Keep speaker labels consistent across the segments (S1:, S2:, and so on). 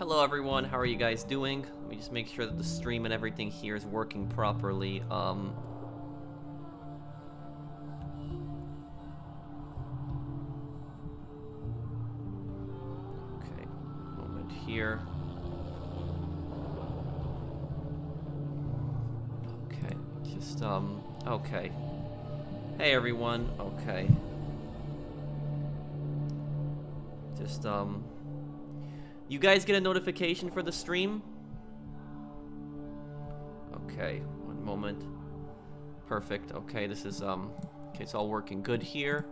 S1: Hello everyone, how are you guys doing? Let me just make sure that the stream and everything here is working properly. Okay, moment here. Okay, just, okay. Hey everyone, okay. Just, you guys get a notification for the stream? Okay, one moment. Perfect, okay, this is, okay, it's all working good here.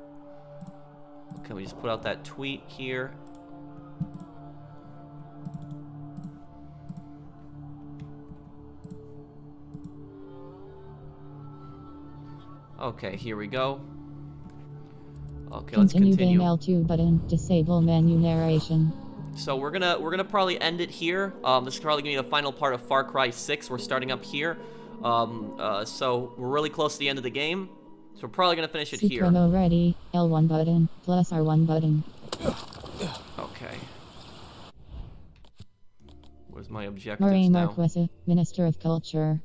S1: Okay, we just put out that tweet here. Okay, here we go. Okay, let's continue.
S2: L2 button, disable menu narration.
S1: So we're gonna probably end it here. This is probably gonna be the final part of Far Cry 6. We're starting up here. So we're really close to the end of the game. So we're probably gonna finish it here.
S2: Supremo ready, L1 button, plus R1 button.
S1: Okay. Where's my objectives
S2: Marie
S1: now?
S2: Marquesa, Minister of Culture.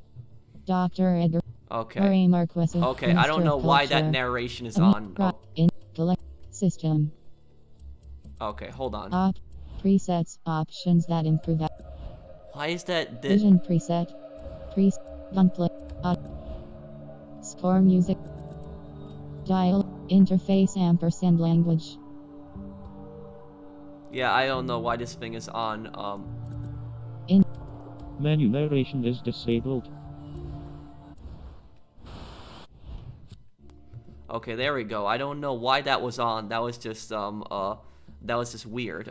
S2: Dr. Edgar.
S1: Okay.
S2: Marie Marquesa,
S1: Okay,
S2: Minister
S1: I don't know
S2: of
S1: why that
S2: Culture.
S1: narration is on. Oh,
S2: Intellect system.
S1: okay, hold on.
S2: Presets, options that improve.
S1: Why is that?
S2: Vision preset. Gunplay. Score music. Dial. Interface ampersand language.
S1: Yeah, I don't know why this thing is on.
S3: Menu narration is disabled.
S1: Okay, there we go. I don't know why that was on. That was just weird.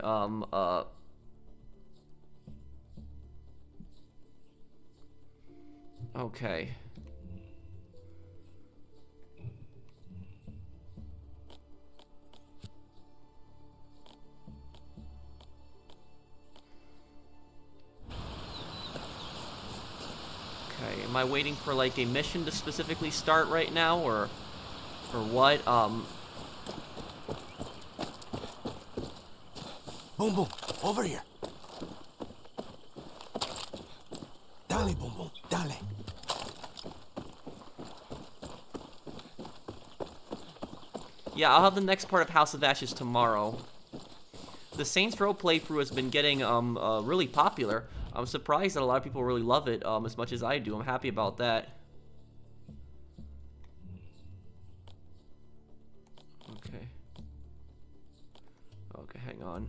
S1: Okay. Okay, am I waiting for like a mission to specifically start right now, or what?
S4: Boom boom, over here. Dale, boom boom, dale.
S1: Yeah, I'll have the next part of House of Ashes tomorrow. The Saints Row playthrough has been getting really popular. I'm surprised that a lot of people really love it as much as I do. I'm happy about that. Okay. Okay, hang on.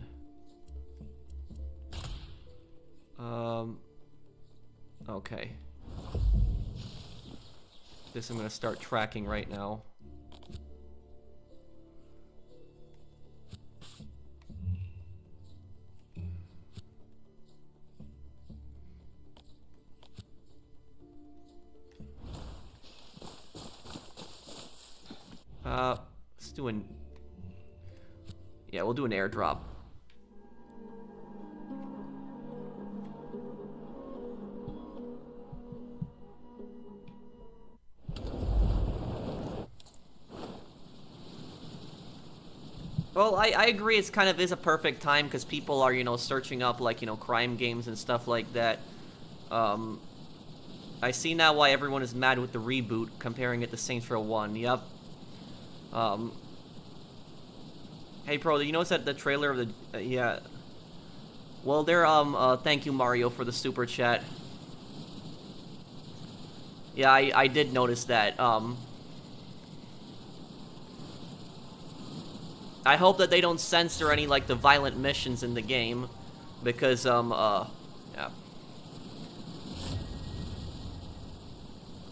S1: Okay. This I'm gonna start tracking right now. Let's do an... Yeah, we'll do an airdrop. Well, I agree it's kind of is a perfect time because people are, you know, searching up, like, you know, crime games and stuff like that. I see now why everyone is mad with the reboot, comparing it to Saints Row 1. Yep. Hey, Pro, you notice that the trailer of the... yeah. Well, there, thank you, Mario, for the super chat. Yeah, I did notice that, I hope that they don't censor any, like, the violent missions in the game, because, yeah.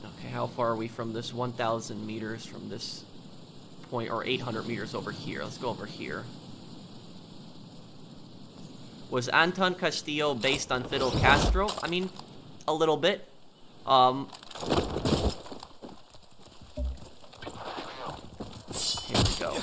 S1: Okay, how far are we from this? 1,000 meters from this point, or 800 meters over here. Let's go over here. Was Anton Castillo based on Fidel Castro? I mean, a little bit. Here we go.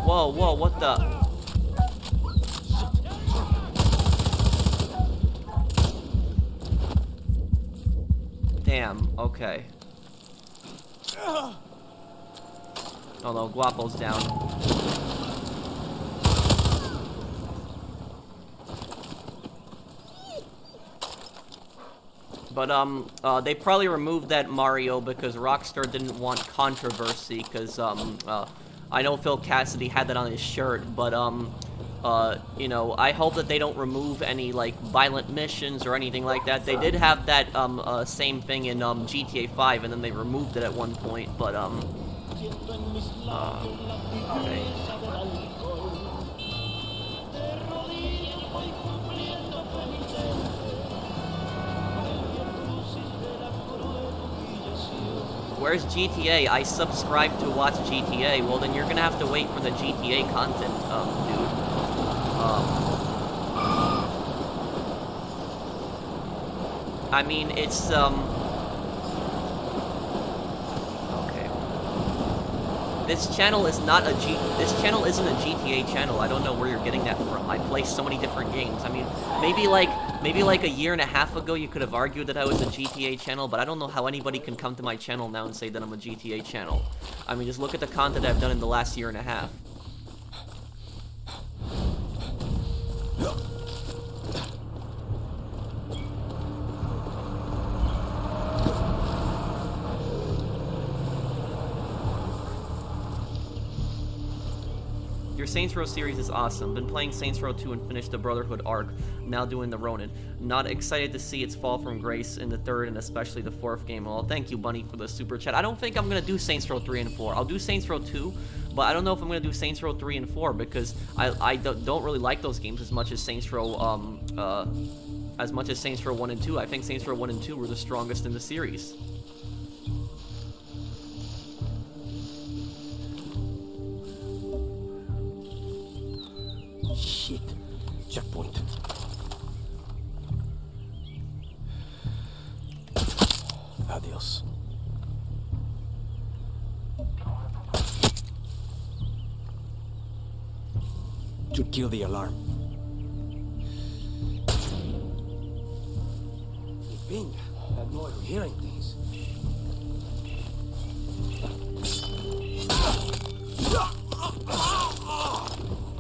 S1: Whoa, whoa, what the? Cam. Okay. Oh no, Guapo's down. But, they probably removed that Mario because Rockstar didn't want controversy, because, I know Phil Cassidy had that on his shirt, but, you know, I hope that they don't remove any, like, violent missions or anything like that. They did have that, same thing in, GTA 5, and then they removed it at one point, but, okay. Where's GTA? I subscribe to watch GTA. Well, then you're gonna have to wait for the GTA content, dude. I mean, it's, okay. This channel is not this channel isn't a GTA channel. I don't know where you're getting that from. I play so many different games. I mean, maybe like a year and a half ago you could have argued that I was a GTA channel, but I don't know how anybody can come to my channel now and say that I'm a GTA channel. I mean, just look at the content I've done in the last year and a half. Your Saints Row series is awesome. Been playing Saints Row 2 and finished the Brotherhood arc, now doing the Ronin. Not excited to see its fall from grace in the third and especially the fourth game. Well, thank you, Bunny, for the super chat. I don't think I'm going to do Saints Row 3 and 4. I'll do Saints Row 2, but I don't know if I'm going to do Saints Row 3 and 4 because I don't really like those games as much as Saints Row, 1 and 2. I think Saints Row 1 and 2 were the strongest in the series.
S4: Shit. Checkpoint. Adios. Should kill the alarm. Hey, Bing, that noise. I'm hearing things.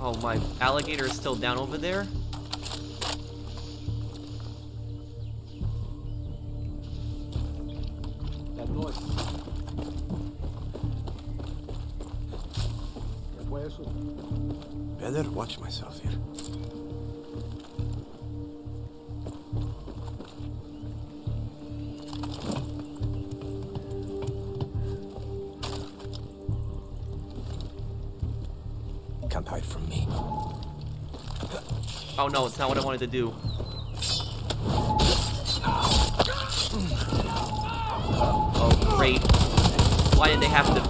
S1: Oh, my alligator is still down over there?
S4: That noise. Better watch myself here. Can't hide from me.
S1: Oh no, it's not what I wanted to do. Oh, great. Why did they have to...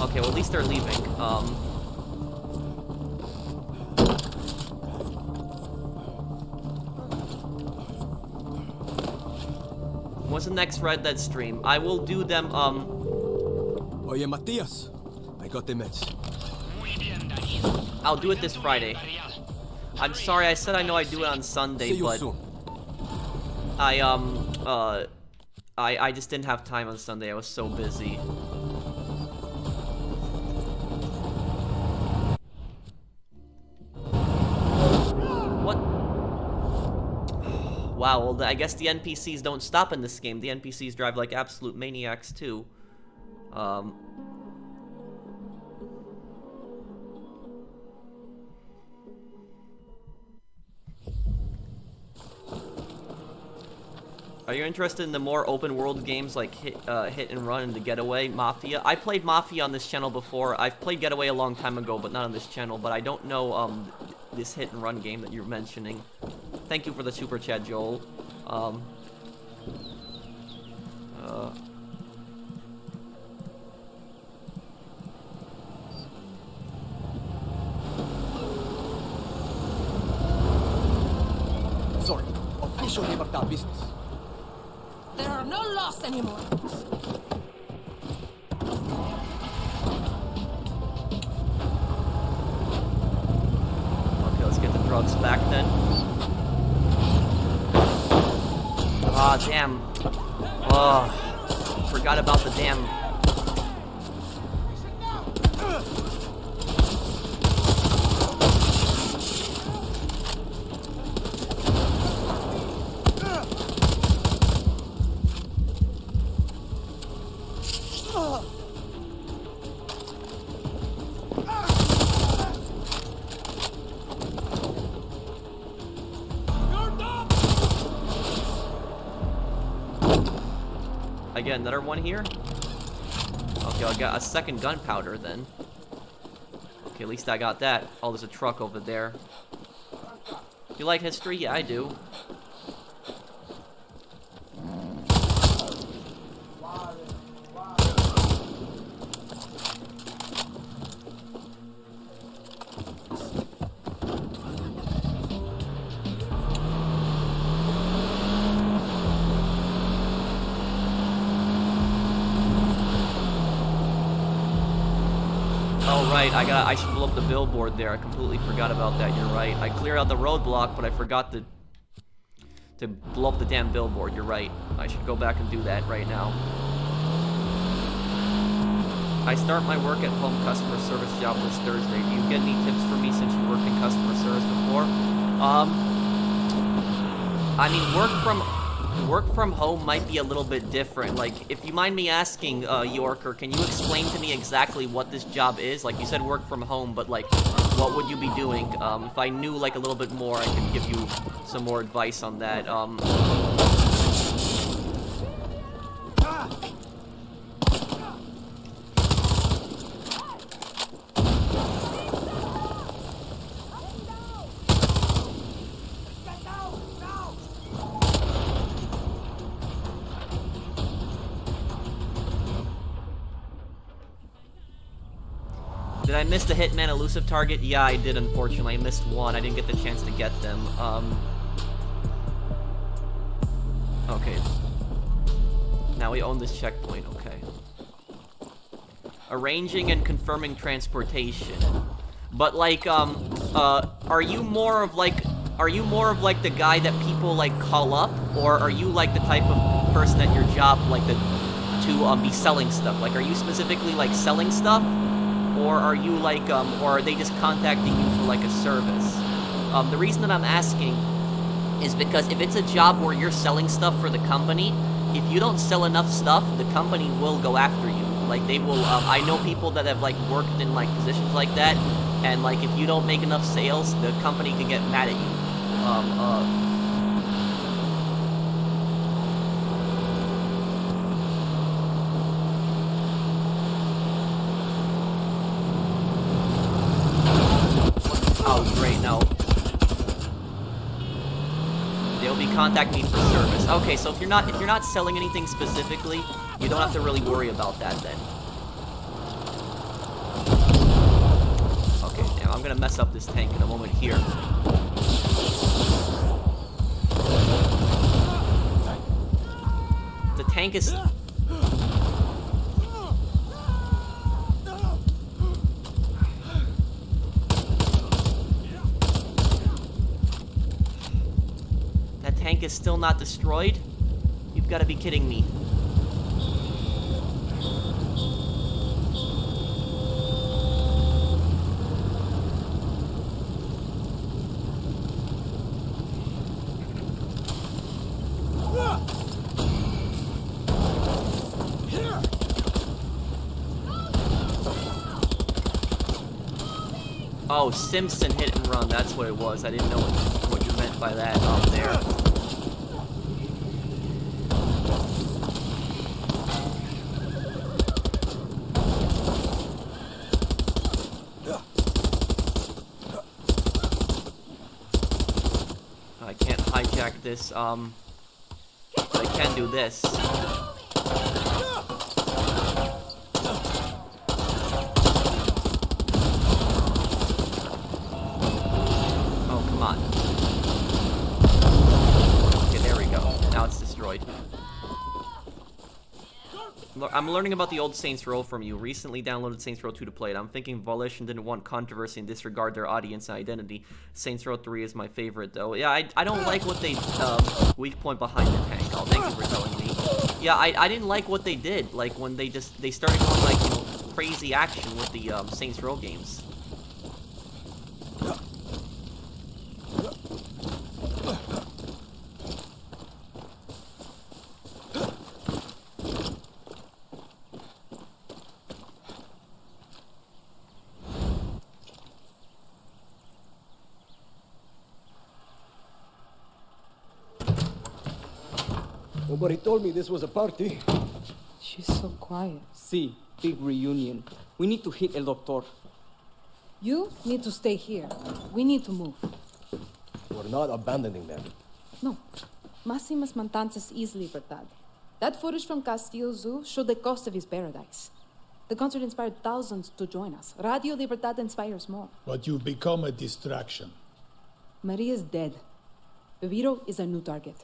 S1: Okay, well at least they're leaving. What's the next Red Dead stream? I will do them,
S4: Oye, Matias, I got the meds.
S1: I'll do it this Friday. I'm sorry, I said I know I'd do it on Sunday,
S4: See you
S1: but
S4: soon.
S1: I just didn't have time on Sunday. I was so busy. What? Wow, well, I guess the NPCs don't stop in this game. The NPCs drive like absolute maniacs, too. Are you interested in the more open world games like Hit and Run and The Getaway, Mafia? I played Mafia on this channel before. I've played Getaway a long time ago, but not on this channel. But I don't know this Hit and Run game that you're mentioning. Thank you for the super chat, Joel.
S4: Sorry, official libertad business.
S5: There are no laws anymore.
S1: Okay, let's get the drugs back then. Ah, damn. Oh, forgot about the damn... I get another one here? Okay, I got a second gunpowder then. Okay, at least I got that. Oh, there's a truck over there. You like history? Yeah, I do. Oh, right, I should blow up the billboard there. I completely forgot about that, you're right. I cleared out the roadblock, but I forgot to blow up the damn billboard, you're right. I should go back and do that right now. I start my work at home customer service job this Thursday. Do you get any tips for me since you worked in customer service before? I mean, work from home might be a little bit different. Like, if you mind me asking, Yorker, can you explain to me exactly what this job is? Like, you said work from home, but, like, what would you be doing? If I knew, like, a little bit more, I could give you some more advice on that. Did I miss the Hitman elusive target? Yeah, I did, unfortunately. I missed one. I didn't get the chance to get them. Okay. Now we own this checkpoint, okay. Arranging and confirming transportation. But, like, are you more of, like, the guy that people, like, call up? Or are you, like, the type of person at your job, like, to be selling stuff? Like, are you specifically, like, selling stuff? Or are you like, or are they just contacting you for like a service? The reason that I'm asking is because if it's a job where you're selling stuff for the company, if you don't sell enough stuff, the company will go after you. Like they will, I know people that have like worked in like positions like that, and like if you don't make enough sales, the company can get mad at you. Oh, great, no. They'll be contacting me for service. Okay, so if you're not selling anything specifically, you don't have to really worry about that then. Okay, now I'm gonna mess up this tank in a moment here. The tank is... Tank is still not destroyed? You've got to be kidding me. Oh, Simpson hit and run, that's what it was. I didn't know what you meant by that up there. I can't hijack this, but I can do this. Oh, come on. Okay, there we go. Now it's destroyed. I'm learning about the old Saints Row from you. Recently downloaded Saints Row 2 to play it. I'm thinking Volition didn't want controversy and disregard their audience and identity. Saints Row 3 is my favorite, though. Yeah, I don't like what they weak point behind the tank. Oh, thank you for telling me. Yeah, I didn't like what they did. Like when they started going like crazy action with the Saints Row games.
S4: Nobody told me this was a party.
S6: She's so quiet. See, big reunion. We need to hit El Doctor.
S5: You need to stay here. We need to move.
S4: We're not abandoning them.
S5: No. Máximas mantanzas is libertad. That footage from Castillo Zoo showed the cost of his paradise. The concert inspired thousands to join us. Radio Libertad inspires more.
S7: But you've become a distraction.
S5: Maria's dead. Viviro is a new target.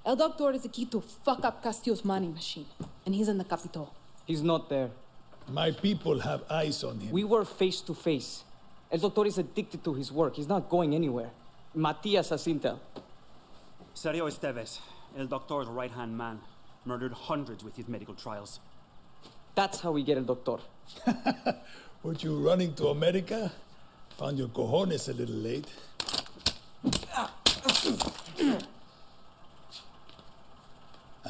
S5: El Doctor is the key to fuck up Castillo's money machine. And he's in the Capitol.
S6: He's not there.
S7: My people have eyes on him.
S6: We were face to face. El Doctor is addicted to his work. He's not going anywhere. Matias has intel.
S8: Sergio Esteves, El Doctor's right-hand man, murdered hundreds with his medical trials.
S6: That's how we get El Doctor.
S7: Weren't you running to America? Found your cojones a little late.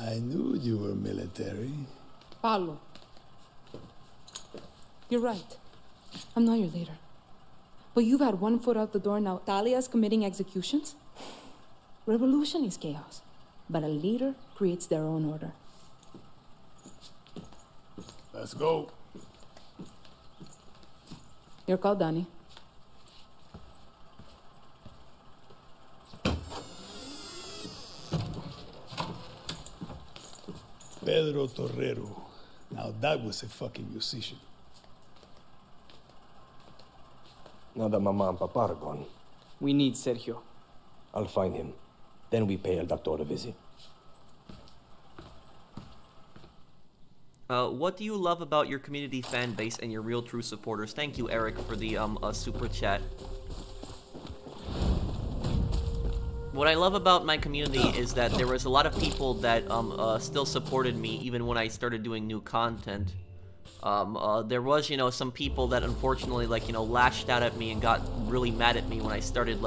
S7: I knew you were military.
S5: Paulo. You're right. I'm not your leader. But you've had one foot out the door now. Talia's committing executions? Revolution is chaos. But a leader creates their own order.
S7: Let's go.
S5: Your call, Danny.
S7: Pedro Torrero. Now that was a fucking musician.
S4: Now that Mama and Papa are gone,
S6: We need Sergio.
S4: I'll find him. Then we pay El Doctor a visit.
S1: What do you love about your community fan base and your real true supporters? Thank you, Eric, for the super chat. What I love about my community is that there was a lot of people that still supported me even when I started doing new content. There was, some people that unfortunately, lashed out at me and got really mad at me when I started,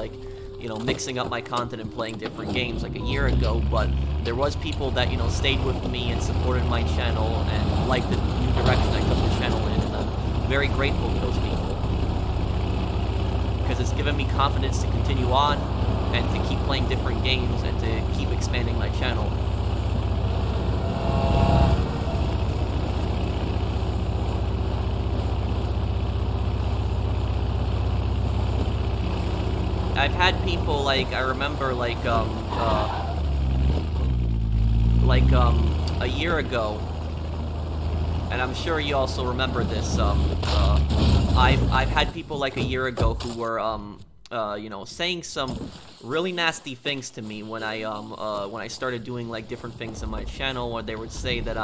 S1: mixing up my content and playing different games like a year ago, but there was people that, stayed with me and supported my channel and liked the new direction I took the channel in, and I'm very grateful to those people. Because it's given me confidence to continue on and to keep playing different games and to keep expanding my channel. I've had people I remember a year ago, and I'm sure you also remember this. I've had people a year ago who were saying some really nasty things to me when I started doing different things in my channel, where they would say that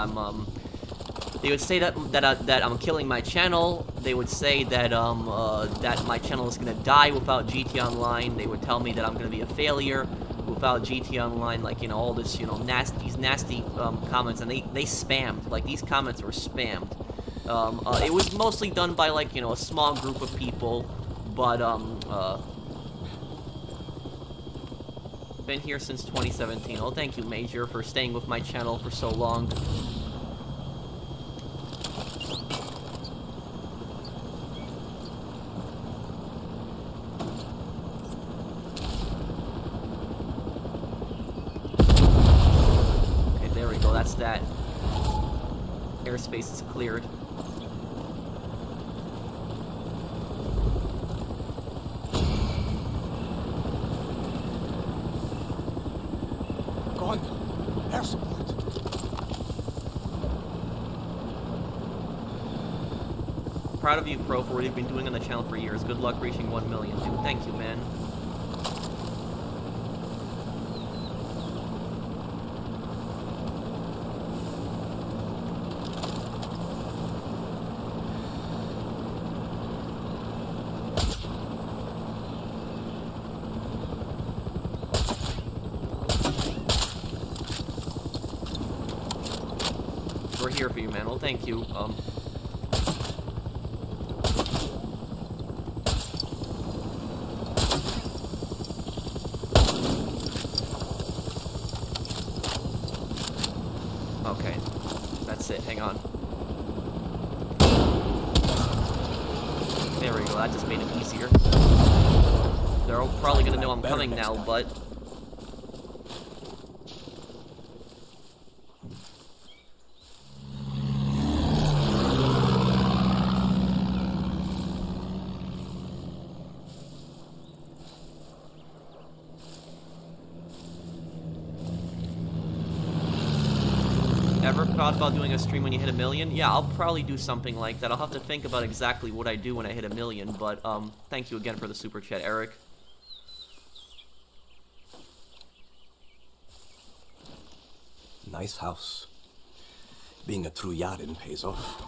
S1: they would say that I'm killing my channel. They would say that that my channel is gonna die without GT Online. They would tell me that I'm gonna be a failure without GT Online. All this these nasty comments, and they spammed. These comments were spammed. It was mostly done by a small group of people, but been here since 2017. Oh, thank you, Major, for staying with my channel for so long. That's that. Airspace is cleared.
S4: Go on. Air support.
S1: Proud of you, Pro, for what you've been doing on the channel for years. Good luck reaching 1 million, dude. Thank you, man. thank you. Okay, that's it. Hang on. There we go. That just made it easier. They're all probably gonna know I'm coming now, but. Ever thought about doing a stream when you hit 1 million? Yeah, I'll probably do something like that. I'll have to think about exactly what I do when I hit 1 million, but thank you again for the super chat, Eric.
S4: Nice house. Being a true Yaran pays off.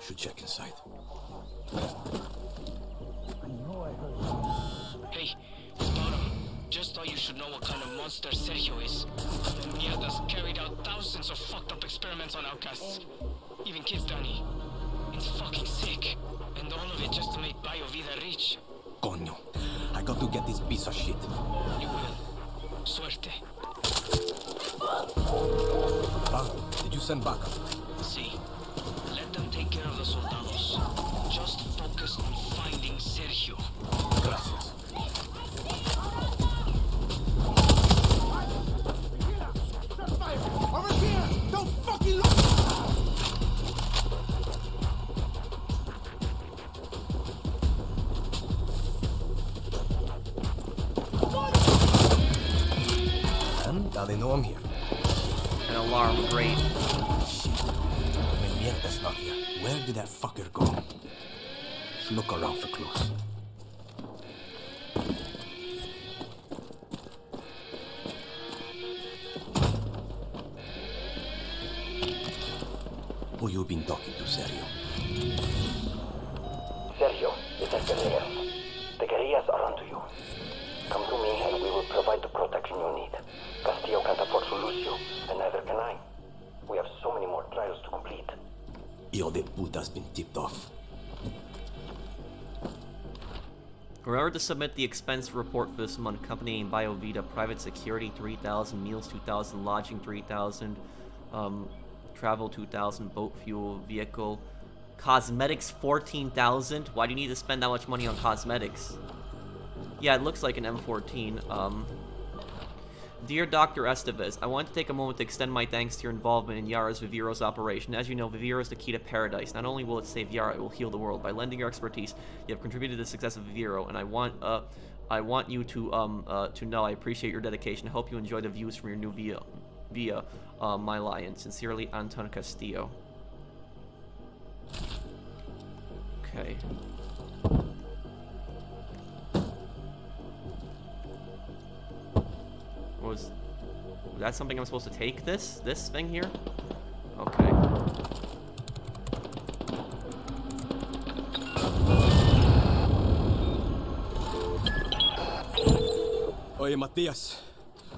S4: Should check inside.
S9: Hey, Bottom, just thought you should know what kind of monster Sergio is. He has carried out thousands of fucked up experiments on outcasts. Even kids, Danny. It's fucking sick. And all of it just to make Biovida rich.
S4: Coño. I got to get this piece of shit.
S9: You will. Suerte.
S4: Did you send backup?
S9: See, let them take care of the soldados. Just focus on finding Sergio.
S4: Gracias.
S10: Over here! Don't fucking look!
S4: And now they know I'm here.
S1: An alarm, great.
S4: When Mierda's not here, where did that fucker go? Should look around for clues. Who you been talking to, Sergio?
S11: Sergio, it's El Guerrero. The guerrillas are onto you. Come to me and we will provide the protection you need. Castillo can't afford to lose you, and neither can I. We have so many more trials to complete.
S4: Hijo de puta's been tipped off.
S1: Remember to submit the expense report for this month. Company name Biovita, private security 3,000, meals 2,000, lodging 3,000, travel 2,000, boat fuel, vehicle, cosmetics 14,000. Why do you need to spend that much money on cosmetics? Yeah, it looks like an M14. Dear Dr. Estevez, I want to take a moment to extend my thanks to your involvement in Yara's Vivero's operation. As you know, Vivero is the key to paradise. Not only will it save Yara, it will heal the world. By lending your expertise, you have contributed to the success of Vivero, and I want you to know I appreciate your dedication. I hope you enjoy the views from your new via my lion. Sincerely, Anton Castillo. Okay. Was that something I'm supposed to take? This thing here? Okay.
S4: Oye, Matias.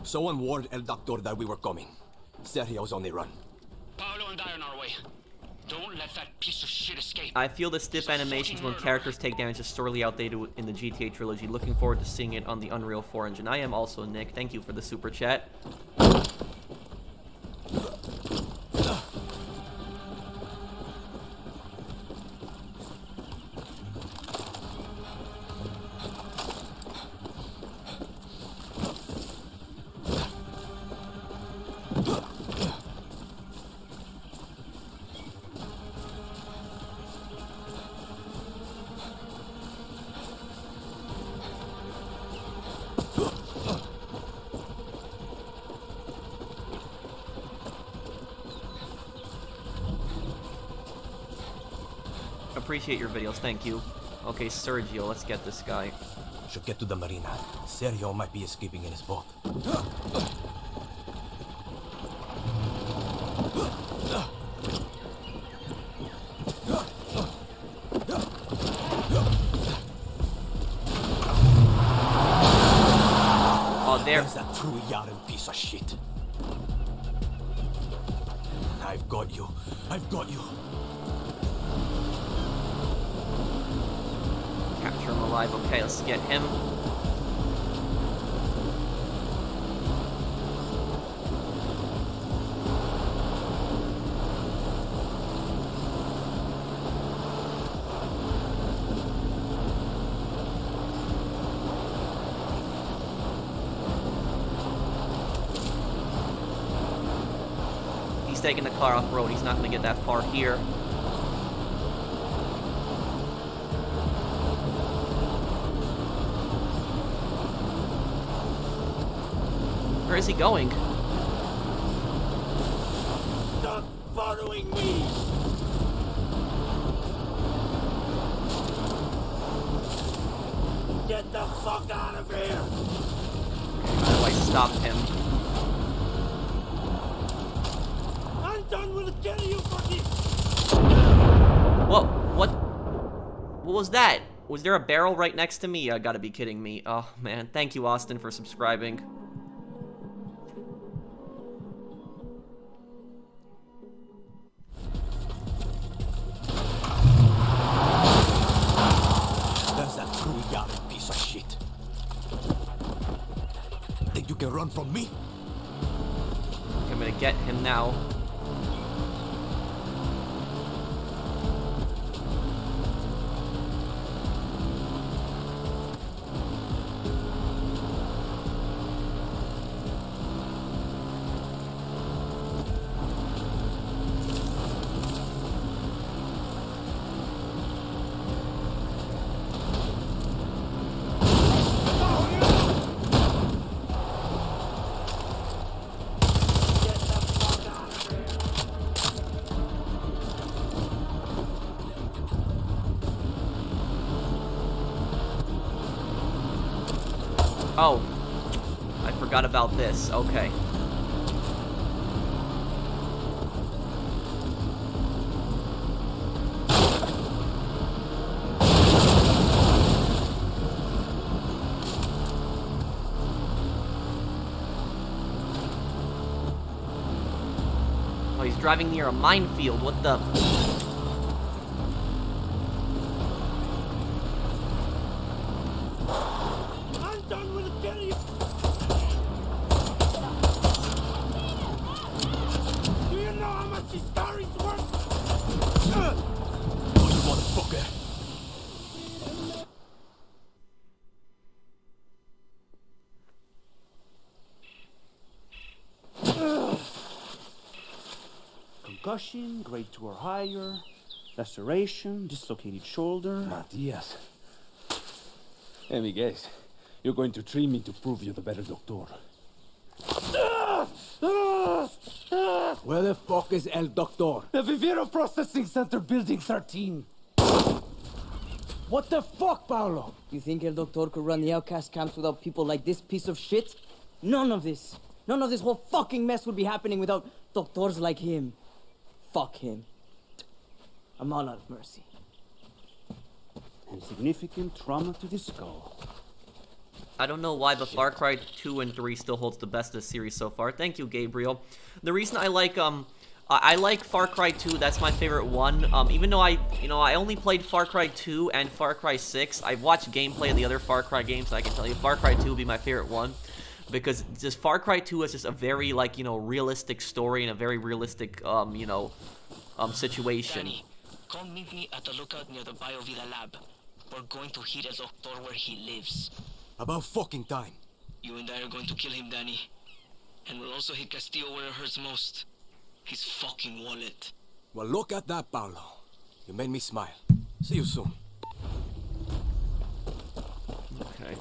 S4: Someone warned El Doctor that we were coming. Sergio's on the run.
S9: Paolo and I are on our way. Don't let that piece of shit escape.
S1: I feel the stiff animations when characters take damage is sorely outdated in the GTA trilogy. Looking forward to seeing it on the Unreal 4 engine. I am also Nick. Thank you for the super chat. Appreciate your videos, thank you. Okay, Sergio, let's get this guy.
S4: Should get to the marina. Sergio might be escaping in his boat.
S1: Oh,
S4: There's that true Yaran piece of shit. I've got you. I've got you.
S1: Capture him alive. Okay, let's get him. He's taking the car off-road. He's not going to get that far here. Where is he going?
S10: Stop following me! Get the fuck out of here!
S1: How do I stop him?
S10: Anton will kill you for this!
S1: Whoa, what? What was that? Was there a barrel right next to me? You gotta be kidding me. Oh, man. Thank you, Austin, for subscribing.
S4: That's that true Yara piece of shit. Think you can run from me?
S1: I'm gonna get him now. Oh, I forgot about this. Okay. Oh, he's driving near a minefield. What the?
S10: Anton will kill you! Do you know how much this car is worth?
S4: Oh, you motherfucker.
S8: Concussion, grade 2 or higher, laceration, dislocated shoulder.
S12: Matias. Let me guess. You're going to treat me to prove you're the better doctor.
S6: Where the fuck is El Doctor?
S12: The Vivero Processing Center, Building 13.
S6: What the fuck, Paolo? You think El Doctor could run the outcast camps without people like this piece of shit? None of this whole fucking mess would be happening without doctors like him. Fuck him. I'm all out of mercy.
S8: And significant trauma to the skull.
S1: I don't know why, but Far Cry 2 and 3 still holds the best of the series so far. Thank you, Gabriel. The reason I like Far Cry 2, that's my favorite one. Even though I only played Far Cry 2 and Far Cry 6, I've watched gameplay of the other Far Cry games, and I can tell you Far Cry 2 would be my favorite one. Because just Far Cry 2 is just a very, realistic story and a very realistic, situation.
S9: Danny, come meet me at the lookout near the Biovida lab. We're going to hit a doctor where he lives.
S4: About fucking time.
S9: You and I are going to kill him, Danny. And we'll also hit Castillo where it hurts most. His fucking wallet.
S4: Well, look at that, Paolo. You made me smile. See you soon.
S1: Okay.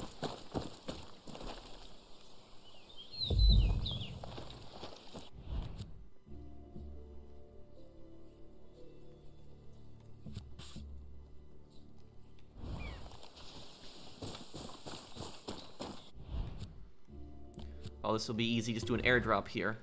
S1: Oh, this will be easy. Just do an airdrop here.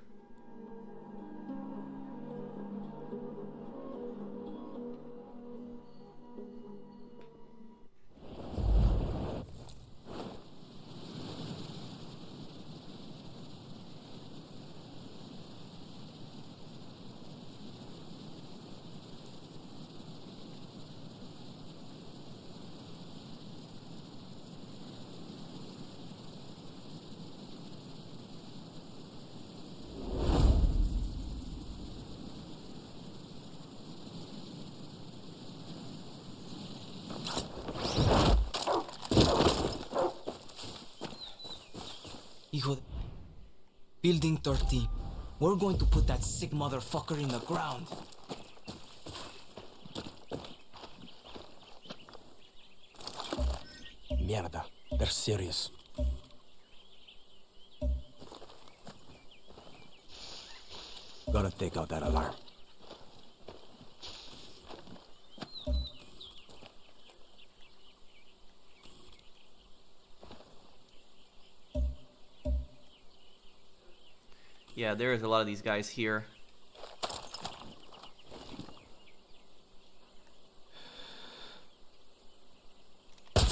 S6: Building 13. We're going to put that sick motherfucker in the ground.
S4: Mierda, they're serious. Gotta take out that alarm.
S1: Yeah, there is a lot of these guys here.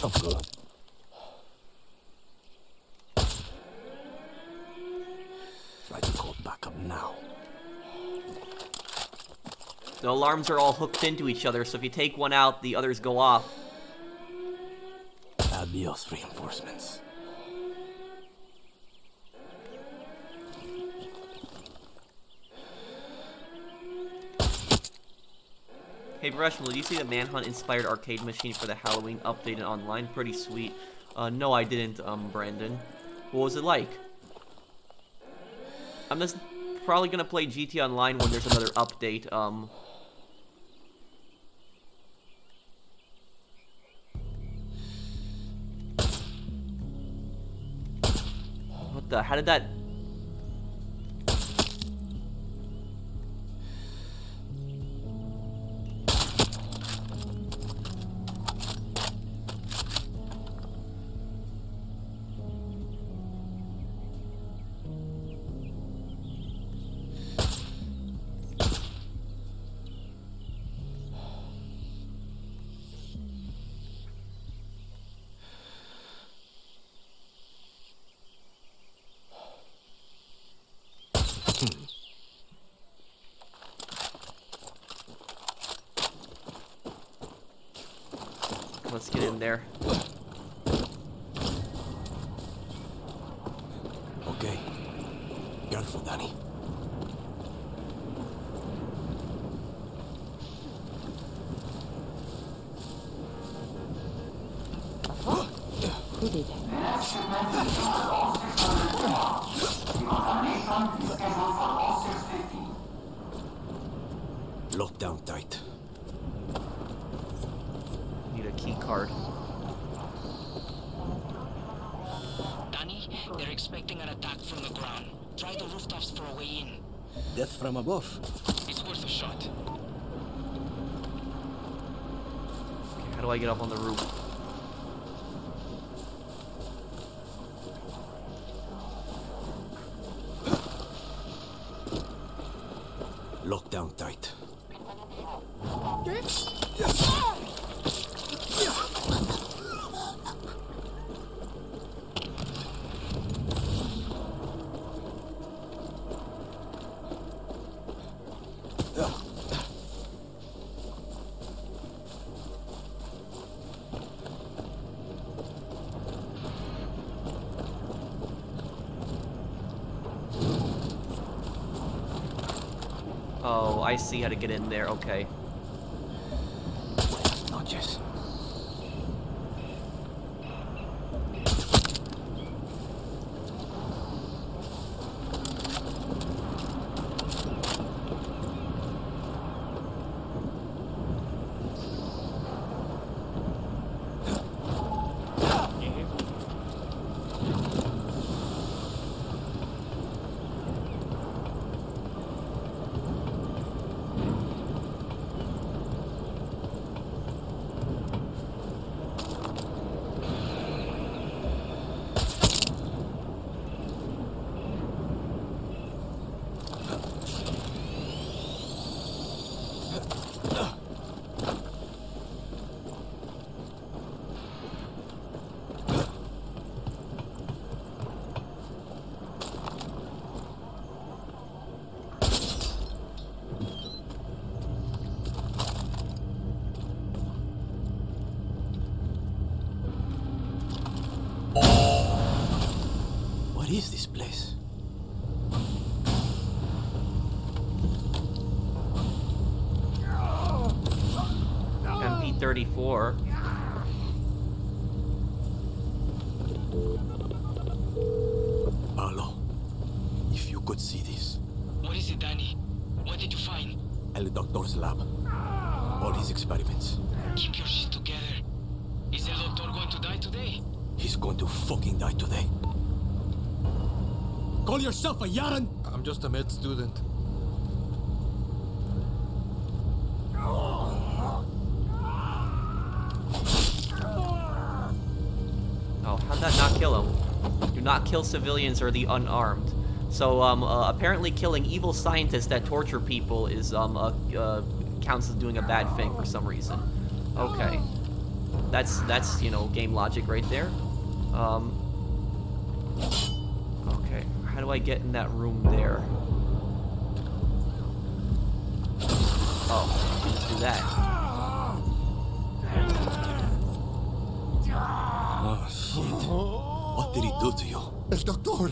S4: Oh, good. Try to call back up now.
S1: The alarms are all hooked into each other, so if you take one out, the others go off.
S4: Adios, reinforcements.
S1: Hey, Professional, did you see the Manhunt-inspired arcade machine for the Halloween update and online? Pretty sweet. No, I didn't, Brandon. What was it like? I'm just probably gonna play GT Online when there's another update, What the? How did that... Let's get in there.
S4: Okay. Careful, Danny.
S5: Who did
S4: Lock down tight.
S1: Need a key card.
S9: Danny, they're expecting an attack from the ground. Try the rooftops for a way in.
S4: Death from above.
S9: It's worth a shot.
S1: Okay, how do I get up on the roof?
S4: Lock down tight.
S1: Oh, I see how to get in there. Okay.
S4: Buenas noches. What is this place?
S1: MP34.
S4: Hello. If could see this.
S9: What is it, Danny? What did you find?
S4: El Doctor's lab. All his experiments.
S9: Keep your shit together. Is El Doctor going to die today?
S4: He's going to fucking die today. Call yourself a Yaran?
S13: I'm just a med student.
S1: Oh, how'd that not kill him? Do not kill civilians or the unarmed. So, apparently killing evil scientists that torture people is, counts as doing a bad thing for some reason. Okay. That's, you know, game logic right there. Okay, how do I get in that room there? Oh, let's do that.
S4: Oh, shit. What did he do to you?
S13: El doctor.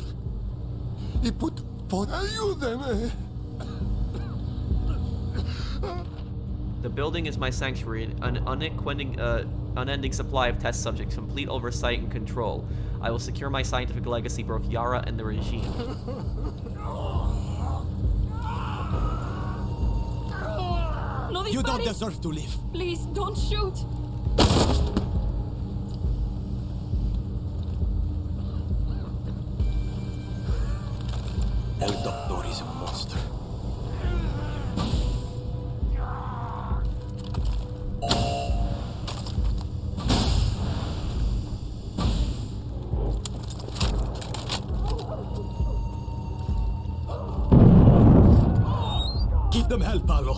S13: Y ayúdeme.
S1: The building is my sanctuary, an unending supply of test subjects, complete oversight and control. I will secure my scientific legacy, both Yara and the regime.
S5: No
S4: You don't
S5: dispares.
S4: deserve to live.
S5: Please, don't shoot.
S4: El Doctor is a monster. Give them hell, Paolo.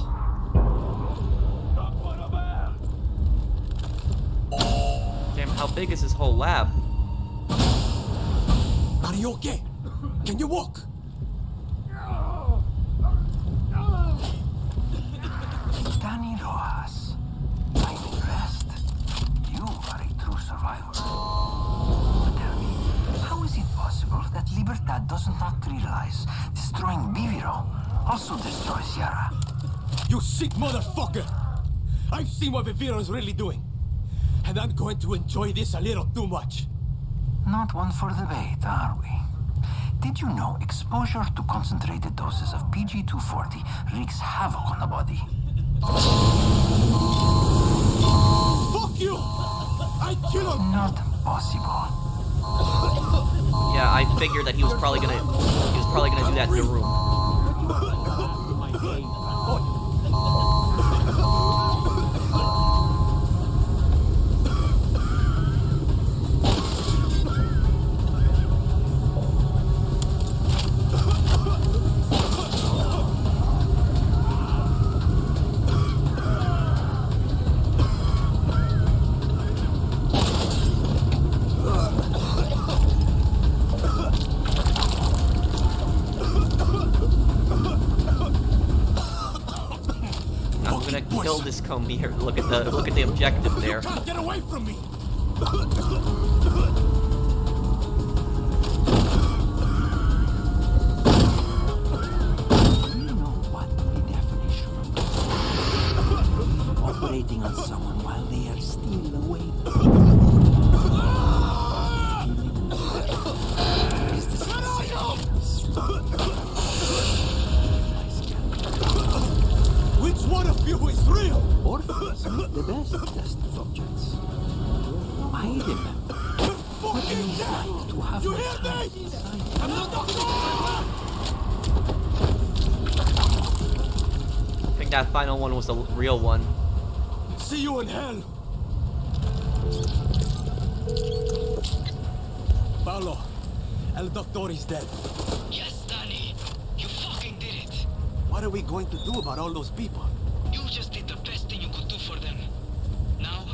S1: Damn, how big is this whole lab?
S4: Are you okay? Can you walk?
S11: Danny Rojas, I'm impressed. You are a true survivor. But tell me, how is it possible that Libertad does not realize destroying Viviro also destroys Yara?
S4: You sick motherfucker! I've seen what Viviro is really doing. And I'm going to enjoy this a little too much.
S11: Not one for debate, are we? Did you know exposure to concentrated doses of PG-240 wreaks havoc on the body?
S4: Fuck you! I kill him!
S11: Not possible.
S1: Yeah, I figured that he was probably gonna do that in the room. Kill this comb here. Look at the objective there.
S4: You can't get away from me!
S11: Do you know what the definition of operating on someone while they are still awake? Is this
S4: Which one of you is real?
S11: Orphans are the best test subjects. I remember what it is like to have
S4: You
S11: my
S4: hear
S11: child
S4: me?
S11: inside.
S4: I'm not doctor!
S1: I think that final one was the real one.
S4: See you in hell! Paolo, El Doctor is dead.
S9: Yes, Danny. You fucking did it.
S4: What are we going to do about all those people?
S9: You just did the best thing you could do for them. Now,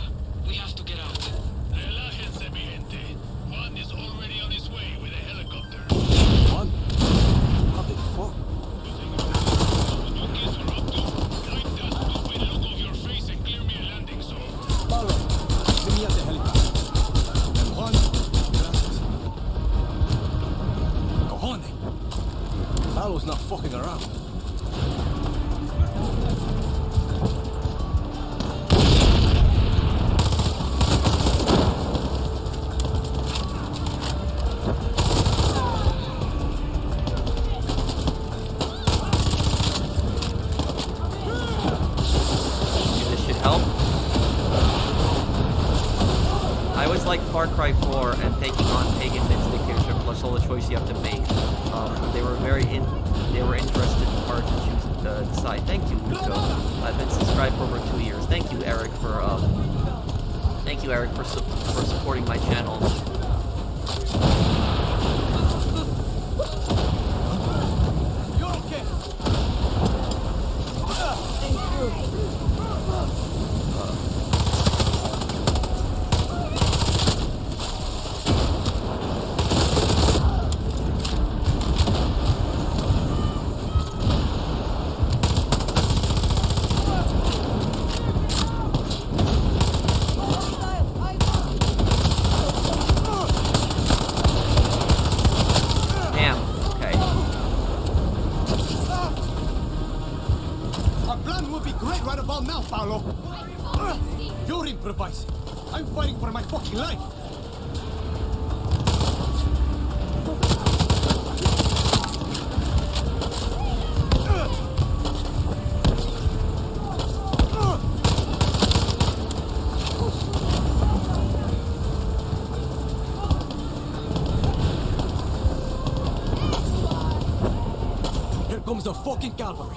S9: we have to get out.
S10: Relájense, mi gente. Juan is already on his way with a helicopter.
S4: Juan? How the fuck?
S10: Wipe that stupid look off your face and clear me a landing zone.
S4: Paolo, meet me at the helicopter. And Juan, gracias. Cojones! Paolo's not fucking around.
S1: like Far Cry 4 and taking on Pagan Min's dictatorship, plus all the choices you have to make, they were interested hard to choose decide. Thank you, Rico. I've been subscribed for over 2 years. Thank you, Eric, for supporting my channel.
S4: You're okay. You're improvising. I'm fighting for my fucking life. Here comes the fucking cavalry.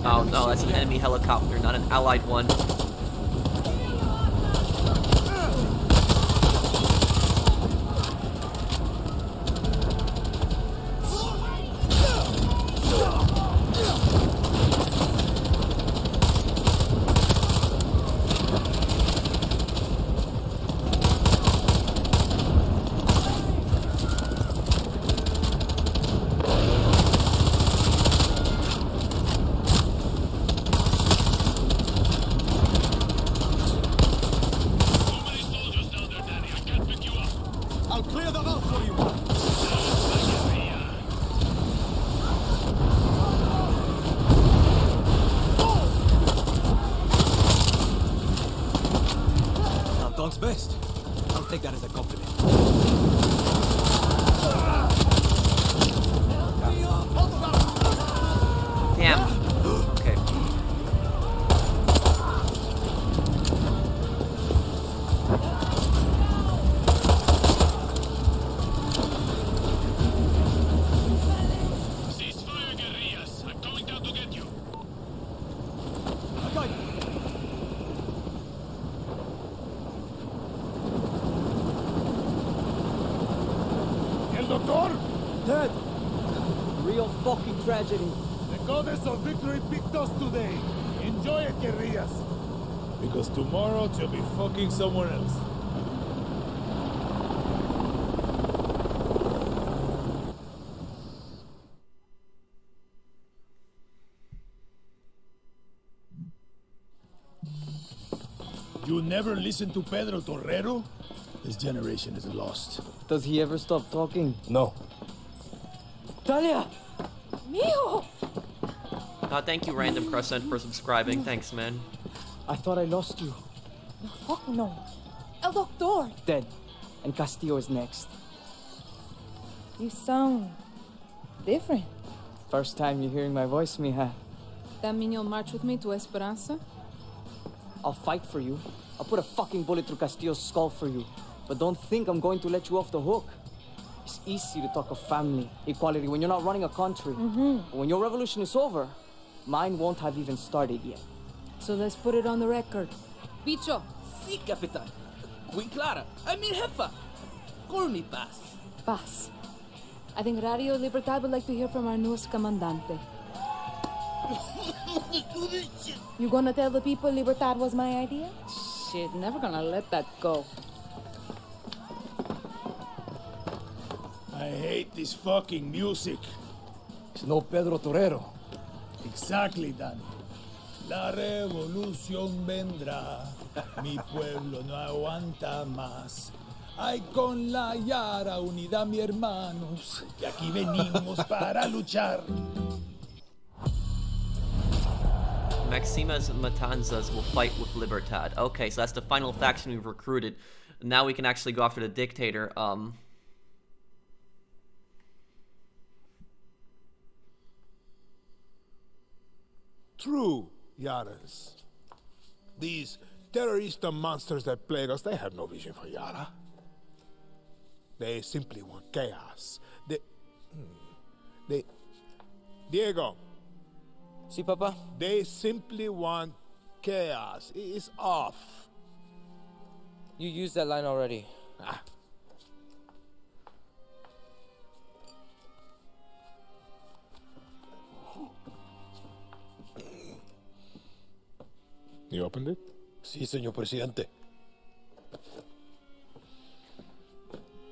S1: Oh no, that's an enemy helicopter, not an allied one. Best. I'll take that as a compliment. Damn. Okay.
S10: Ceasefire, guerrillas. I'm coming down to get you.
S4: Okay.
S13: Doctor?
S6: Dead. Real fucking tragedy.
S13: The goddess of victory picked us today. Enjoy it, guerrillas. Because tomorrow you'll be fucking somewhere else. You never listen to Pedro Torrero? This generation is lost.
S6: Does he ever stop talking?
S13: No.
S6: Talia!
S5: Mijo!
S1: Thank you, Random Crescent, for subscribing. Thanks, man.
S6: I thought I lost you.
S5: No, fuck no. El Doctor!
S6: Dead. And Castillo is next.
S5: You sound different.
S6: First time you're hearing my voice, mija.
S5: That mean you'll march with me to Esperanza?
S6: I'll fight for you. I'll put a fucking bullet through Castillo's skull for you. But don't think I'm going to let you off the hook. It's easy to talk of family, equality when you're not running a country. But when your revolution is over, mine won't have even started yet.
S5: So let's put it on the record. Bicho!
S14: Sí, Capitán. Queen Clara. I mean, Jefa. Call me Paz.
S5: Paz. I think Radio Libertad would like to hear from our newest comandante. You gonna tell the people Libertad was my idea? Shit, never gonna let that go.
S7: I hate this fucking music.
S4: It's no Pedro Torrero.
S7: Exactly, Danny. La revolución vendrá. Mi pueblo no aguanta más. Ay, con la Yara unida, mi hermanos. Y aquí venimos para luchar.
S1: Maxima's Matanzas will fight with Libertad. Okay, so that's the final faction we've recruited. Now we can actually go after the dictator.
S13: True, Yaras. These
S7: terrorista monsters that plague us, they have no vision for Yara. They simply want chaos. Diego.
S6: Si, Papa?
S7: They simply want chaos. It's off.
S6: You used that line already.
S7: Ah. You opened it?
S15: Sí, señor presidente.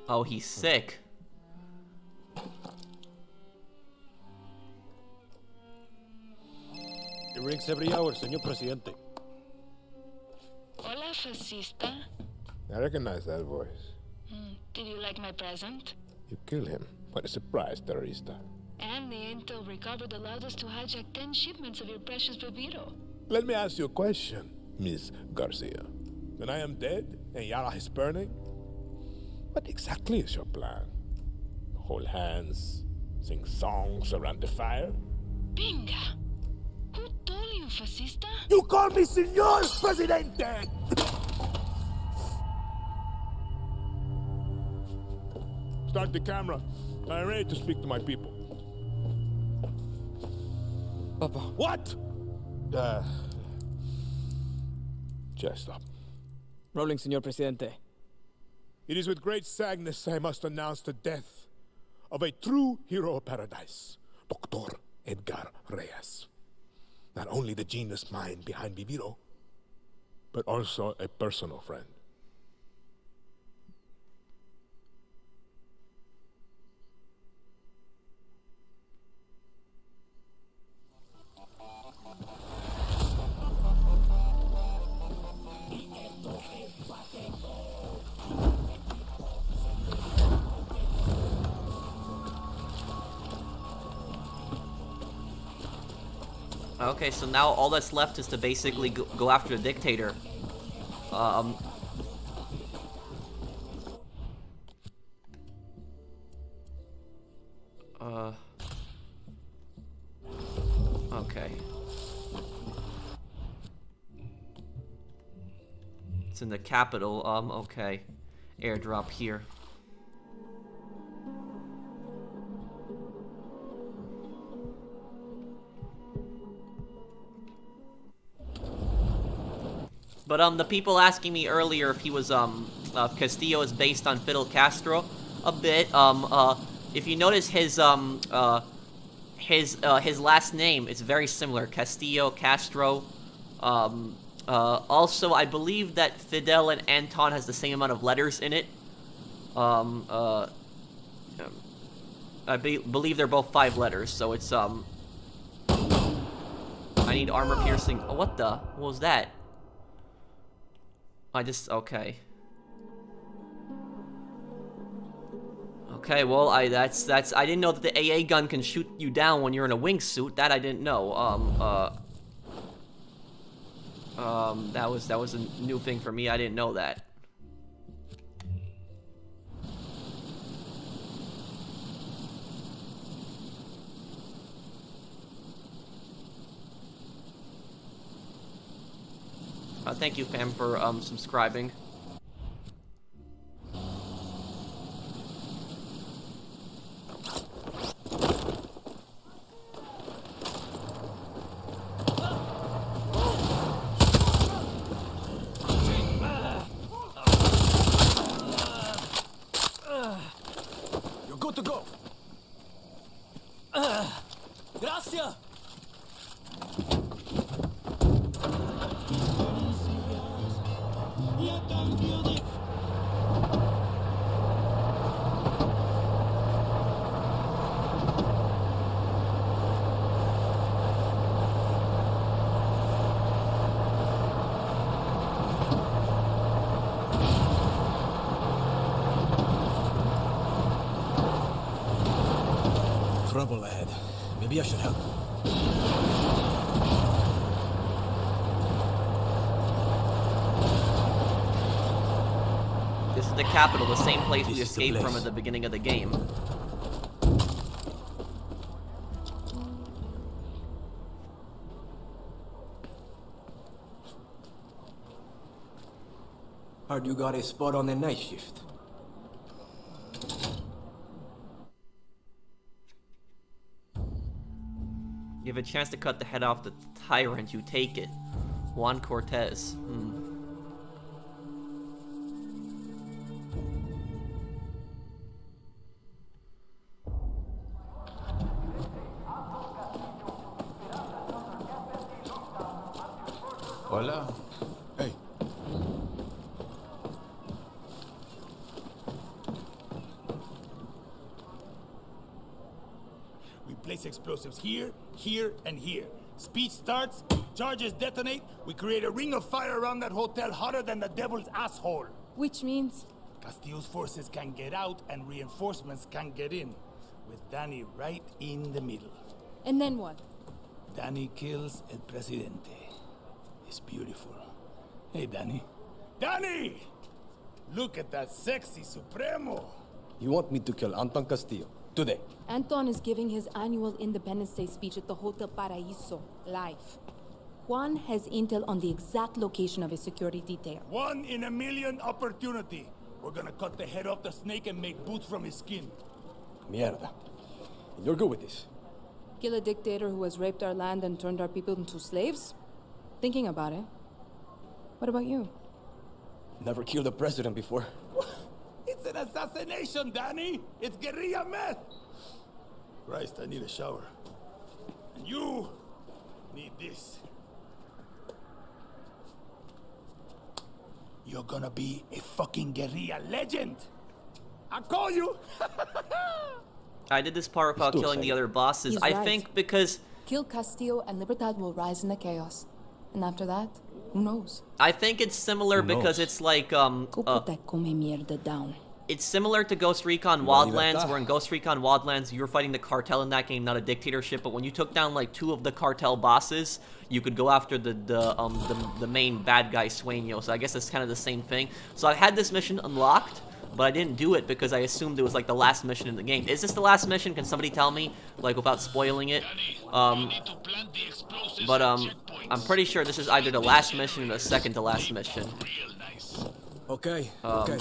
S1: Oh, he's sick.
S15: It rings every hour, señor presidente.
S16: Hola, fascista.
S7: I recognize that voice.
S16: Did you like my present?
S7: You kill him. What a surprise, terrorista.
S16: And the intel recovered allowed us to hijack 10 shipments of your precious Viviro.
S7: Let me ask you a question, Miss Garcia. When I am dead and Yara is burning, what exactly is your plan? Hold hands, sing songs around the fire?
S16: Pinga! Who told you, fascista?
S7: You call me Señor Presidente! Start the camera. I'm ready to speak to my people.
S6: Papa.
S7: What? Just stop.
S6: Rolling, Señor Presidente.
S7: It is with great sadness I must announce the death of a true hero of paradise, Dr. Edgar Reyes. Not only the genius mind behind Viviro, but also a personal friend.
S1: Okay, so now all that's left is to basically go after the dictator. Okay. It's in the capital, okay. Airdrop here. But the people asking me earlier if he was Castillo is based on Fidel Castro a bit. If you notice his last name, it's very similar, Castillo, Castro. Also, I believe that Fidel and Anton has the same amount of letters in it. I believe they're both 5 letters, so it's I need armor piercing. Oh, what was that? Okay. Okay, well, I didn't know that the AA gun can shoot you down when you're in a wingsuit. That I didn't know. That was a new thing for me. I didn't know that. Thank you, fam, for subscribing.
S4: You're good to go. Gracias. Trouble ahead. Maybe I should help.
S1: This is the capital, the same place we escaped from at the beginning of the game.
S17: Heard you got a spot on the night shift.
S1: You have a chance to cut the head off the tyrant, you take it. Juan Cortez.
S7: Hola. Hey. We place explosives here, here, and here. Speech starts, charges detonate, we create a ring of fire around that hotel hotter than the devil's asshole.
S5: Which means?
S7: Castillo's forces can get out and reinforcements can get in, with Danny right in the middle.
S5: And then what?
S7: Danny kills El Presidente. It's beautiful. Hey, Danny. Danny! Look at that sexy Supremo.
S17: You want me to kill Anton Castillo today?
S5: Anton is giving his annual Independence Day speech at the Hotel Paraíso, live. Juan has intel on the exact location of his security detail.
S7: 1 in a million opportunity. We're gonna cut the head off the snake and make boots from his skin.
S17: Mierda. And you're good with this?
S5: Kill a dictator who has raped our land and turned our people into slaves? Thinking about it. What about you?
S17: Never killed a president before.
S7: It's an assassination, Danny! It's guerrilla meth! Christ, I need a shower. And you need this. You're gonna be a fucking guerrilla legend! I call you!
S1: I did this part without killing the other bosses.
S5: He's
S1: I
S5: right.
S1: think because...
S5: Kill Castillo and Libertad will rise in the chaos. And after that, who knows?
S1: I think it's similar because it's like,
S5: Go put that come mierda down.
S1: It's similar to Ghost Recon Wildlands, where in Ghost Recon Wildlands, you were fighting the cartel in that game, not a dictatorship. But when you took down like 2 of the cartel bosses, you could go after the main bad guy, Sueño. So I guess it's kind of the same thing. So I had this mission unlocked, but I didn't do it because I assumed it was like the last mission in the game. Is this the last mission? Can somebody tell me, like without spoiling it? I'm pretty sure this is either the last mission or the second to last mission.
S17: Okay, okay.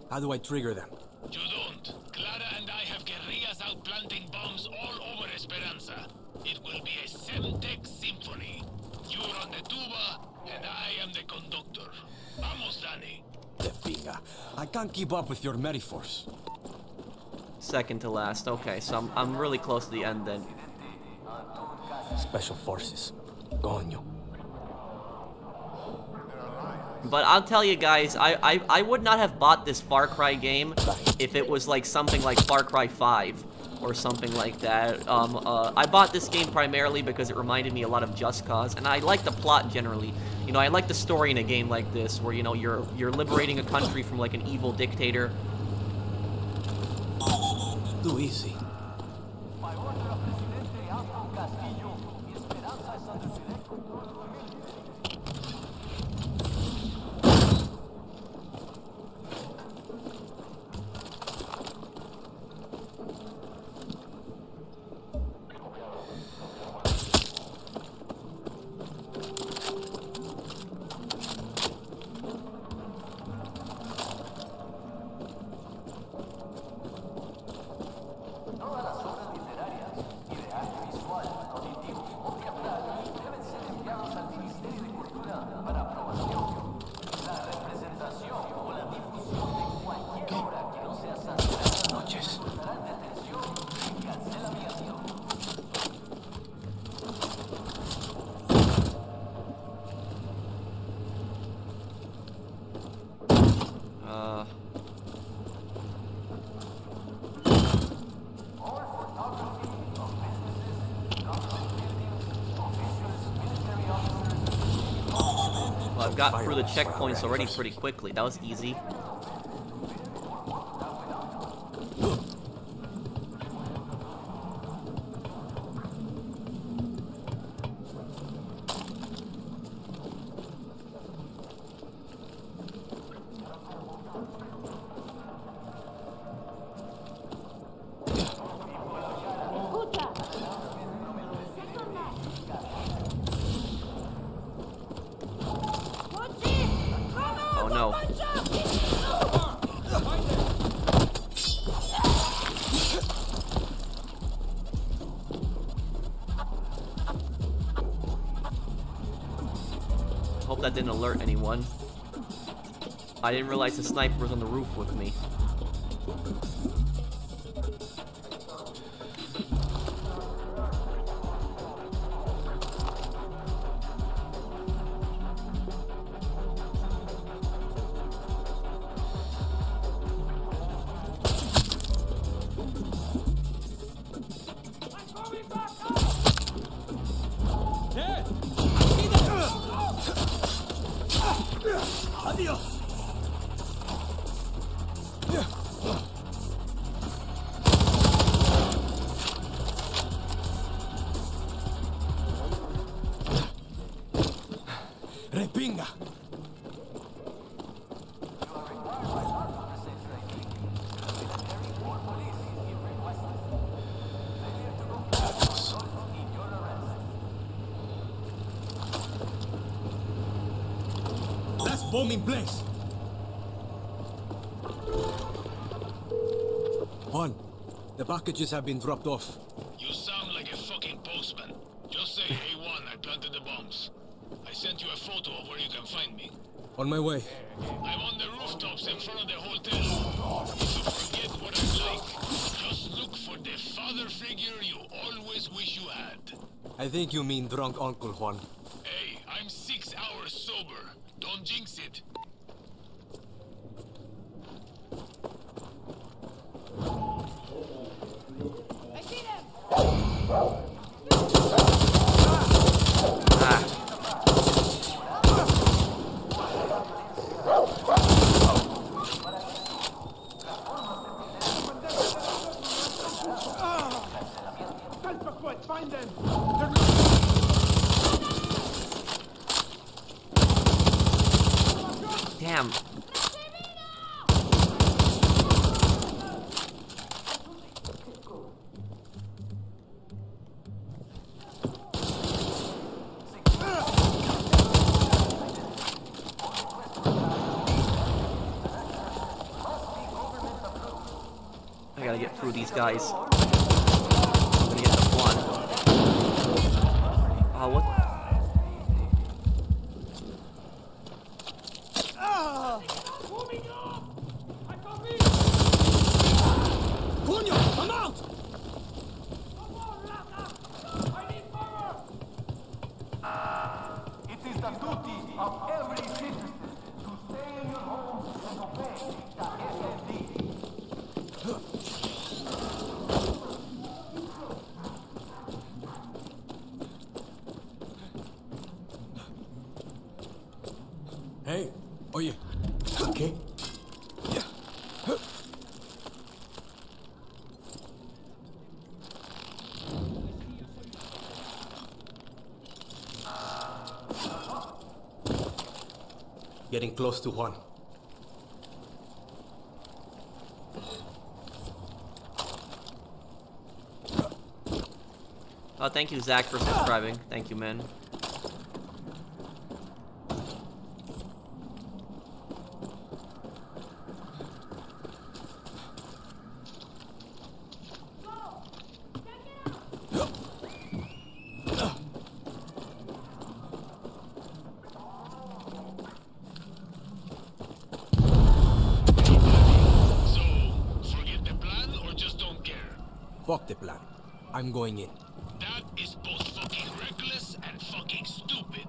S17: How do I trigger them?
S10: You don't. Clara and I have guerrillas out planting bombs all over Esperanza. It will be a Semtech symphony. You're on the tuba, and I am the conductor. Vamos, Danny.
S17: The finger. I can't keep up with your Meriforce.
S1: Second to last. Okay, so I'm really close to the end then.
S17: Special forces. Coño.
S1: But I'll tell you guys, I would not have bought this Far Cry game if it was like something like Far Cry 5 or something like that. I bought this game primarily because it reminded me a lot of Just Cause, and I like the plot generally. You know, I like the story in a game like this, where, you know, you're liberating a country from like an evil dictator.
S17: Too easy.
S1: Well, I've got through the checkpoints already pretty quickly. That was easy. Oh no. Hope that didn't alert anyone. I didn't realize the sniper was on the roof with me.
S4: Adiós. Repinga. Last bomb in place.
S17: Juan, the packages have been dropped off.
S10: You sound like a fucking postman. Just say, hey Juan, I planted the bombs. I sent you a photo of where you can find me.
S17: On my way.
S10: I'm on the rooftops in front of the hotel. If you forget what I'm like, just look for the father figure you always wish you had.
S17: I think you mean drunk Uncle Juan.
S10: Hey, I'm 6 hours sober. Don't jinx it.
S4: Find them.
S1: Damn. I gotta get through these guys. I'm gonna get the one. What?
S4: Coño, I'm out!
S18: It is the duty of every citizen to stay in your home and obey the SSD.
S17: Hey, oye.
S4: ¿Qué?
S17: Getting close to Juan.
S1: Oh, thank you, Zach, for subscribing. Thank you, man.
S17: Fuck the plan. I'm going in.
S10: That is both fucking reckless and fucking stupid.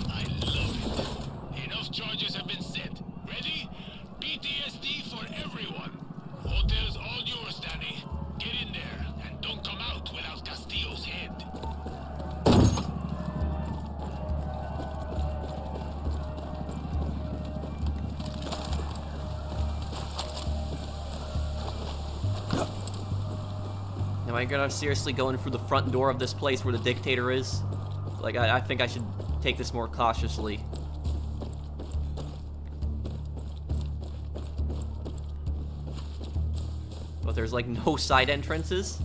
S10: I love it. Enough charges have been set. Ready? PTSD for everyone. Hotel's all yours, Danny. Get in there and don't come out without Castillo's head.
S1: Am I gonna seriously go in through the front door of this place where the dictator is? Like, I think I should take this more cautiously. But there's like no side entrances?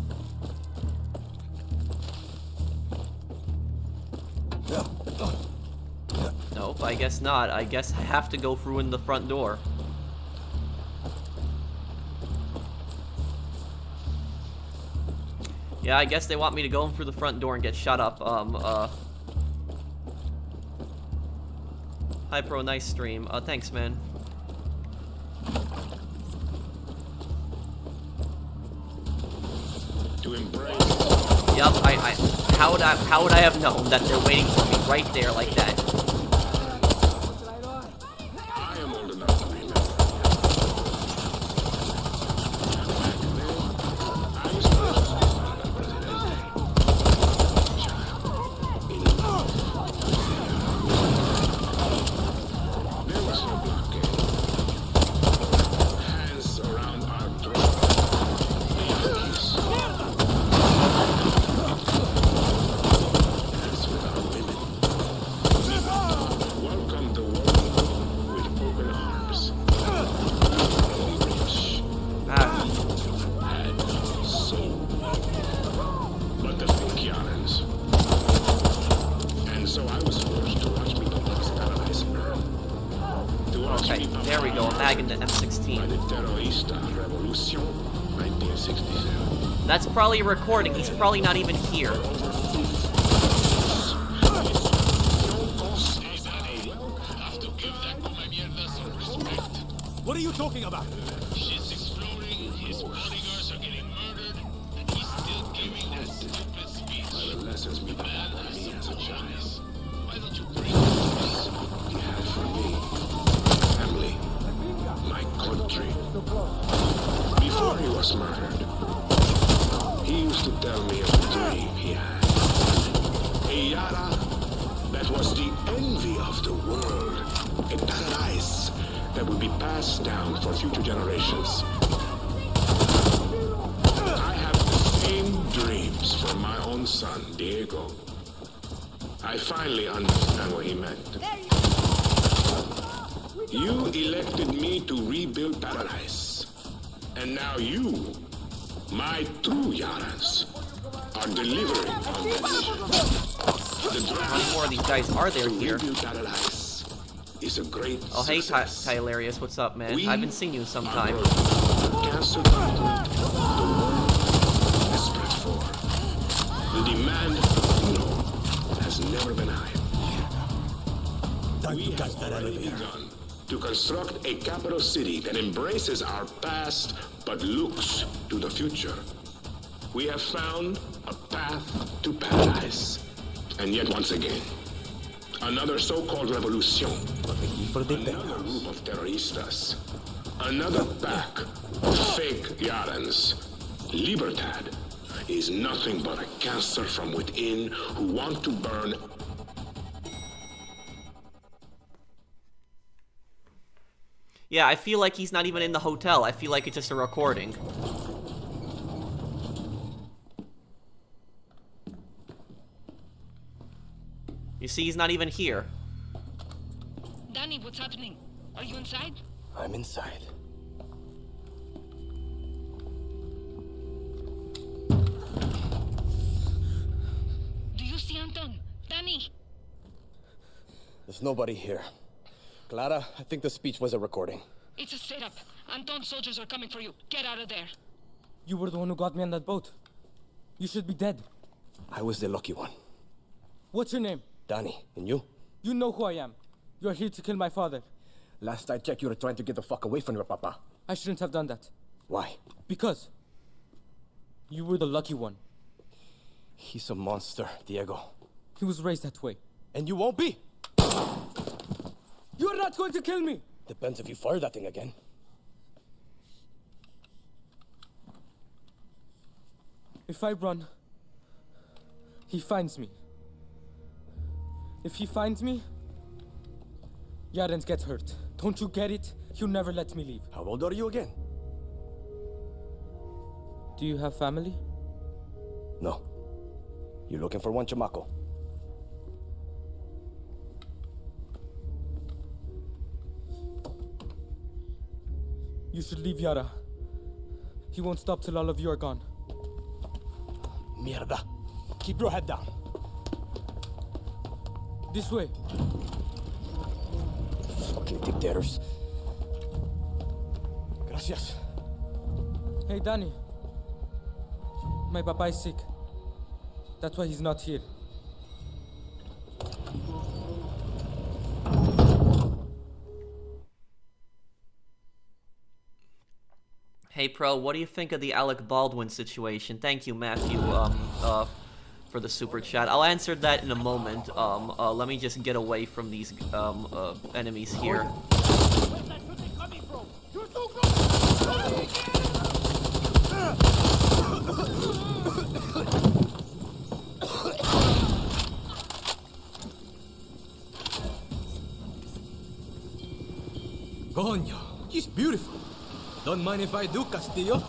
S1: Nope, I guess not. I guess I have to go through in the front door. Yeah, I guess they want me to go in through the front door and get shut up. Hi, Pro. Nice stream. Thanks, man.
S10: To embrace.
S1: Yup. How would I have known that they're waiting for me right there like that?
S10: I am old enough to remember. I was there was no blockade. Hands around our throat. The Yankees. Hands with our women. Welcome the world with open arms. Rich. Had soul. But the fake Yarans. And so I was forced to watch people cross paradise burn. To watch
S1: Okay,
S10: people
S1: there we go. Back in the M16.
S10: by the Terrorista Revolution, 1967.
S1: That's probably a recording. He's probably not even here.
S4: What are you talking about?
S10: Shit's exploding, his bodyguards are getting murdered, and he's still giving that stupid speech. By the lessons we taught me as a child. Why don't you bring this? He had for me. Family. My country. Before he was murdered, he used to tell me of a dream he had. A Yara that was the envy of the world. A paradise that would be passed down for future generations. I have the same dreams for my own son, Diego. I finally understand what he meant. You elected me to rebuild paradise. And now you, my true Yaras, are delivering on this.
S1: How many more of these guys are there here?
S10: Paradise is a great
S1: Oh, hey,
S10: success.
S1: Tylarius, what's up, man? I haven't seen you in some time.
S10: Cancer treatment the world is desperate for. The demand, no, has never been higher.
S4: Time to catch that elevator.
S10: Begun to construct a capital city that embraces our past but looks to the future. We have found a path to paradise. And yet once again, another so-called revolution. Another group of terroristas. Another pack of fake Yarans. Libertad is nothing but a cancer from within who want to burn.
S1: Yeah, I feel like he's not even in the hotel. I feel like it's just a recording. You see, he's not even here.
S16: Danny, what's happening? Are you inside?
S11: I'm inside.
S16: Do you see Anton? Danny!
S11: There's nobody here. Clara, I think the speech was a recording.
S16: It's a setup. Anton's soldiers are coming for you. Get out of there.
S6: You were the one who got me on that boat. You should be dead.
S11: I was the lucky one.
S6: What's your name?
S11: Danny, and you?
S6: You know who I am. You're here to kill my father.
S11: Last I checked, you were trying to get the fuck away from your papa.
S6: I shouldn't have done that.
S11: Why?
S6: Because you were the lucky one.
S11: He's a monster, Diego.
S6: He was raised that way.
S11: And you won't be!
S6: You're not going to kill me!
S11: Depends if you fire that thing again.
S6: If I run, he finds me. If he finds me, Yarans gets hurt. Don't you get it? He'll never let me leave.
S11: How old are you again?
S6: Do you have family?
S11: No. You looking for one, chamaco?
S6: You should leave Yara. He won't stop till all of you are gone.
S11: Mierda. Keep your head down.
S6: This way.
S11: Fucking dictators. Gracias.
S6: Hey, Danny. My papa is sick. That's why he's not here.
S1: Hey, Pro, what do you think of the Alec Baldwin situation? Thank you, Matthew, for the super chat. I'll answer that in a moment. Let me just get away from these, enemies here.
S14: Coño, she's beautiful. Don't mind if I do, Castillo.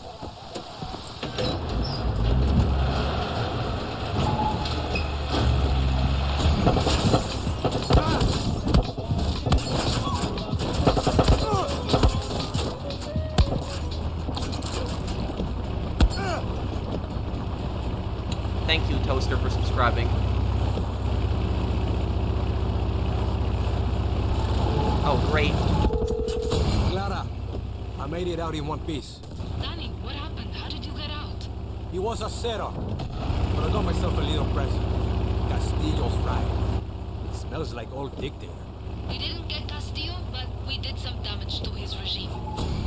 S1: Thank you, Toaster, for subscribing. Oh, great.
S14: Clara, I made it out in one piece.
S16: Danny, what happened? How did you get out?
S14: He was a setup, but I got myself a little present. Castillo's right. It smells like old dictator.
S16: We didn't get Castillo, but we did some damage to his regime.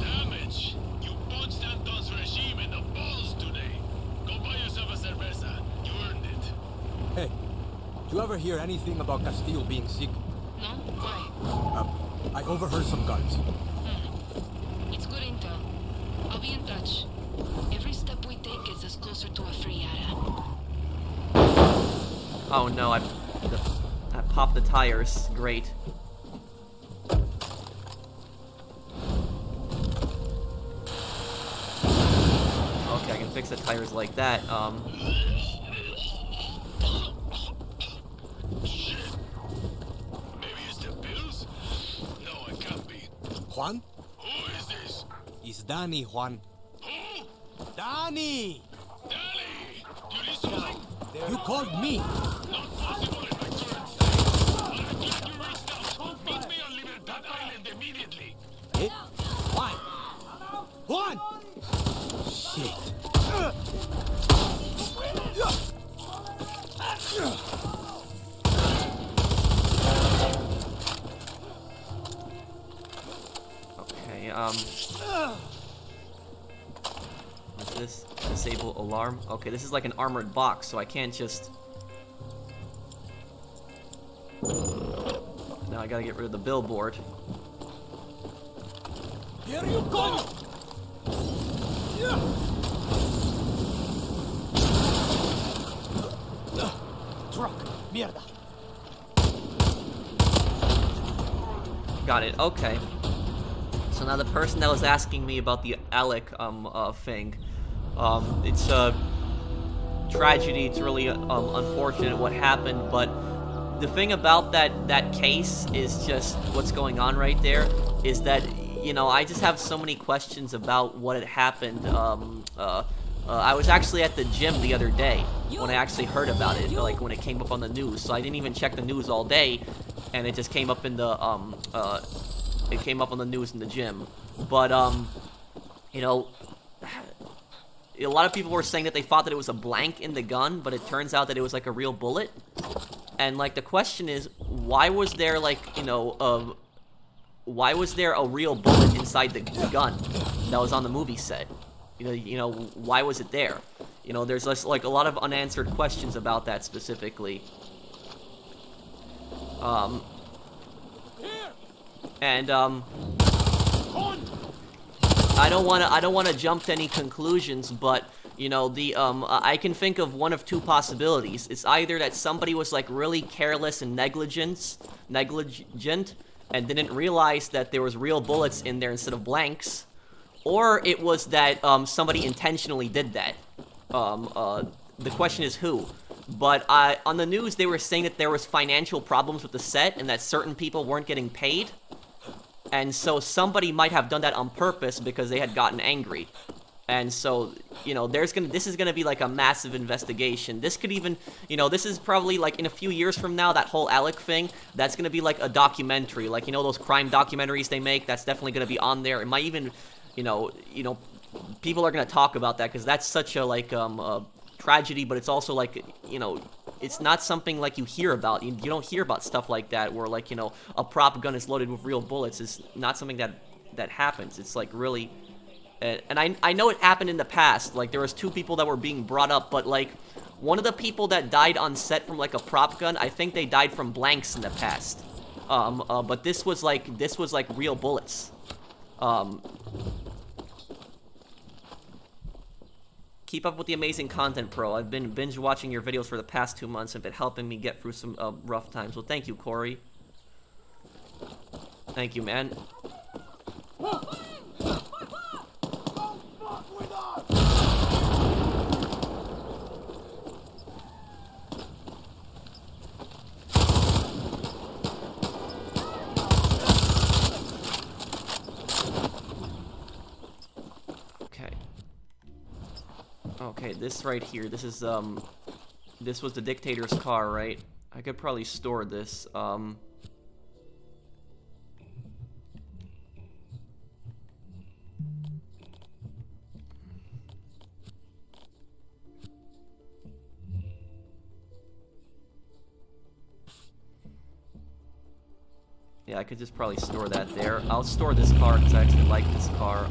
S10: Damage? You punched Anton's regime in the balls today. Go buy yourself a cerveza. You earned it.
S14: Hey, you ever hear anything about Castillo being sick?
S16: No? Why?
S14: I overheard some guards.
S16: It's good intel. I'll be in touch. Every step we take gets us closer to a free Yara.
S1: Oh no, I popped the tires. Great. Okay, I can fix the tires like that.
S14: Juan?
S10: Who is this?
S14: It's Danny, Juan.
S10: Who?
S14: Danny!
S10: Danny! You listening?
S14: You called me!
S10: Not possible in my current state. I'm glad you reached out. Meet me on Libertad Island immediately.
S14: Eh? Juan! Juan! Shit.
S1: Okay, is this disable alarm? Okay, this is like an armored box, so I can't just... Now I gotta get rid of the billboard.
S14: Here you go!
S4: Truck, mierda.
S1: Got it, okay. So now the person that was asking me about the Alec, thing, it's a tragedy, it's really, unfortunate what happened, but the thing about that case is just what's going on right there, is that, you know, I just have so many questions about what had happened. I was actually at the gym the other day when I actually heard about it, like when it came up on the news, so I didn't even check the news all day, and it just came up in the, it came up on the news in the gym. But, you know, a lot of people were saying that they thought that it was a blank in the gun, but it turns out that it was like a real bullet. And, like, the question is, why was there, like, you know, why was there a real bullet inside the gun that was on the movie set? You know, why was it there? You know, there's just, like, a lot of unanswered questions about that specifically. And, I don't wanna jump to any conclusions, but, you know, I can think of one of two possibilities. It's either that somebody was, like, really careless and negligent, and didn't realize that there was real bullets in there instead of blanks, or it was that, somebody intentionally did that. The question is who. But, on the news, they were saying that there was financial problems with the set, and that certain people weren't getting paid. And so somebody might have done that on purpose because they had gotten angry. And so, you know, this is gonna be like a massive investigation. This could even, you know, this is probably like in a few years from now, that whole Alec thing, that's gonna be like a documentary. Like, you know, those crime documentaries they make, that's definitely gonna be on there. It might even, you know, people are gonna talk about that because that's such a, like, tragedy, but it's also like, you know, it's not something like you hear about. You don't hear about stuff like that where, like, you know, a prop gun is loaded with real bullets. It's not something that happens. It's like really And I know it happened in the past. Like, there was 2 people that were being brought up, but, like, one of the people that died on set from, like, a prop gun, I think they died from blanks in the past. But this was, like, real bullets. Keep up with the amazing content, Pro. I've been binge-watching your videos for the past 2 months and been helping me get through some rough times. Well, thank you, Corey. Thank you, man. Okay, this right here, this is, this was the dictator's car, right? I could probably store this, yeah, I could just probably store that there. I'll store this car because I actually like this car,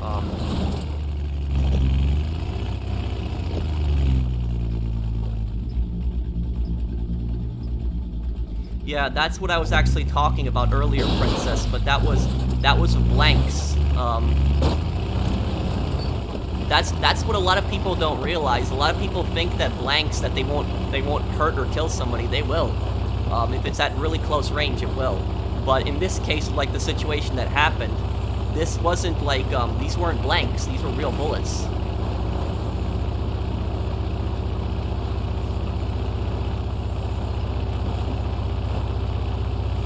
S1: yeah, that's what I was actually talking about earlier, Princess, but that was blanks. That's what a lot of people don't realize. A lot of people think that blanks, that they won't hurt or kill somebody. They will. If it's at really close range, it will. But in this case, like the situation that happened, this wasn't like, these weren't blanks. These were real bullets.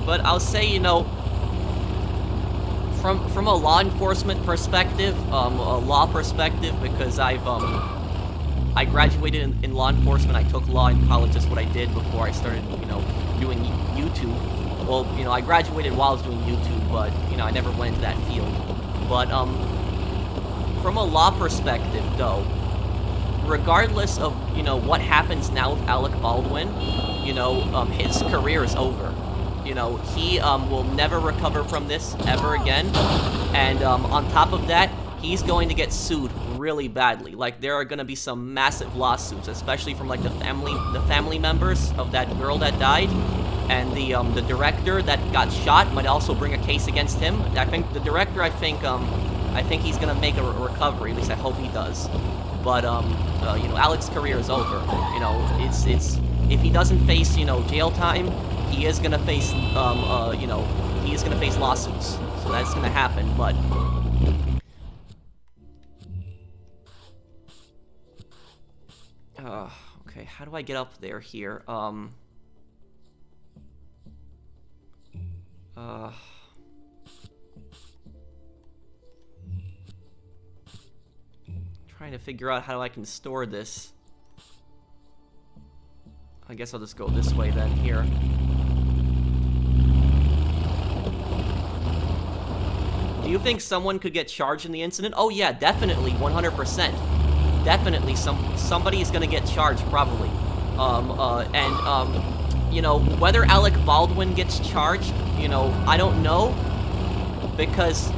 S1: But I'll say, you know, from a law enforcement perspective, a law perspective, because I graduated in law enforcement. I took law in college. That's what I did before I started, you know, doing YouTube. Well, you know, I graduated while I was doing YouTube, but, you know, I never went into that field. But, from a law perspective, though, regardless of, you know, what happens now with Alec Baldwin, you know, his career is over. You know, he will never recover from this ever again. And on top of that, he's going to get sued really badly. Like, there are going to be some massive lawsuits, especially from, like, the family members of that girl that died. And the director that got shot might also bring a case against him. I think the director, I think he's going to make a recovery. At least I hope he does. But, you know, Alec's career is over. You know, it's if he doesn't face, you know, jail time, he is gonna face, you know, he is gonna face lawsuits. So that's gonna happen, but... okay, how do I get up there here? Trying to figure out how I can store this. I guess I'll just go this way then, here. Do you think someone could get charged in the incident? Oh yeah, definitely, 100%. Definitely, somebody is gonna get charged, probably. You know, whether Alec Baldwin gets charged, you know, I don't know. Because,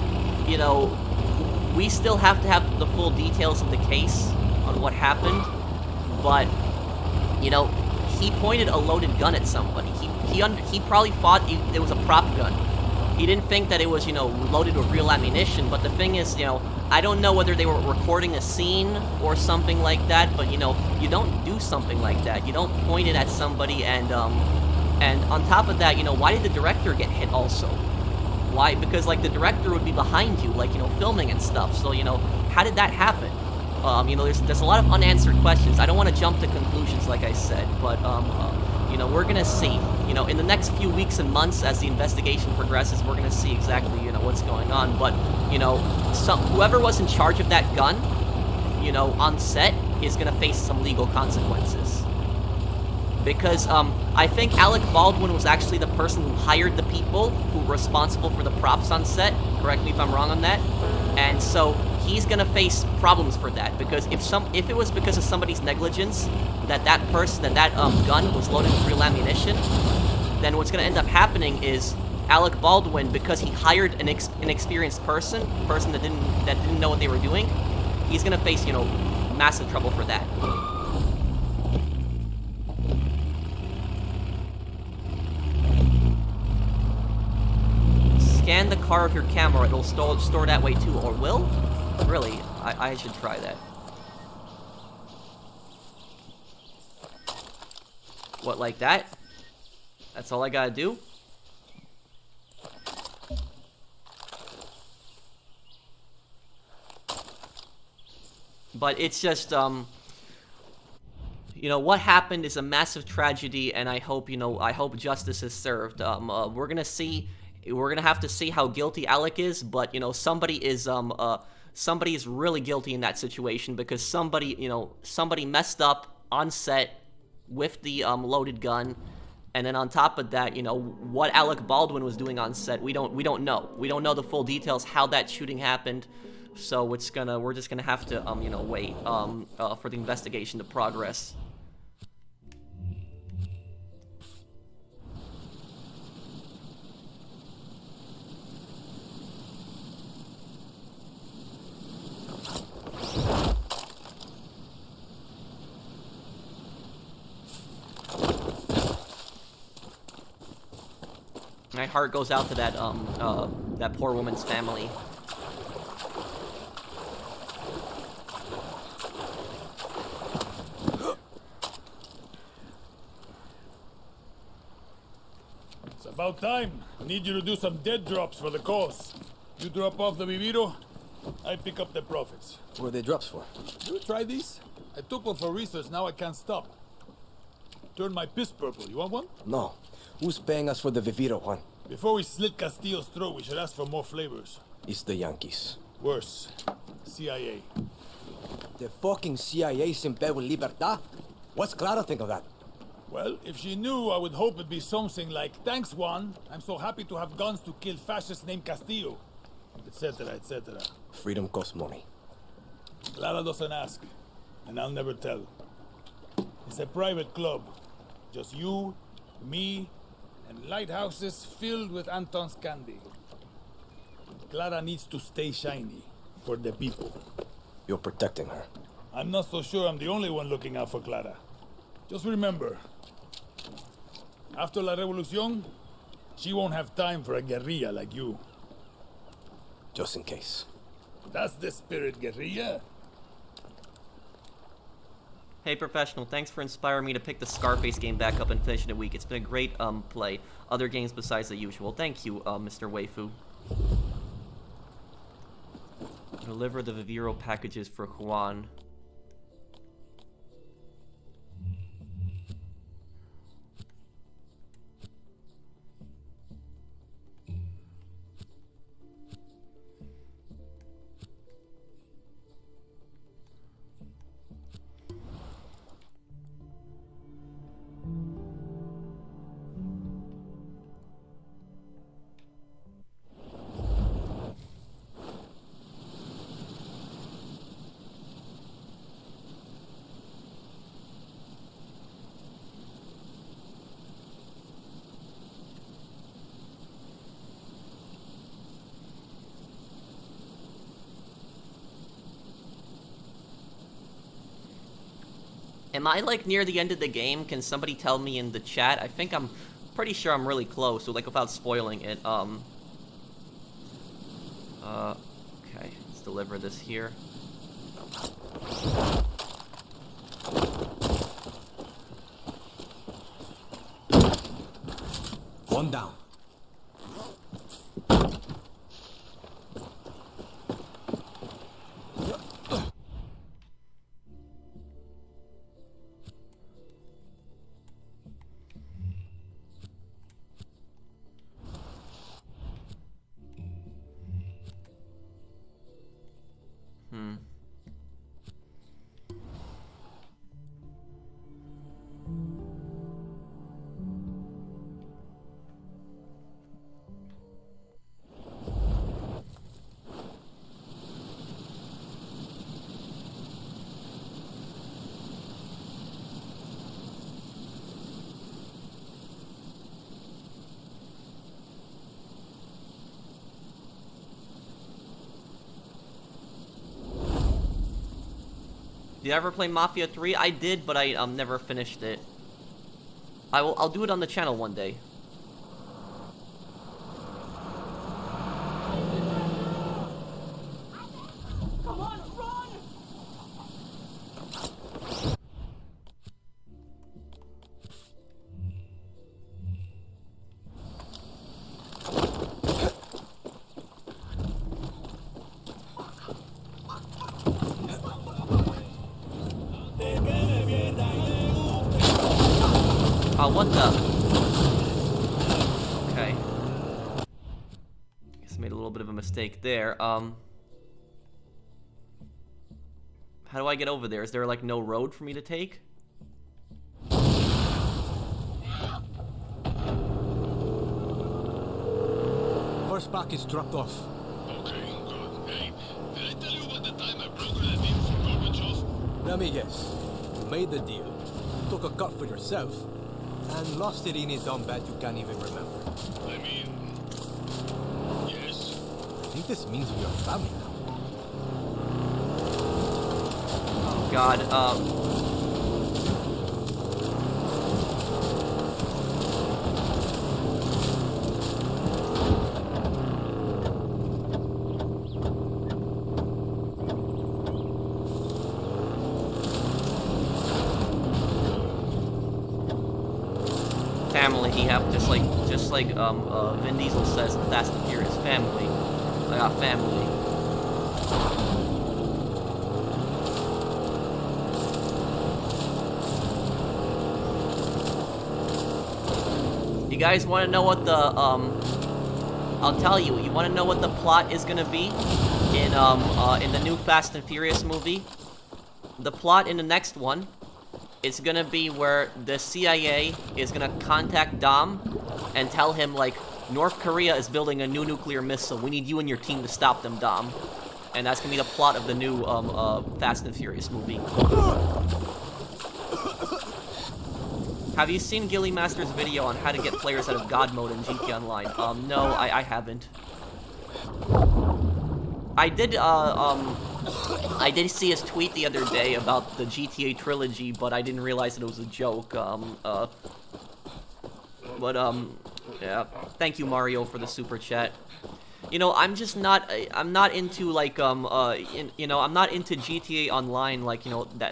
S1: you know, we still have to have the full details of the case on what happened. But, you know, he pointed a loaded gun at somebody. He probably thought it was a prop gun. He didn't think that it was, you know, loaded with real ammunition. But the thing is, you know, I don't know whether they were recording a scene or something like that. But, you know, you don't do something like that. You don't point it at somebody. And on top of that, you know, why did the director get hit also? Why? Because, like, the director would be behind you, like, you know, filming and stuff. So, you know, how did that happen? You know, there's a lot of unanswered questions. I don't want to jump to conclusions, like I said, but, you know, we're gonna see. You know, in the next few weeks and months, as the investigation progresses, we're gonna see exactly, you know, what's going on. But, you know, whoever was in charge of that gun, you know, on set, is gonna face some legal consequences. Because, I think Alec Baldwin was actually the person who hired the people who were responsible for the props on set. Correct me if I'm wrong on that. And so, he's gonna face problems for that, because if it was because of somebody's negligence that gun was loaded with real ammunition, then what's gonna end up happening is Alec Baldwin, because he hired an inexperienced person that didn't know what they were doing, he's gonna face, you know, massive trouble for that. Scan the car with your camera, it'll store that way too, or will? Really? I should try that. What, like that? That's all I gotta do? But it's just, you know, what happened is a massive tragedy, and I hope, you know, I hope justice is served. We're gonna have to see how guilty Alec is, but, you know, somebody is really guilty in that situation, because somebody messed up on set with the, loaded gun, and then on top of that, you know, what Alec Baldwin was doing on set, we don't know. We don't know the full details, how that shooting happened. So we're just gonna have to, you know, wait, for the investigation to progress. My heart goes out to that poor woman's family.
S7: About time. Need you to do some dead drops for the cause. You drop off the Viviro, I pick up the profits.
S14: What are the drops for?
S7: You try these? I took one for research, now I can't stop. Turn my piss purple. You want one?
S14: No. Who's paying us for the Viviro, Juan?
S7: Before we slit Castillo's throat, we should ask for more flavors.
S14: It's the Yankees.
S7: Worse. CIA.
S14: The fucking CIA's in bed with Libertad? What's Clara think of that?
S7: Well, if she knew, I would hope it'd be something like, "Thanks, Juan. I'm so happy to have guns to kill fascists named Castillo," etc., etc.
S14: Freedom costs money.
S7: Clara doesn't ask, and I'll never tell. It's a private club. Just you, me, and lighthouses filled with Anton's candy. Clara needs to stay shiny for the people.
S14: You're protecting her.
S7: I'm not so sure I'm the only one looking out for Clara. Just remember, after La Revolución, she won't have time for a guerrilla like you.
S14: Just in case.
S7: That's the spirit, guerrilla.
S1: Hey, Professional, thanks for inspiring me to pick the Scarface game back up and finish in a week. It's been a great play. Other games besides the usual. Thank you, Mr. Waifu. Deliver the Viviro packages for Juan. Am I, like, near the end of the game? Can somebody tell me in the chat? I think I'm pretty sure I'm really close, so, like, without spoiling it, okay, let's deliver this here.
S14: One down.
S1: Did you ever play Mafia 3? I did, but I never finished it. I'll do it on the channel one day.
S18: Come on, run!
S1: Oh, what the? Okay. Guess I made a little bit of a mistake there. How do I get over there? Is there like no road for me to take?
S14: First package dropped off.
S10: Okay, good. Hey, did I tell you about the time I brokered a deal for Gorbachev?
S14: Let me guess. You made the deal, took a cut for yourself, and lost it in a dumb bet you can't even remember.
S10: I mean, yes.
S14: I think this means we are family now.
S1: Oh God, family, he have just like Vin Diesel says in Fast and Furious, family. I got family. You guys want to know what the I'll tell you. You want to know what the plot is gonna be in the new Fast and Furious movie? The plot in the next one, it's gonna be where the CIA is gonna contact Dom and tell him, like, North Korea is building a new nuclear missile. We need you and your team to stop them, Dom. And that's gonna be the plot of the new Fast and Furious movie. Have you seen Gilly Master's video on how to get players out of God mode in GTA Online? No, I haven't. I did see his tweet the other day about the GTA trilogy, but I didn't realize that it was a joke. Yeah. Thank you, Mario, for the super chat. You know, I'm just not. I'm not into like I'm not into GTA Online like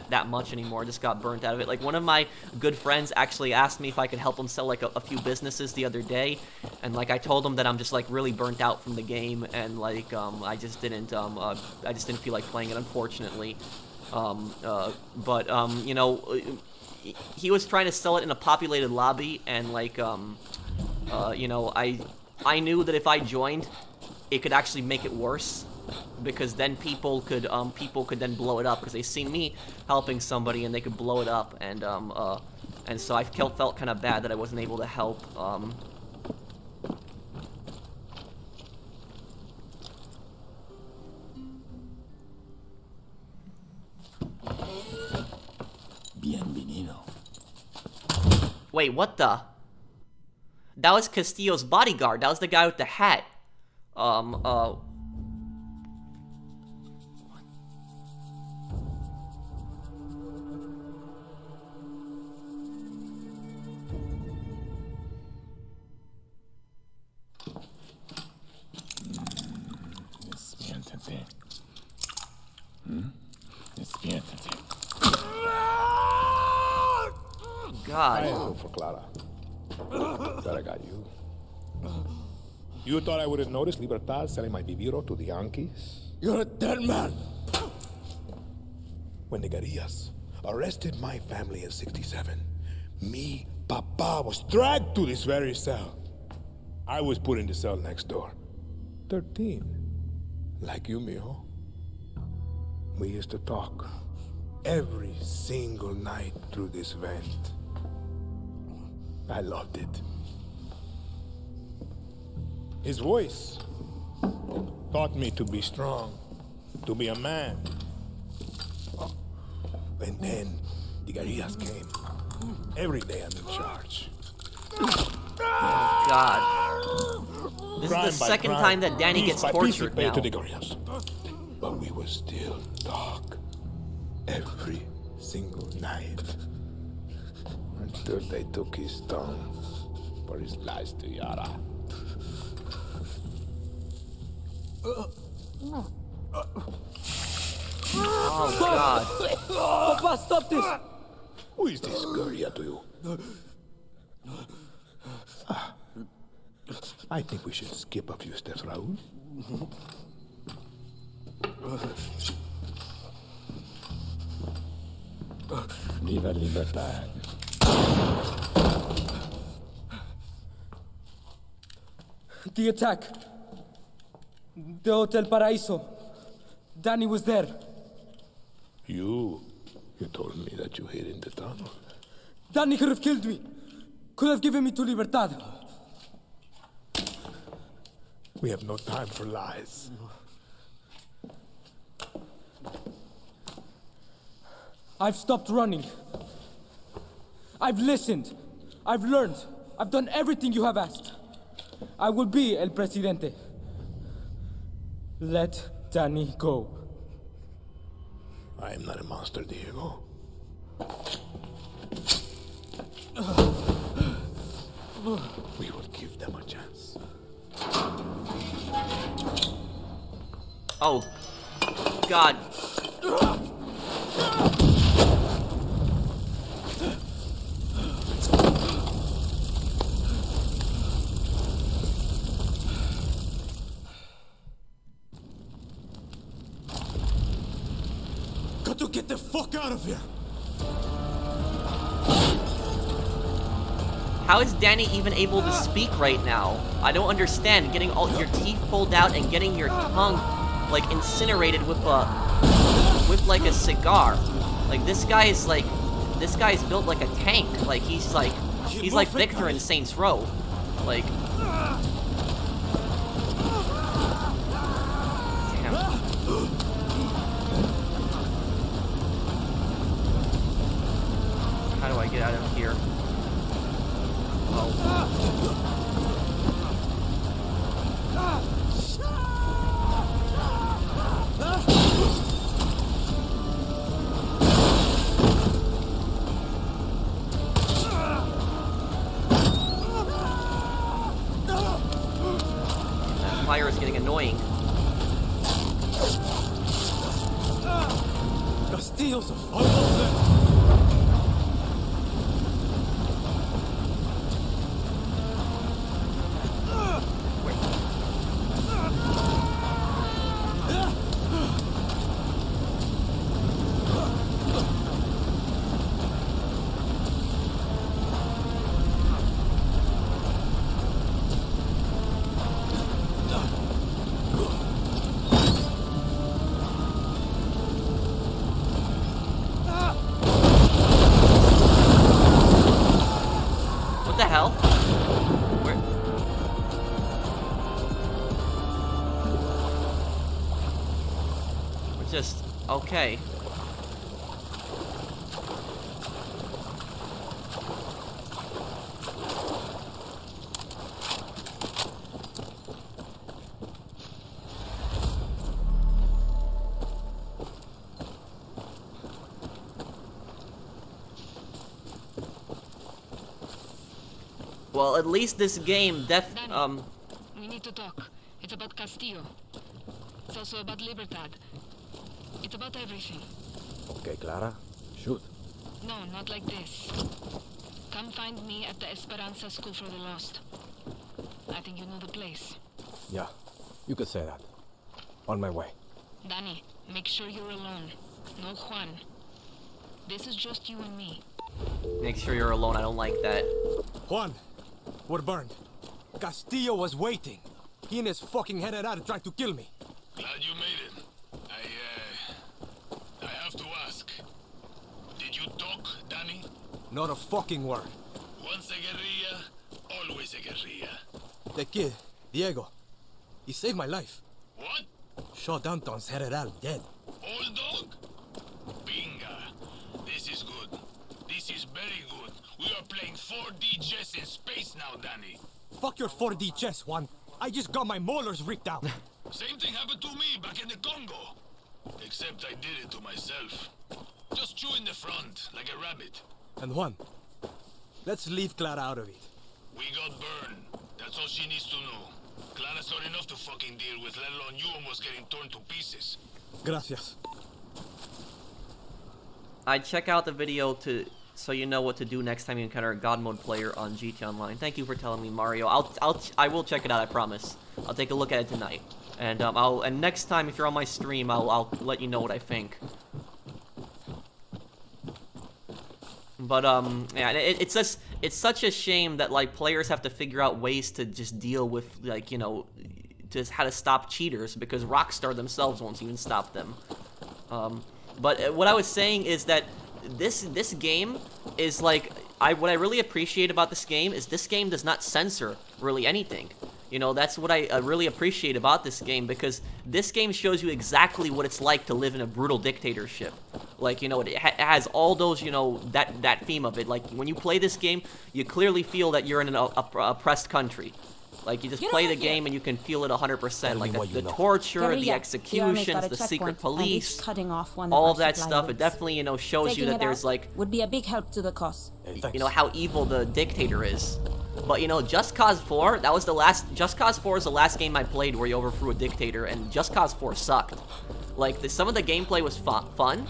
S1: that much anymore. I just got burnt out of it. Like one of my good friends actually asked me if I could help him sell like a few businesses the other day, and like I told him that I'm just like really burnt out from the game, and like I just didn't feel like playing it, unfortunately. You know, he was trying to sell it in a populated lobby, and like you know, I knew that if I joined, it could actually make it worse, because then people could then blow it up, because they see me helping somebody and they could blow it up, and so I felt kind of bad that I wasn't able to help.
S4: Bienvenido.
S1: Wait, what the? That was Castillo's bodyguard. That was the guy with the hat.
S7: Despiértate. Despiértate.
S1: God.
S13: I hope for Clara. But I got you. You thought I would have noticed Libertad selling my Viviro to the Yankees?
S7: You're a dead man.
S13: When the guerrillas arrested my family in '67, me, Papa, was dragged to this very cell. I was put in the cell next door. 13. Like you, mijo. We used to talk every single night through this vent. I loved it. His voice taught me to be strong, to be a man. And then the guerrillas came. Every day I'm in charge.
S1: Oh, God. This is the second time that Danny gets tortured now.
S13: To the guerrillas. But we will still talk. every single night. Until they took his stone for his lies to Yara.
S1: Oh, God.
S6: Papa, stop this!
S13: Who is this Guerrilla to you? I think we should skip a few steps, Raul.
S12: Viva Libertad.
S6: The attack. The Hotel Paraíso. Danny was there.
S13: You told me that you hid in the tunnel.
S6: Danny could have killed me. Could have given me to Libertad.
S13: We have no time for lies.
S6: I've stopped running. I've listened. I've learned. I've done everything you have asked. I will be El Presidente. Let Danny go.
S13: I am not a monster, Diego. We will give them a chance.
S1: Oh. God.
S4: Got to get the fuck out of here!
S1: How is Danny even able to speak right now? I don't understand. Getting all your teeth pulled out and getting your tongue, like, incinerated with like a cigar. Like, this guy's built like a tank. Like, he's like Victor in Saints Row. Like, damn. How do I get out of here? That fire is getting annoying.
S4: Castillo's a fucking
S1: What the hell? Where? We're just okay. Well, at least this game
S16: We need to talk. It's about Castillo. It's also about Libertad. It's about everything.
S14: Okay, Clara. Shoot.
S16: No, not like this. Come find me at the Esperanza School for the Lost. I think you know the place.
S14: Yeah, you could say that. On my way.
S16: Danny, make sure you're alone. No Juan. This is just you and me.
S1: make sure you're alone. I don't like that.
S14: Juan, we're burned. Castillo was waiting. He and his fucking headed out and tried to kill me.
S10: Glad you made it. I have to ask. Did you talk, Danny?
S14: Not a fucking word.
S10: Once a guerrilla, always a guerrilla.
S14: The kid, Diego, he saved my life.
S10: What?
S14: Shot Anton's headed out dead.
S10: Old dog? Binga. This is good. This is very good. We are playing 4D chess in space now, Danny.
S14: Fuck your 4D chess, Juan. I just got my molars ripped out.
S10: Same thing happened to me back in the Congo. Except I did it to myself. Just chew in the front, like a rabbit.
S17: And Juan, let's leave Clara out of it.
S10: We got burned. That's all she needs to know. Clara's got enough to fucking deal with, let alone you almost getting torn to pieces.
S17: Gracias.
S1: I'd check out the video so you know what to do next time you encounter a God Mode player on GT Online. Thank you for telling me, Mario. I will check it out, I promise. I'll take a look at it tonight. And and next time if you're on my stream, I'll let you know what I think. But yeah, it's such a shame that like players have to figure out ways to just deal with like, you know, just how to stop cheaters because Rockstar themselves won't even stop them. But what I was saying is that this game is like what I really appreciate about this game is this game does not censor really anything. You know, that's what I really appreciate about this game, because this game shows you exactly what it's like to live in a brutal dictatorship. Like, you know, it has all those, you know, that theme of it. Like, when you play this game, you clearly feel that you're in an oppressed country. Like, you just play the game and you can feel it 100%. Like, the torture, the executions, the secret police, all of that stuff. It definitely, you know, shows you that there's, like...
S19: would be a big help to the cause.
S1: You know, how evil the dictator is. But, you know, Just Cause 4, that was the last... Just Cause 4 is the last game I played where you overthrew a dictator, and Just Cause 4 sucked. Like, some of the gameplay was fun,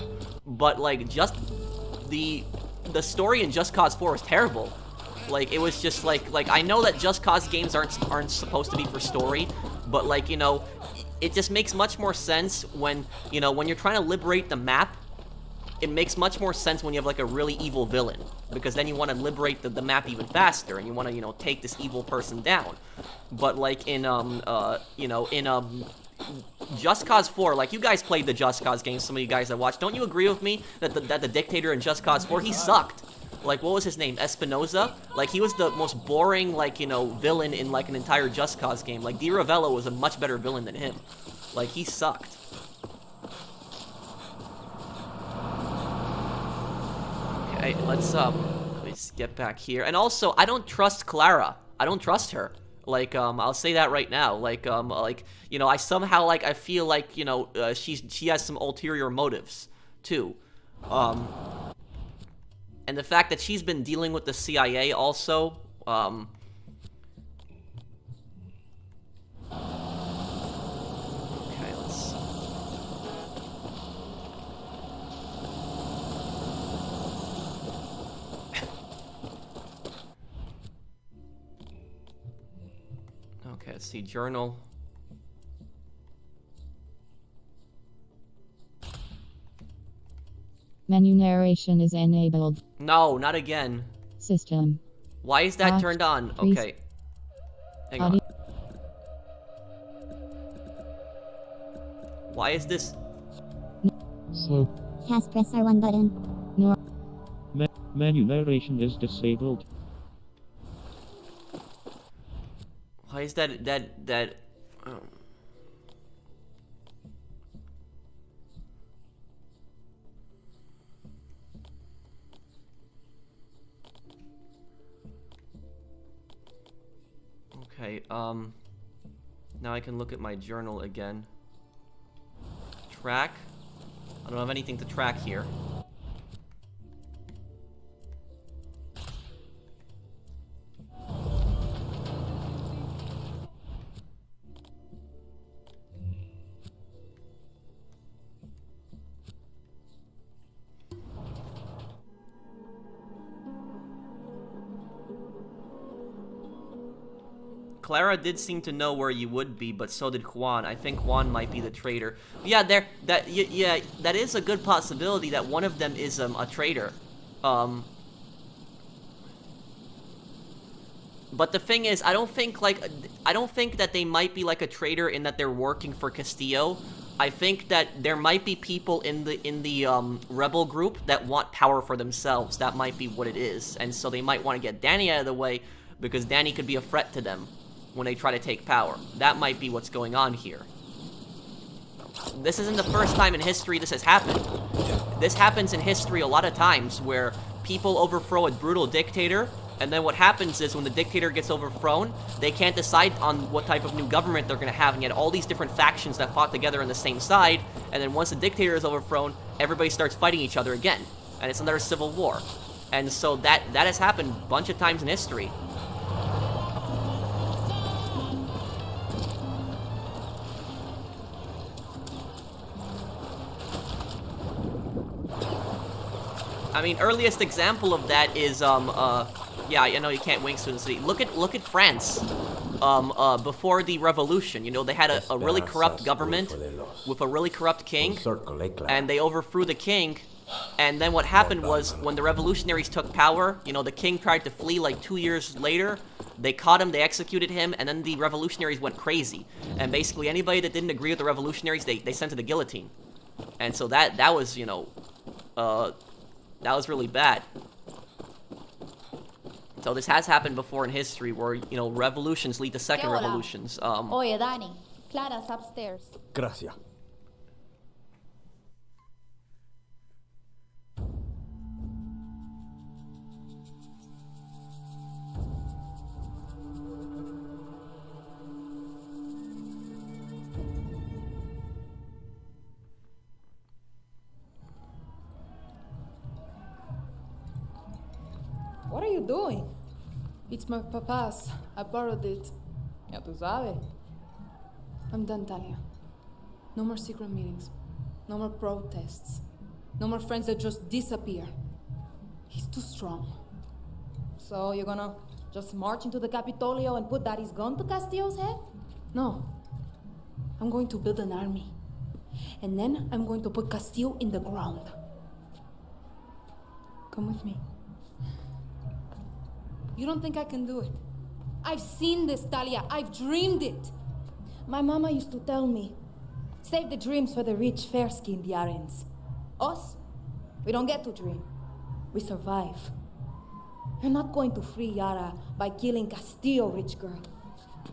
S1: but, like, just... The story in Just Cause 4 was terrible. Like, it was just, like, I know that Just Cause games aren't supposed to be for story, but, like, you know, it just makes much more sense when, you know, when you're trying to liberate the map, it makes much more sense when you have, like, a really evil villain, because then you want to liberate the map even faster, and you want to, you know, take this evil person down. But, like, in, you know, in, Just Cause 4, like, you guys played the Just Cause games, some of you guys that watched, don't you agree with me that the dictator in Just Cause 4, he sucked? Like, what was his name? Espinoza? Like, he was the most boring, like, you know, villain in, like, an entire Just Cause game. Like, Di Ravello was a much better villain than him. Like, he sucked. Okay, let's get back here. And also, I don't trust Clara. I don't trust her. Like, I'll say that right now. Like, you know, I somehow, like, I feel like, you know, she has some ulterior motives, too. And the fact that she's been dealing with the CIA also, okay, let's... Okay, let's see, journal.
S2: Menu narration is enabled.
S1: No, not again.
S2: System.
S1: Why is that turned on? Okay. Hang on. Why is this?
S3: Slow.
S19: Has press R1 button.
S3: Menu narration is disabled.
S1: Why is that Okay, now I can look at my journal again. Track? I don't have anything to track here. Clara did seem to know where you would be, but so did Juan. I think Juan might be the traitor. Yeah, that is a good possibility that one of them is a traitor. But the thing is, I don't think that they might be like a traitor in that they're working for Castillo. I think that there might be people in the rebel group that want power for themselves. That might be what it is, and so they might want to get Danny out of the way because Danny could be a threat to them when they try to take power. That might be what's going on here. This isn't the first time in history this has happened. This happens in history a lot of times where people overthrow a brutal dictator And then what happens is when the dictator gets overthrown, they can't decide on what type of new government they're going to have, and yet all these different factions that fought together on the same side, and then once the dictator is overthrown, everybody starts fighting each other again, and it's another civil war. And so that has happened a bunch of times in history. I mean, earliest example of that is yeah, I know you can't wink to the city. Look at France. Before the revolution, you know, they had a really corrupt government with a really corrupt king, and they overthrew the king. And then what happened was, when the revolutionaries took power, you know, the king tried to flee like 2 years later. They caught him, they executed him, and then the revolutionaries went crazy. And basically anybody that didn't agree with the revolutionaries, they sent to the guillotine. And so that was, you know, that was really bad. So this has happened before in history, where, you know, revolutions lead to second revolutions.
S20: Oye, Danny, Clara's upstairs.
S17: Gracias.
S5: What are you doing? It's my papa's. I borrowed it. Ya tú sabes. I'm done, Talia. No more secret meetings. No more protests. No more friends that just disappear. He's too strong.
S20: So you're gonna just march into the Capitolio and put Daddy's gun to Castillo's head?
S5: No. I'm going to build an army. And then I'm going to put Castillo in the ground. Come with me. You don't think I can do it? I've seen this, Talia. I've dreamed it.
S20: My mama used to tell me, save the dreams for the rich, fair-skinned Yarans. Us, we don't get to dream. We survive. You're not going to free Yara by killing Castillo, rich girl.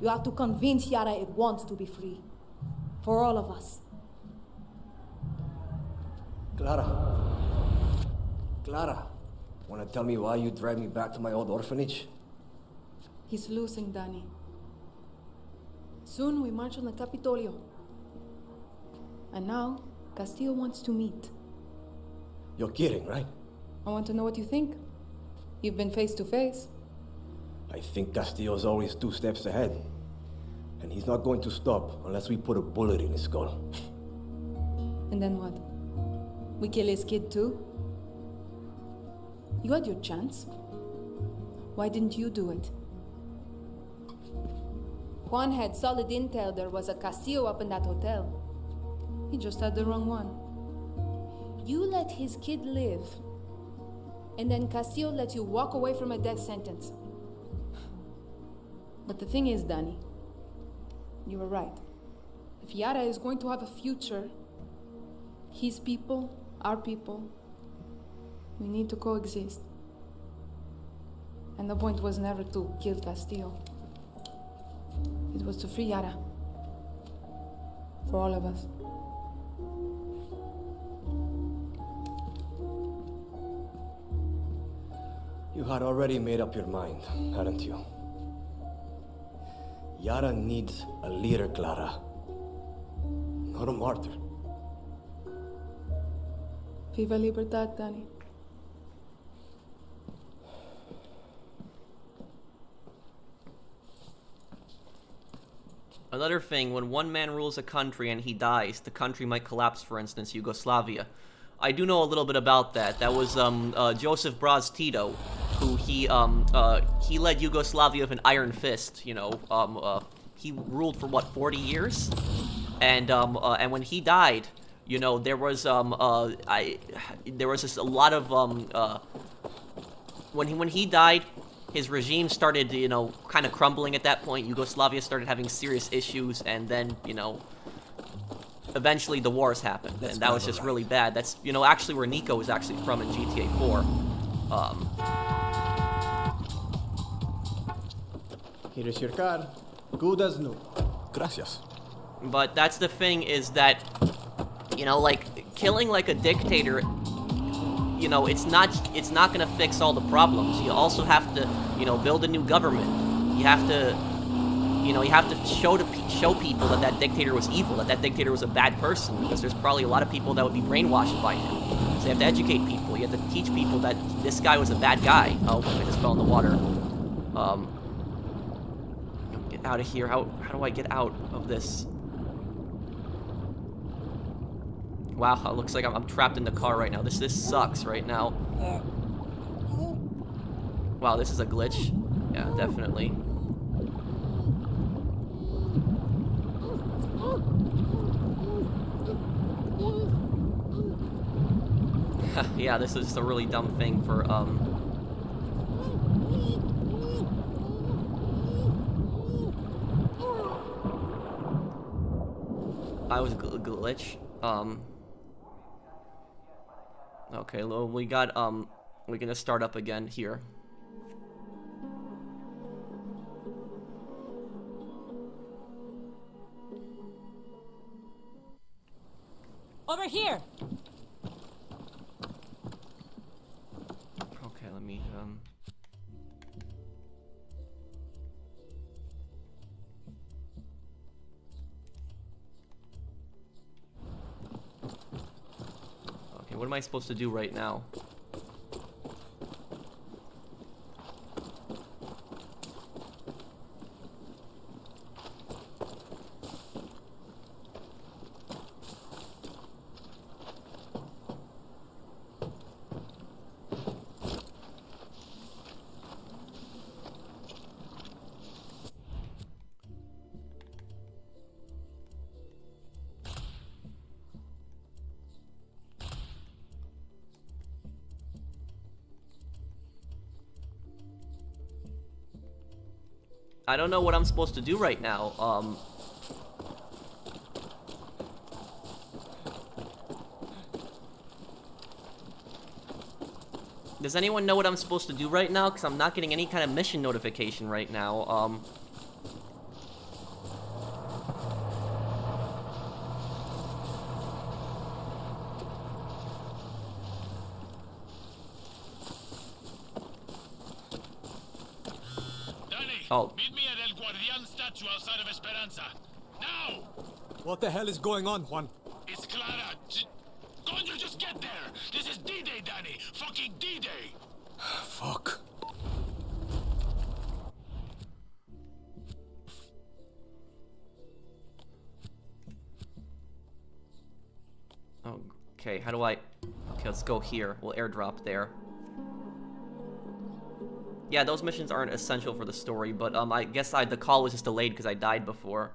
S20: You have to convince Yara it wants to be free. For all of us.
S17: Clara, wanna tell me why you dragged me back to my old orphanage?
S5: He's losing, Danny. Soon we march on the Capitolio. And now, Castillo wants to meet.
S17: You're kidding, right?
S5: I want to know what you think. You've been face to face.
S17: I think Castillo's always 2 steps ahead. And he's not going to stop unless we put a bullet in his skull.
S5: And then what? We kill his kid too? You had your chance. Why didn't you do it? Juan had solid intel there was a Castillo up in that hotel. He just had the wrong one. You let his kid live, and then Castillo let you walk away from a death sentence. But the thing is, Danny, you were right. If Yara is going to have a future, his people, our people, we need to coexist. And the point was never to kill Castillo. It was to free Yara. For all of us.
S17: You had already made up your mind, hadn't you? Yara needs a leader, Clara. Not a martyr.
S5: Viva Libertad, Danny.
S1: Another thing, when one man rules a country and he dies, the country might collapse, for instance, Yugoslavia. I do know a little bit about that. That was Joseph Broz Tito, who he led Yugoslavia with an iron fist, you know. He ruled for, what, 40 years? And when he died, you know, there was just a lot of when he died, his regime started, you know, kind of crumbling at that point. Yugoslavia started having serious issues, and then, you know, eventually the wars happened, and that was just really bad. That's, you know, actually where Nico is actually from in GTA 4.
S17: Here is your car. Good as new. Gracias.
S1: But that's the thing, is that, you know, like, killing like a dictator, you know, it's not gonna fix all the problems. You also have to, you know, build a new government. You have to, you know, you have to show people that that dictator was evil, that that dictator was a bad person, because there's probably a lot of people that would be brainwashed by him. So you have to educate people. You have to teach people that this guy was a bad guy. Oh, I just fell in the water. Get out of here. How do I get out of this? Wow, it looks like I'm trapped in the car right now. This sucks right now. Wow, this is a glitch. Yeah, definitely. Yeah, this is a really dumb thing for, I was a glitch. Okay, well, we got, we're gonna start up again here.
S21: Over here!
S1: Okay, let me, okay, what am I supposed to do right now? I don't know what I'm supposed to do right now. Does anyone know what I'm supposed to do right now? Because I'm not getting any kind of mission notification right now. Oh.
S10: Meet me at El Guardian statue outside of Esperanza. Now!
S14: What the hell is going on, Juan?
S10: It's Clara. Coño, just get there! This is D-Day, Danny! Fucking D-Day!
S14: Fuck.
S1: Okay, how do I... Okay, let's go here. We'll airdrop there. Yeah, those missions aren't essential for the story, but I guess the call was just delayed because I died before.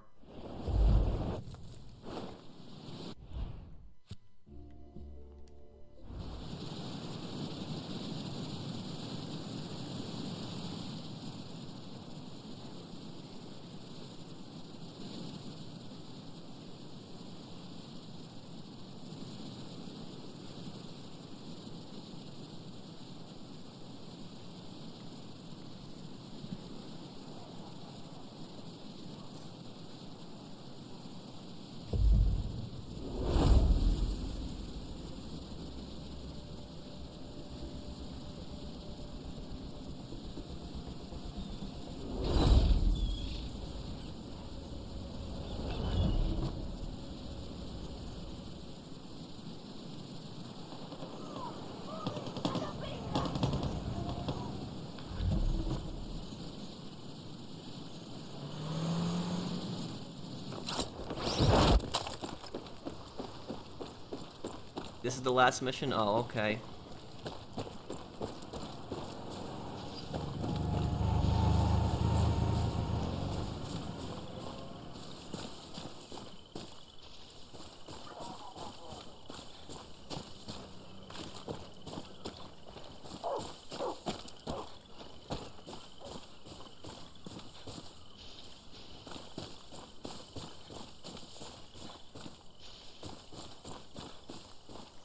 S1: This is the last mission? Oh, okay.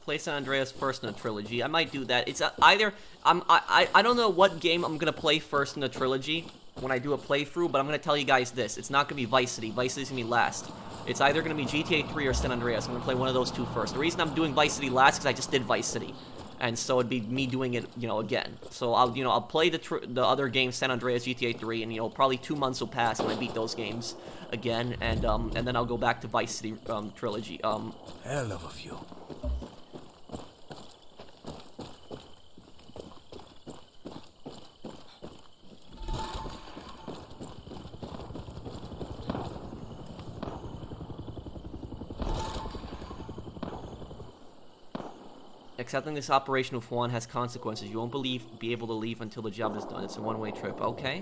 S1: Play San Andreas first in a trilogy. I might do that. It's either I don't know what game I'm gonna play first in the trilogy when I do a playthrough, but I'm gonna tell you guys this: it's not gonna be Vice City. Vice City's gonna be last. It's either gonna be GTA 3 or San Andreas. I'm gonna play one of those two first. The reason I'm doing Vice City last is because I just did Vice City, and so it'd be me doing it, you know, again. So I'll play the other games, San Andreas, GTA 3, and, you know, probably 2 months will pass when I beat those games again, and then I'll go back to Vice City trilogy.
S14: Hell of a few.
S1: Accepting this operation with Juan has consequences. You won't be able to leave until the job is done. It's a one-way trip. Okay.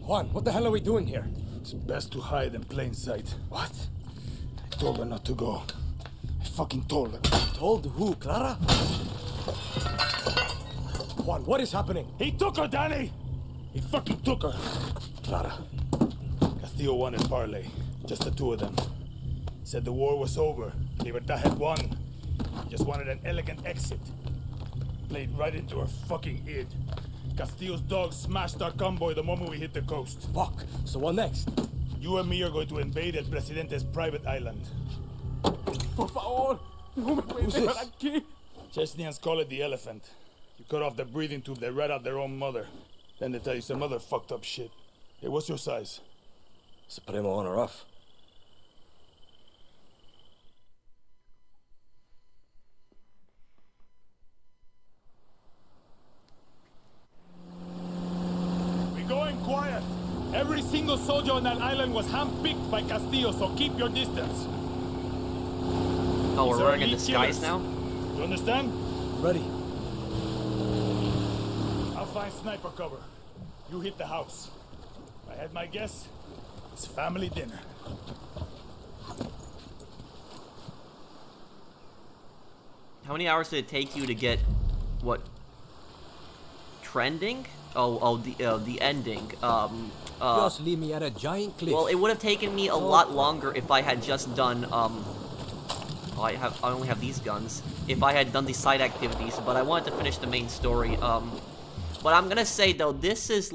S7: Juan, what the hell are we doing here? It's best to hide in plain sight. What? I told her not to go. I fucking told her.
S14: Told who, Clara?
S7: Juan, what is happening? He took her, Danny! He fucking took her. Clara. Castillo wanted parley. Just the two of them. Said the war was over. Libertad had won. Just wanted an elegant exit. Played right into her fucking id. Castillo's dog smashed our convoy the moment we hit the coast.
S14: Fuck. So what next?
S7: You and me are going to invade El Presidente's private island.
S14: Por favor. No me puedes dejar aquí.
S7: Chechnyans call it the elephant. You cut off the breathing tube, they rat out their own mother. Then they tell you some other fucked up shit. Hey, what's your size?
S17: Supremo on or off?
S7: We're going quiet. Every single soldier on that island was handpicked by Castillo, so keep your distance.
S1: Oh, we're
S7: These are
S1: wearing a
S7: elite
S1: disguise
S7: killers.
S1: now?
S7: You understand?
S14: Ready.
S7: I'll find sniper cover. You hit the house. If I had my guess, it's family dinner.
S1: How many hours did it take you to get what? Trending? The ending.
S14: Just leave me at a giant cliff.
S1: Well, it would have taken me a lot longer if I had just done I only have these guns. If I had done the side activities, but I wanted to finish the main story. But I'm gonna say though, this is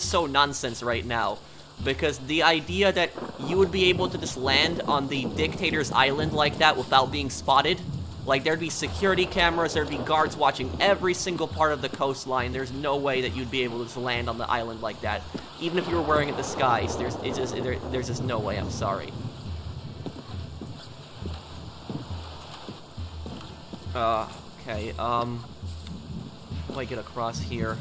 S1: so nonsense right now, because the idea that you would be able to just land on the dictator's island like that without being spotted, like there'd be security cameras, there'd be guards watching every single part of the coastline. There's no way that you'd be able to just land on the island like that, even if you were wearing a disguise. There's just no way. I'm sorry. Okay, how do I get across here?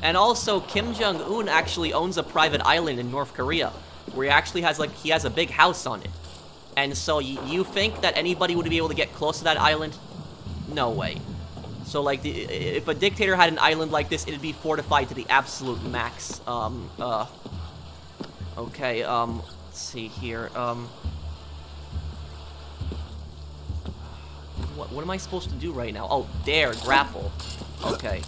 S1: And also, Kim Jong-un actually owns a private island in North Korea, where he actually has, he has a big house on it. And so, you think that anybody would be able to get close to that island? No way. So, if a dictator had an island like this, it'd be fortified to the absolute max. Okay, let's see here, What am I supposed to do right now? Oh, dare, grapple. Okay.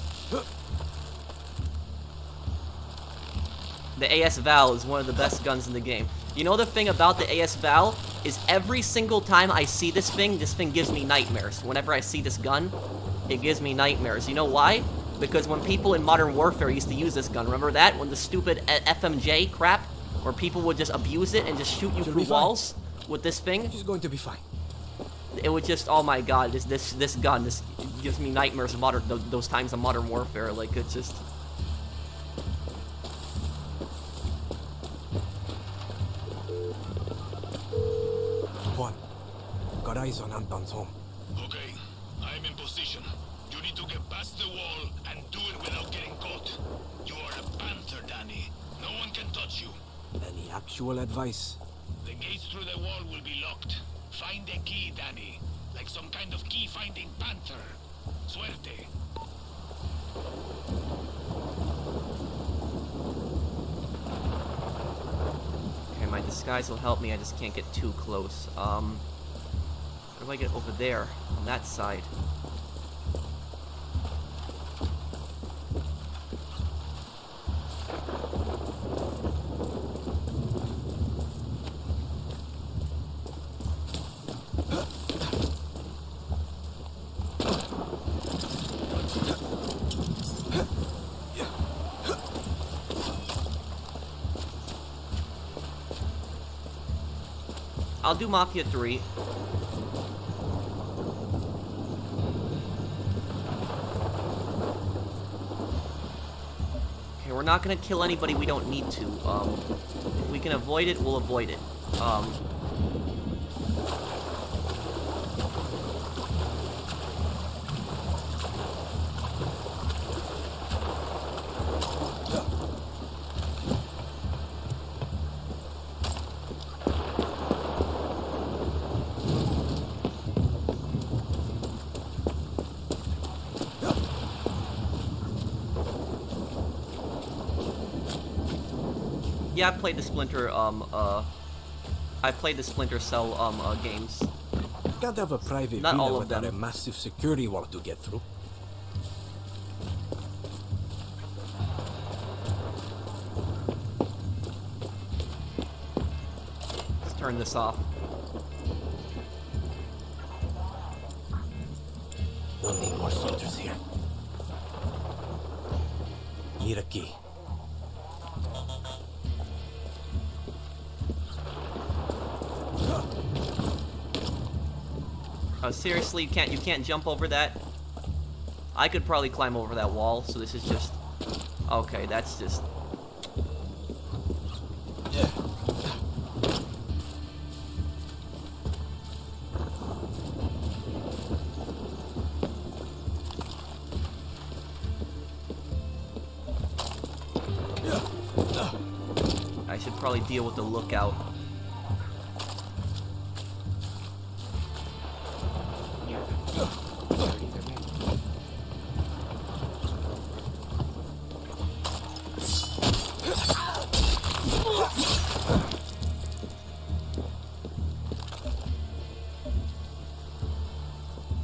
S1: The AS Val is one of the best guns in the game. You know the thing about the AS Val is every single time I see this thing gives me nightmares. Whenever I see this gun, it gives me nightmares. You know why? Because when people in Modern Warfare used to use this gun, remember that? When the stupid FMJ crap, where people would just abuse it and just shoot you through walls with this thing?
S14: She's going to be fine.
S1: It would just, oh my god, this gun, this gives me nightmares of those times of Modern Warfare. It's just...
S14: Juan, got eyes on Anton's home.
S10: Okay, I'm in position. You need to get past the wall and do it without getting caught. You are a panther, Danny. No one can touch you.
S14: Any actual advice?
S10: The gates through the wall will be locked. Find a key, Danny. Like some kind of key-finding panther. Suerte.
S1: Okay, my disguise will help me, I just can't get too close. How do I get over there, on that side? I'll do Mafia 3. Okay, we're not gonna kill anybody we don't need to. If we can avoid it, we'll avoid it. Yeah, I played the Splinter, I played the Splinter Cell, games.
S14: Can't have a private
S1: Not all
S14: villa
S1: of
S14: without
S1: them.
S14: a massive security wall to get through.
S1: Let's turn this off.
S14: We'll need more soldiers here. Need a key.
S1: Seriously, you can't jump over that? I could probably climb over that wall, so this is just... Okay, that's just... I should probably deal with the lookout.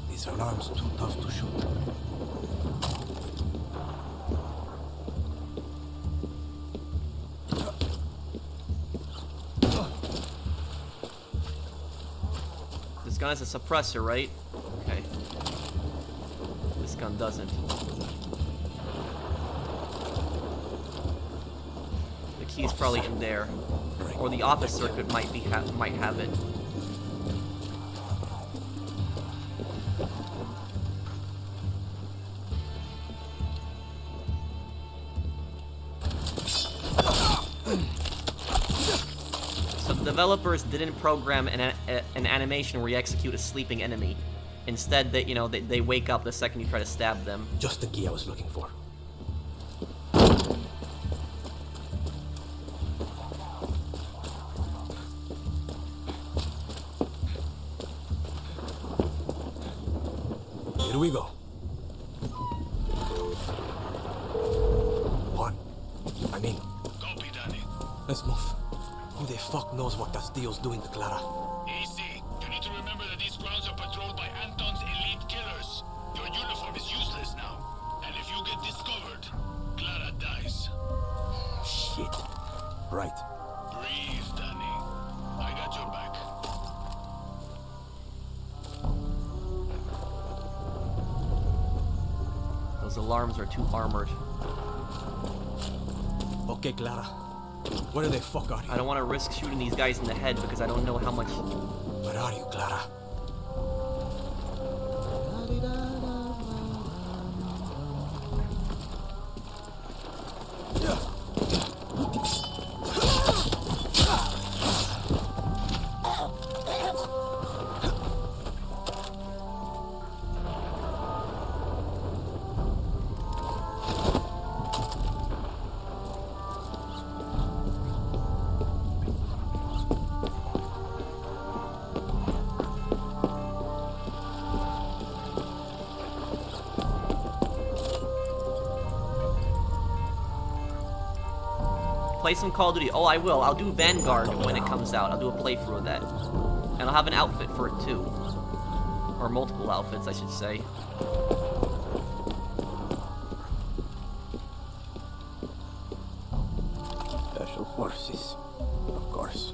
S14: These alarms too tough to shoot.
S1: This gun has a suppressor, right? Okay. This gun doesn't. The key's probably in there. Or the office circuit might have it. So the developers didn't program an animation where you execute a sleeping enemy. Instead, they wake up the second you try to stab them.
S14: Just the key I was looking for. Here we go. What? I mean...
S10: Copy, Danny.
S14: Let's move. Who the fuck knows what Castillo's doing to Clara?
S10: Easy. You need to remember that these grounds are patrolled by Anton's elite killers. Your uniform is useless now. And if you get discovered, Clara dies.
S14: Shit. Right.
S10: Breathe, Danny. I got your back.
S1: Those alarms are too armored.
S14: Okay, Clara. Where the fuck are you?
S1: I don't want to risk shooting these guys in the head because I don't know how much...
S14: Where are you, Clara?
S1: Play some Call of Duty. Oh, I will. I'll do Vanguard when it comes out. I'll do a playthrough of that. And I'll have an outfit for it too. Or multiple outfits, I should say.
S17: Special forces, of course.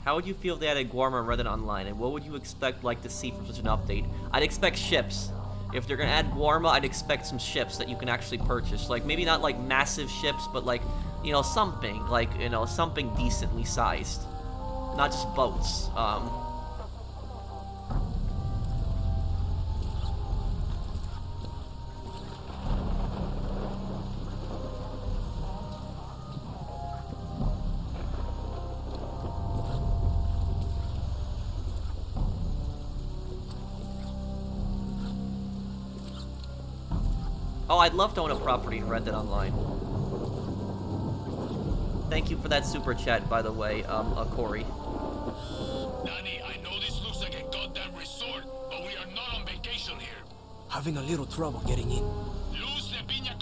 S1: How would you feel if they added Guarma and Red Dead Online, and what would you expect like to see from such an update? I'd expect ships. If they're gonna add Guarma, I'd expect some ships that you can actually purchase. Like, maybe not like massive ships, but like, you know, something. Like, you know, something decently sized. Not just boats. Oh, I'd love to own a property in Red Dead Online. Thank you for that super chat, by the way, Corey.
S10: Danny, I know this looks like a goddamn resort, but we are not on vacation here.
S14: Having a little trouble getting in.
S10: Luz de piña.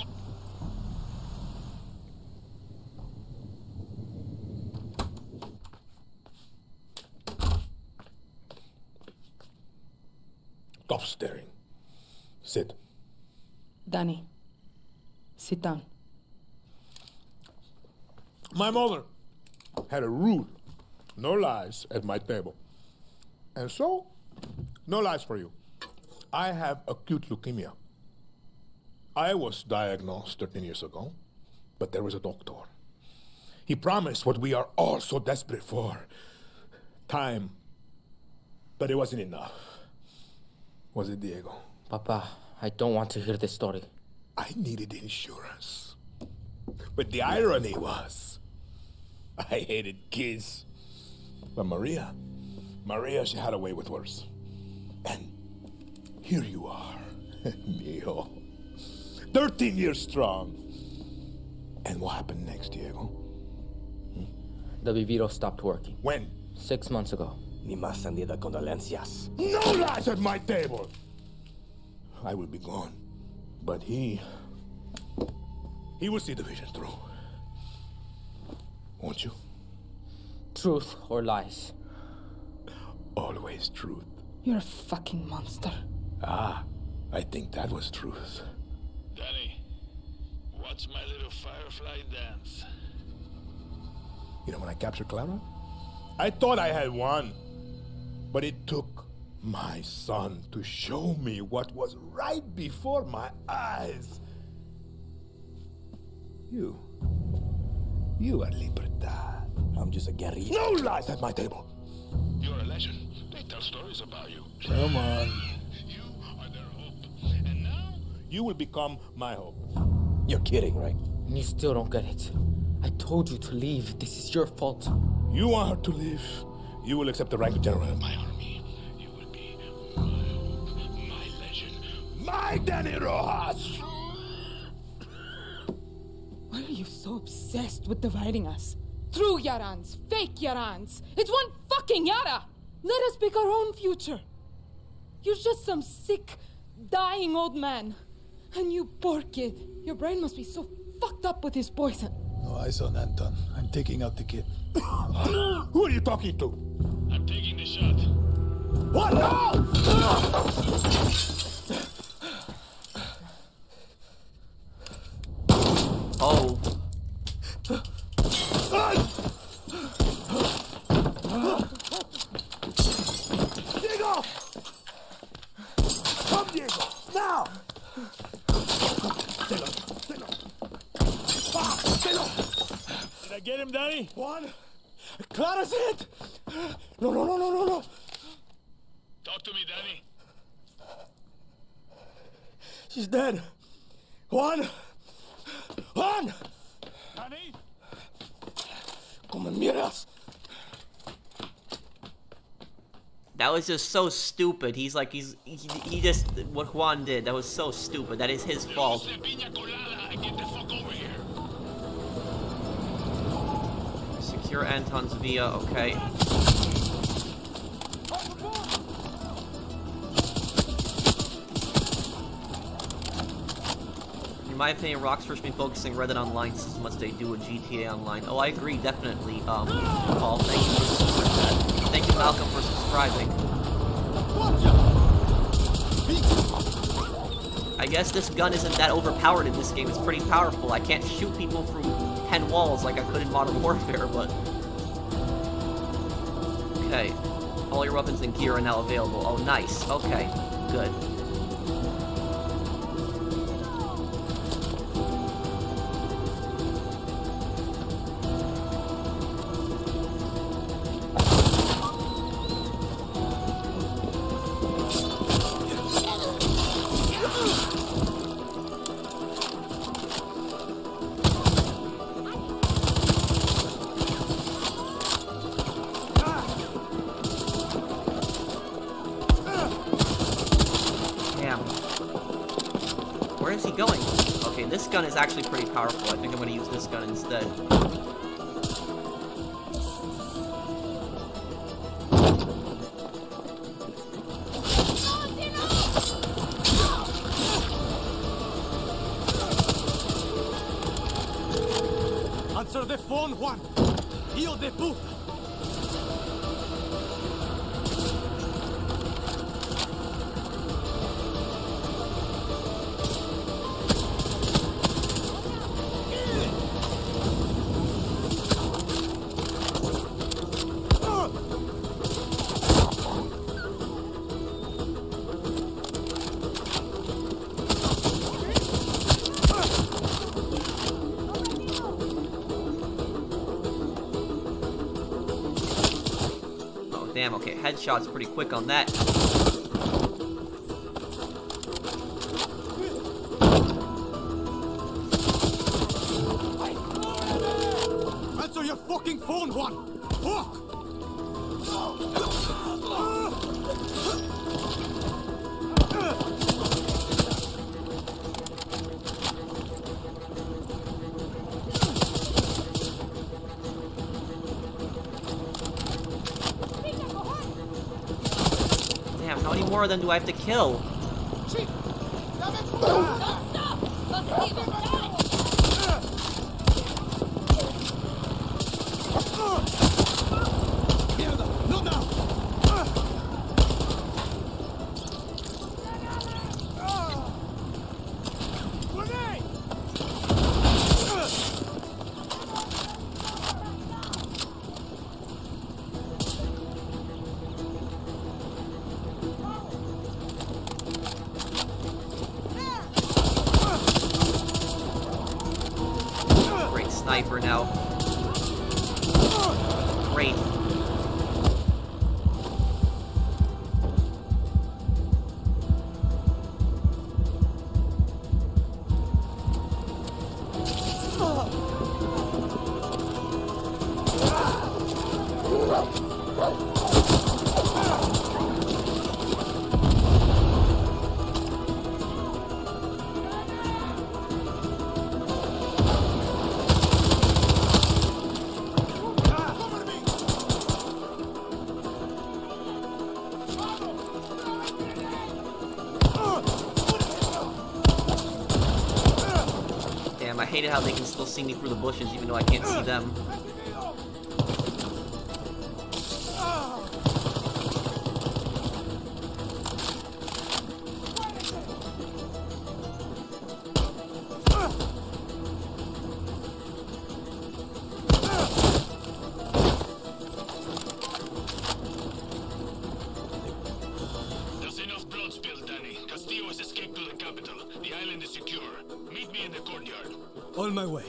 S13: Stop staring. Sit.
S5: Danny, sit down.
S13: My mother had a rule. No lies at my table. And so, no lies for you. I have acute leukemia. I was diagnosed 13 years ago, but there was a doctor. He promised what we are all so desperate for. Time. But it wasn't enough. Was it, Diego?
S6: Papa, I don't want to hear this story.
S13: I needed insurance. But the irony was, I hated kids. But Maria, she had a way with words. And here you are, mijo. 13 years strong. And what happened next, Diego?
S6: The Viviro stopped working.
S13: When?
S6: 6 months ago.
S17: Ni más sandida condolencias.
S13: No lies at my table! I will be gone. But he will see the vision through. Won't you?
S6: Truth or lies?
S13: Always truth.
S5: You're a fucking monster.
S13: Ah, I think that was truth.
S10: Danny, watch my little firefly dance.
S13: You know when I captured Clara? I thought I had won. But it took my son to show me what was right before my eyes. You are Libertad.
S17: I'm just a guerrilla.
S13: No lies at my table.
S10: You're a legend. They tell stories about you.
S13: Come on.
S10: You are their hope. And now?
S13: You will become my hope.
S17: You're kidding, right?
S6: You still don't get it. I told you to leave. This is your fault.
S13: You want her to leave. You will accept the rank of general of my army.
S10: You will be my hope, my legend.
S13: My Danny Rojas!
S5: Why are you so obsessed with dividing us? True Yarans, fake Yarans. It's one fucking Yara! Let us pick our own future. You're just some sick, dying old man. And you poor kid. Your brain must be so fucked up with his poison.
S7: No eyes on Anton. I'm taking out the kid.
S13: Who are you talking to?
S10: I'm taking the shot.
S13: What? No!
S1: Oh.
S13: Diego! Come, Diego! Now!
S7: Did I get him, Danny?
S13: Juan!
S7: Clara's hit! No.
S10: Talk to me, Danny.
S7: She's dead. Juan!
S10: Danny?
S7: Come mierdas!
S1: That was just so stupid. He just, what Juan did, that was so stupid. That is his fault.
S10: Luz de piña colada and get the fuck over here.
S1: Secure Anton's via, okay. In my opinion, Rockstar should be focusing Red Dead Online as much as they do with GTA Online. Oh, I agree, definitely. Paul, thank you for the super chat. Thank you, Malcolm, for subscribing. I guess this gun isn't that overpowered in this game. It's pretty powerful. I can't shoot people through 10 walls like I could in Modern Warfare, but... Okay. All your weapons and gear are now available. Oh, nice. Okay. Good. Where is he going? Okay, this gun is actually pretty powerful. I think I'm going to use this gun instead.
S4: Answer the phone, Juan. Hijo de puta.
S1: Damn, okay, headshot's pretty quick on that.
S4: Answer your fucking phone, Juan! Fuck!
S1: Damn, how many more of them do I have to kill? Great sniper now. Great. Damn, I hate it how they can still see me through the bushes even though I can't see them.
S10: There's enough blood spilled, Danny. Castillo has escaped to the capital. The island is secure. Meet me in the courtyard.
S4: On my way.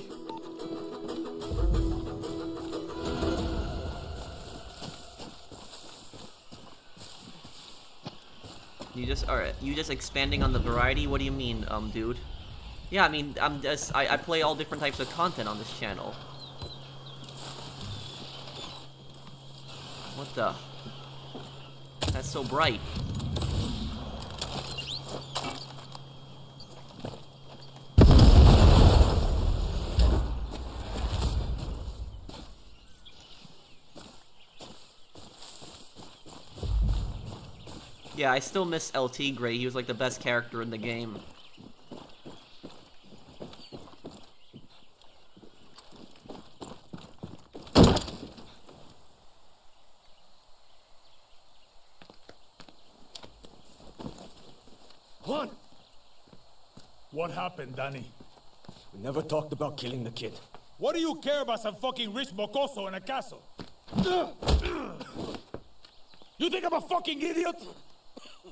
S1: You just expanding on the variety? What do you mean, dude? Yeah, I mean, I play all different types of content on this channel. What the? That's so bright. Yeah, I still miss LT Gray. He was like the best character in the game.
S7: Juan! What happened, Danny?
S17: We never talked about killing the kid.
S7: What do you care about some fucking rich mocoso in a castle? You think I'm a fucking idiot?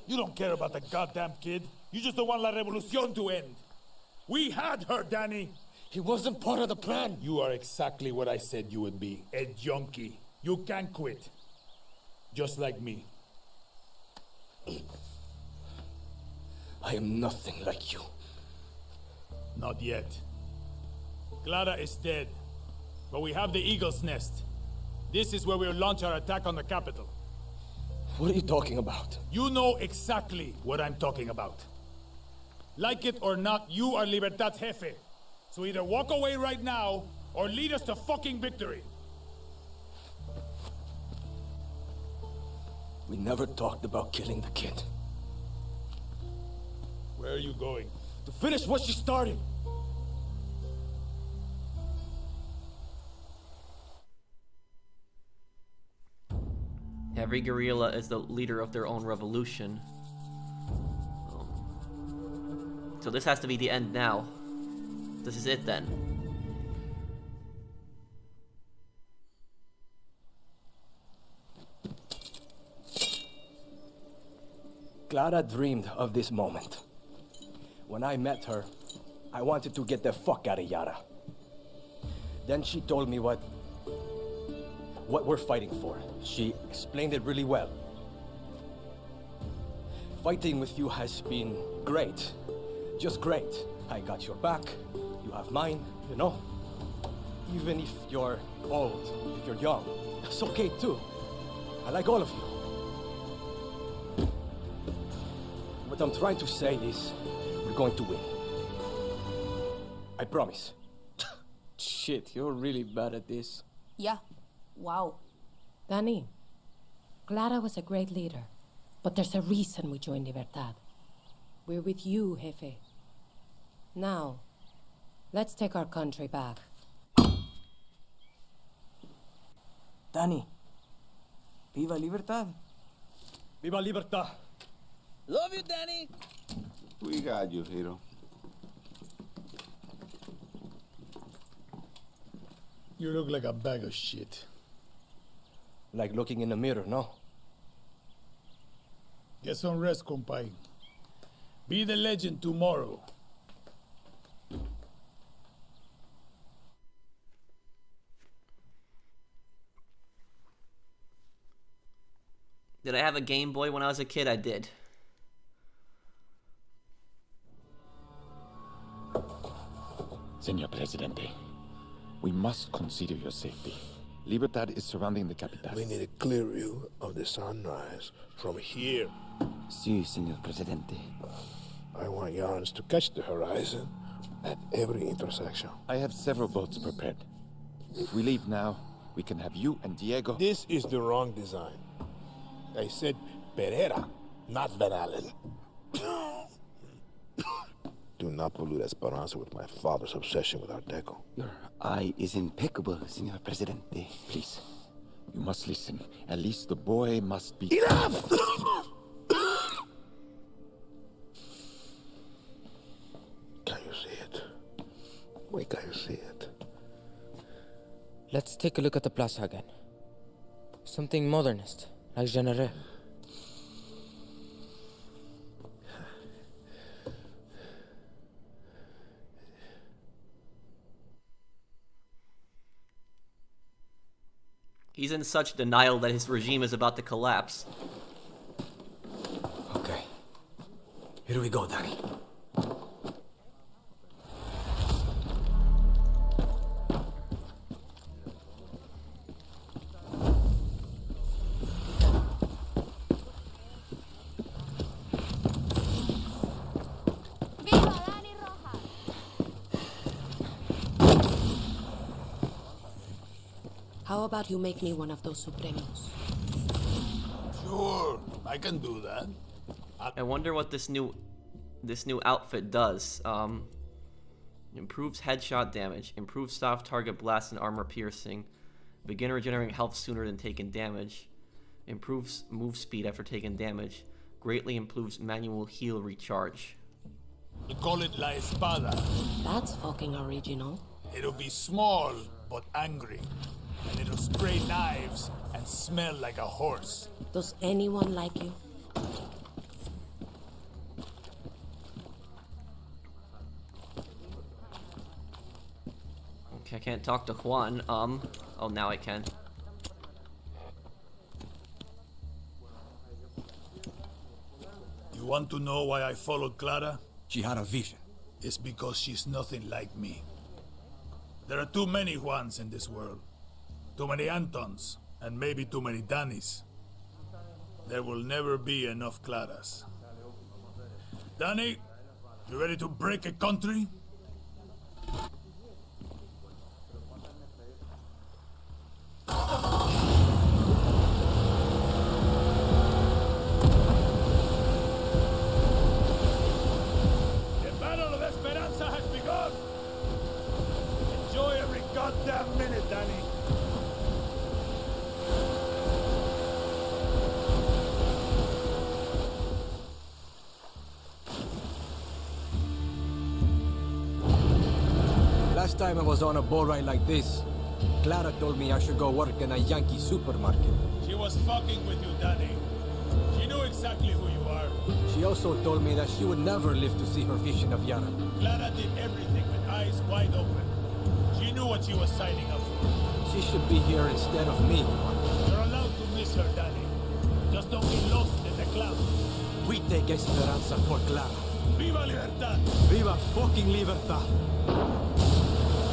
S7: You don't care about the goddamn kid. You just don't want La Revolucion to end. We had her, Danny.
S17: He wasn't part of the plan.
S7: You are exactly what I said you would be. A junkie. You can't quit. Just like me.
S17: I am nothing like you.
S7: Not yet. Clara is dead. But we have the Eagle's Nest. This is where we'll launch our attack on the capital.
S17: What are you talking about?
S7: You know exactly what I'm talking about. Like it or not, you are Libertad's jefe. So either walk away right now, or lead us to fucking victory.
S17: We never talked about killing the kid.
S7: Where are you going?
S17: To finish what she started.
S1: Every guerrilla is the leader of their own revolution. So this has to be the end now. This is it then.
S17: Clara dreamed of this moment. When I met her, I wanted to get the fuck out of Yara. Then she told me what we're fighting for. She explained it really well. Fighting with you has been great. Just great. I got your back, you have mine, you know? Even if you're old, if you're young, that's okay too. I like all of you. What I'm trying to say is, we're going to win. I promise.
S6: Shit, you're really bad at this.
S20: Yeah. Wow.
S8: Danny, Clara was a great leader, but there's a reason we joined Libertad. We're with you, Jefe. Now, let's take our country back.
S6: Danny. Viva Libertad.
S17: Viva Libertad.
S6: Love you, Danny.
S12: We got you, hero.
S7: You look like a bag of shit.
S17: Like looking in the mirror, no?
S7: Get some rest, compay. Be the legend tomorrow.
S1: Did I have a Game Boy when I was a kid? I did.
S22: Senor Presidente, we must consider your safety. Libertad is surrounding the capital.
S13: We need a clear view of the sunrise from here.
S6: Sí, Senor Presidente.
S13: I want yarns to catch the horizon at every intersection.
S22: I have several boats prepared. If we leave now, we can have you and Diego...
S13: This is the wrong design. I said Pereira, not Van Allen. Do not pollute Esperanza with my father's obsession with Art Deco.
S6: Your eye is impeccable, Senor Presidente.
S22: Please, you must listen. At least the boy must be...
S13: Enough! Can you see it? Wait, can you see it?
S6: Let's take a look at the plaza again. Something modernist, like Genere.
S1: He's in such denial that his regime is about to collapse.
S17: Okay. Here we go, Danny.
S8: How about you make me one of those Supremos?
S7: Sure, I can do that.
S1: I wonder what this new outfit does. Improves headshot damage, improves soft target blast and armor piercing, begin regenerating health sooner than taking damage, improves move speed after taking damage, greatly improves manual heal recharge.
S7: We call it La Espada.
S8: That's fucking original.
S7: It'll be small, but angry. And it'll spray knives and smell like a horse.
S8: Does anyone like you?
S1: Okay, I can't talk to Juan. Oh, now I can.
S7: You want to know why I followed Clara?
S14: She had a vision.
S7: It's because she's nothing like me. There are too many Juans in this world. Too many Antons, and maybe too many Danis. There will never be enough Claras. Danny, you ready to break a country? The Battle of Esperanza has begun! Enjoy every goddamn minute, Danny.
S14: Last time I was on a boat ride like this, Clara told me I should go work in a Yankee supermarket.
S7: She was fucking with you, Danny. She knew exactly who you are.
S14: She also told me that she would never live to see her vision of Yara.
S7: Clara did everything with eyes wide open. She knew what she was signing up for.
S14: She should be here instead of me.
S7: You're allowed to miss her, Danny. Just don't get lost in the clouds.
S14: We take Esperanza for Clara.
S7: Viva Libertad!
S14: Viva fucking Libertad!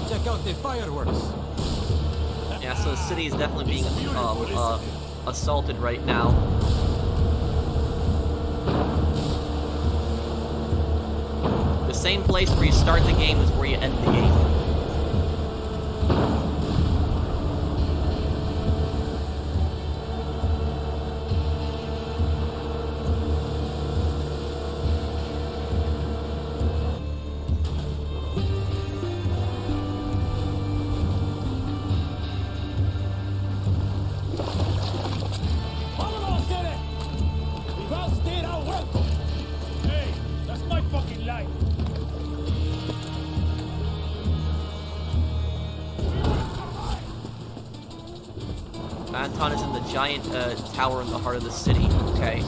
S14: Check out the fireworks!
S1: Yeah, so the city is definitely being assaulted right now. The same place where you start the game is where you end the game. Anton is in the giant tower in the heart of the city. Okay.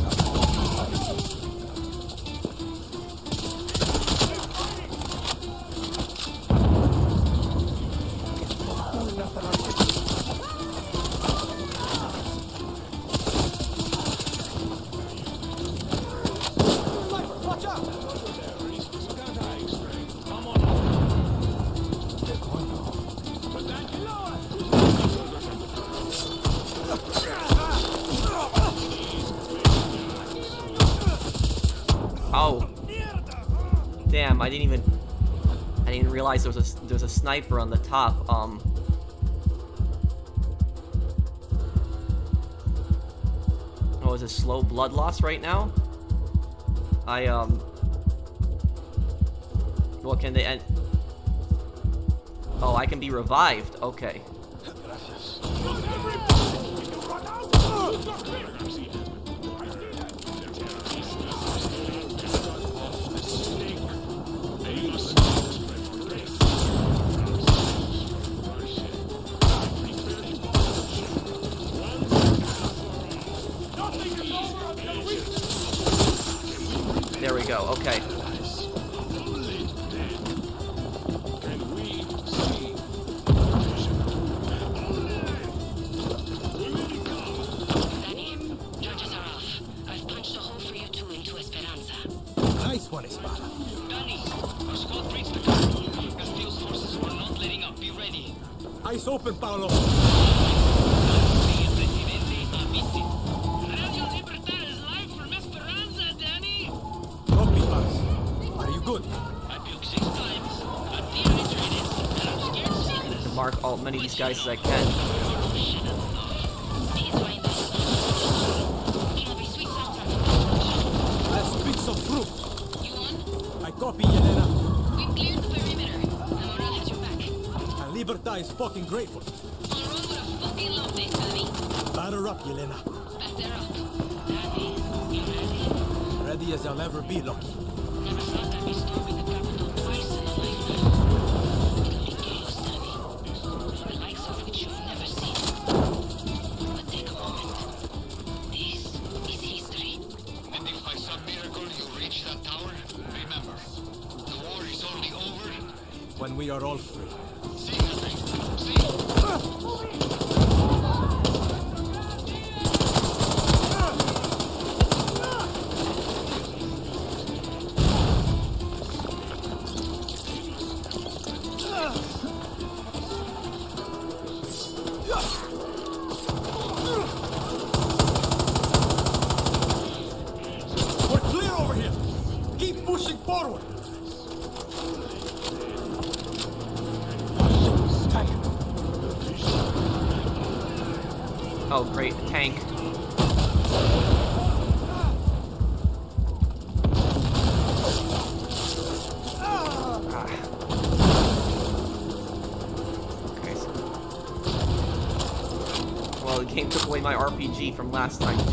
S14: Watch out!
S1: Oh. Damn, I didn't realize there was a sniper on the top. Oh, is it slow blood loss right now? What can they end? Oh, I can be revived. Okay. There we go. Okay.
S14: Nice one, Espada.
S10: Danny, our squad breaks the capital. Castillo's forces were not letting up. Be ready.
S14: Eyes open, Paolo. Copy, Paz. Are you good?
S10: I puked 6 times. I'm dehydrated, and I'm scared shitless.
S1: Mark all many of these guys as I can.
S14: Let's speak some truth. I copy, Yelena.
S16: We've cleared the perimeter. Amaral has your back.
S14: And Libertad is fucking grateful.
S16: Monroe would have fucking loved this, Danny.
S14: Batter up, Yelena.
S16: Batter up. Danny, you ready?
S14: Ready as I'll ever be, Lucky.
S16: Never thought I'd be storming the capital twice in a lifetime. It'll be chaos, Danny. The likes of which you've never seen.
S14: when we are all free.
S4: We're clear over here. Keep pushing forward.
S1: Oh, great, a tank. Okay. Well, the game took away my RPG from last time too.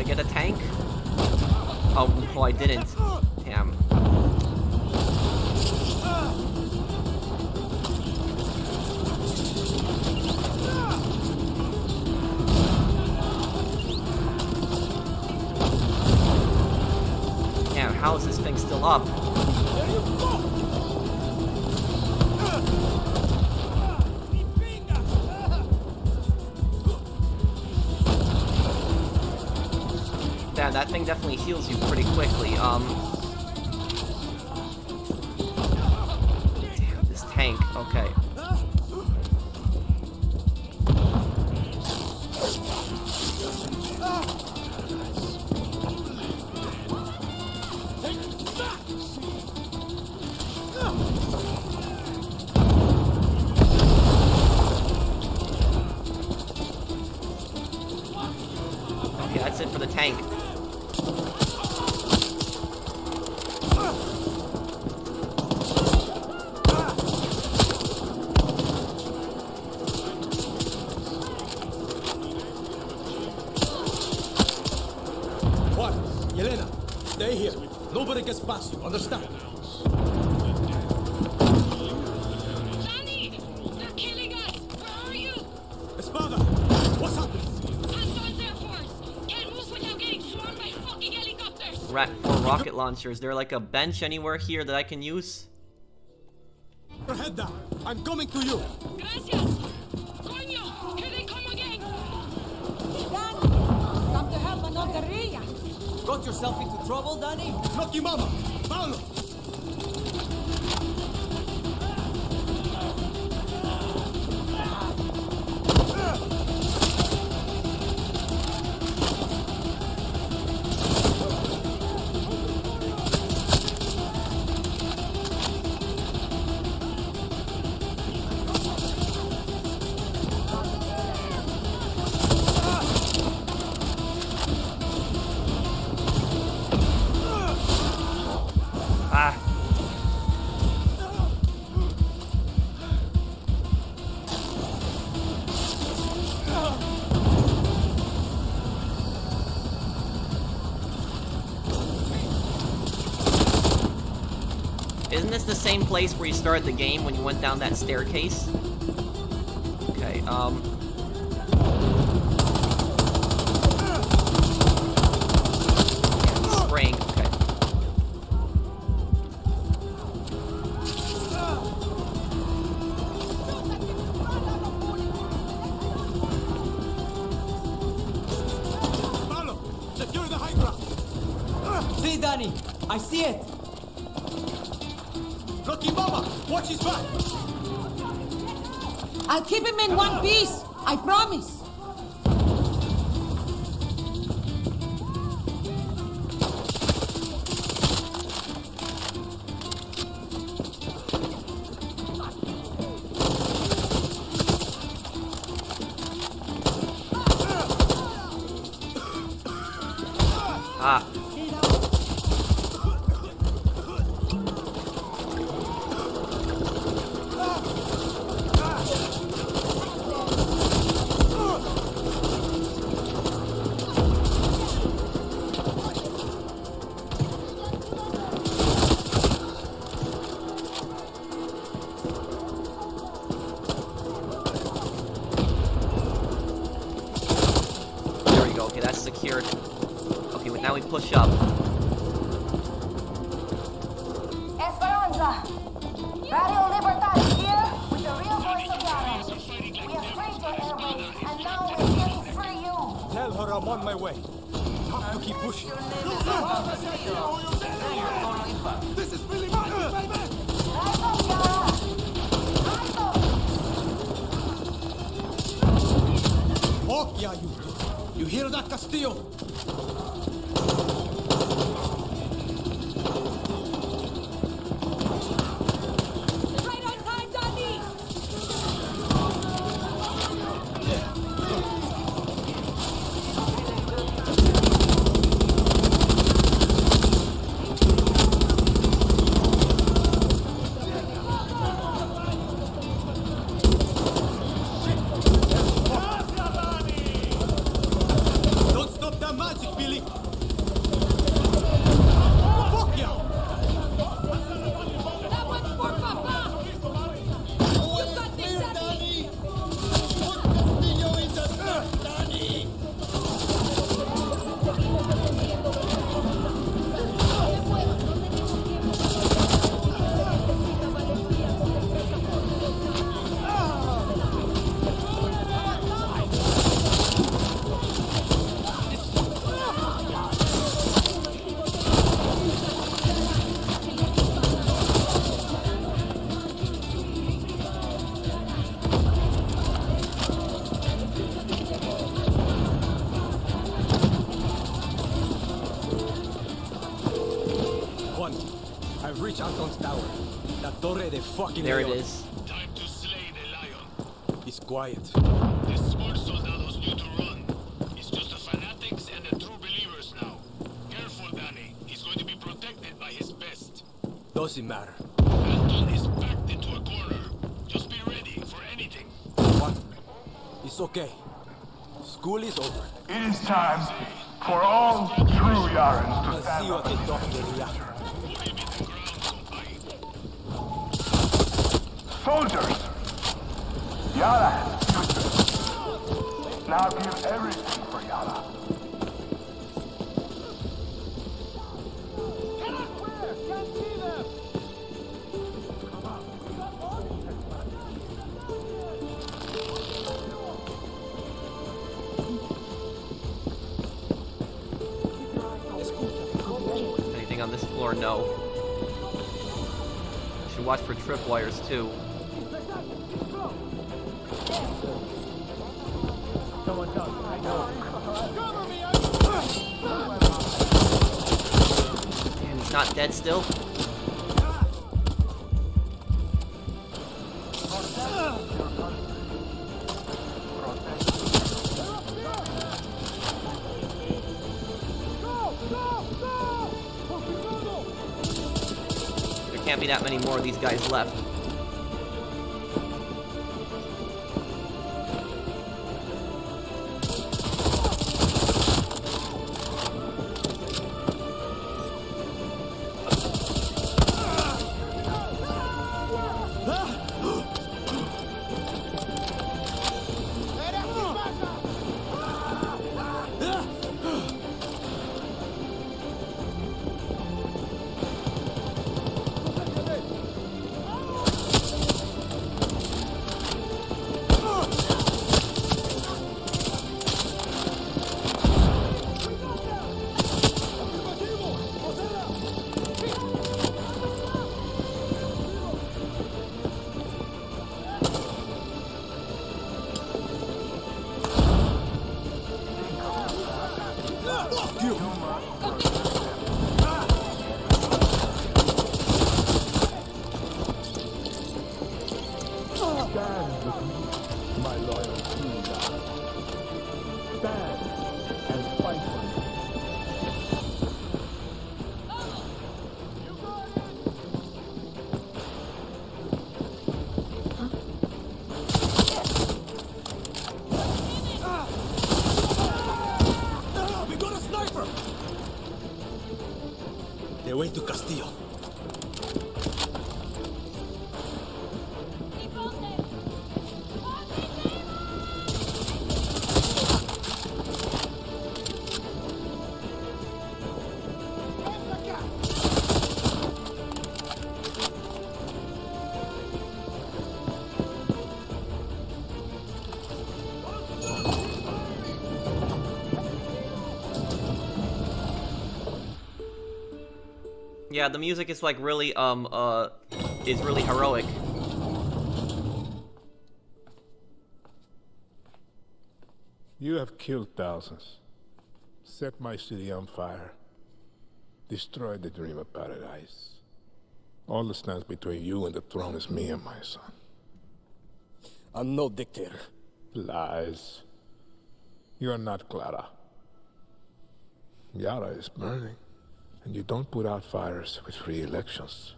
S1: Get a tank? Oh, I didn't. Damn. Damn, how is this thing still up? Yeah, that thing definitely heals you pretty quickly. Damn, this tank, okay. Okay, that's it for the tank.
S4: What? Yelena, stay here. Nobody gets past you, understand?
S16: Johnny! They're killing us! Where are you?
S4: Espada, what's happening?
S16: Anton's Air Force! Can't move without getting swarmed by fucking helicopters!
S1: For rocket launchers, there like a bench anywhere here that I can use?
S4: Your head down. I'm coming to you.
S16: Gracias! Coño! Here they come again!
S6: Come to help another guerrilla. Got yourself into trouble, Danny?
S4: Lucky Mama! Paulo!
S1: Ah. Isn't this the same place where you started the game when you went down that staircase? Okay, spraying, okay.
S4: Paulo, secure the high ground.
S6: See, Danny, I see it.
S4: Lucky Mama, watch his back.
S20: I'll keep him in one piece. I promise.
S1: Ah. There we go. Okay, that's secured. Okay, but now we push up.
S9: Esperanza! Radio Libertad is here with the real voice of Yara. We have freed your airways, and now we're here to free you.
S14: Tell her I'm on my way. Have to keep pushing.
S7: This is really magic, baby!
S9: Rise up, Yara! Rise up!
S14: Walk, yeah, you. You hear that, Castillo?
S21: Right on time, Danny!
S14: Don't stop that magic, Billy! Fuck yeah!
S21: That one's for Papa! You got this, Danny!
S14: One. I've reached Anton's tower. La Torre de fucking
S1: There it
S14: Leon.
S1: is.
S10: Time to slay the lion.
S14: He's quiet.
S10: The smart soldados knew to run. It's just the fanatics and the true believers now. Careful, Danny. He's going to be protected by his best.
S14: Doesn't matter.
S10: Anton is backed into a corner. Just be ready for anything.
S14: What? It's okay. School is over.
S18: It is time for all true Yarans to
S14: I'll
S18: stand
S14: see you
S18: up.
S14: at the dock, guerrilla.
S18: Soldiers! Yara has used it. Now give everything for Yara.
S1: Anything on this floor? No. Should watch for tripwires too. Damn, he's not dead still. There can't be that many more of these guys left.
S14: way to Castillo.
S1: Yeah, the music is like really is really heroic.
S13: You have killed thousands, set my city on fire, destroyed the dream of paradise. All that stands between you and the throne is me and my son.
S14: I'm no dictator.
S13: Lies. You are not Clara. Yara is burning, and you don't put out fires with free elections.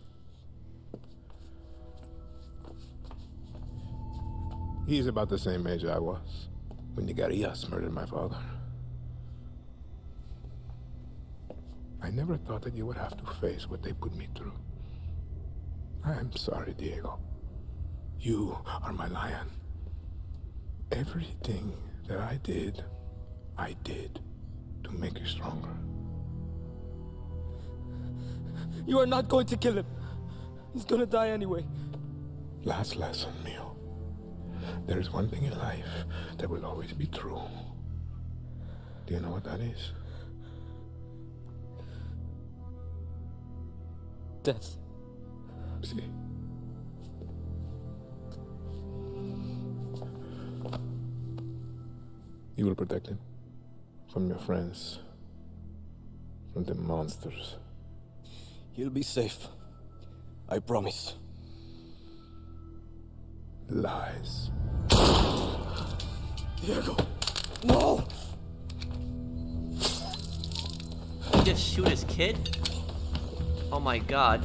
S13: He's about the same age I was when the guerrillas murdered my father. I never thought that you would have to face what they put me through. I am sorry, Diego. You are my lion. Everything that I did to make you stronger.
S6: You are not going to kill him. He's gonna die anyway.
S13: Last lesson, Mio. There is one thing in life that will always be true. Do you know what that is?
S6: Death.
S13: See. You will protect him from your friends, from the monsters.
S14: He'll be safe. I promise.
S13: Lies.
S14: Diego! No!
S1: He just shoot his kid? Oh my god.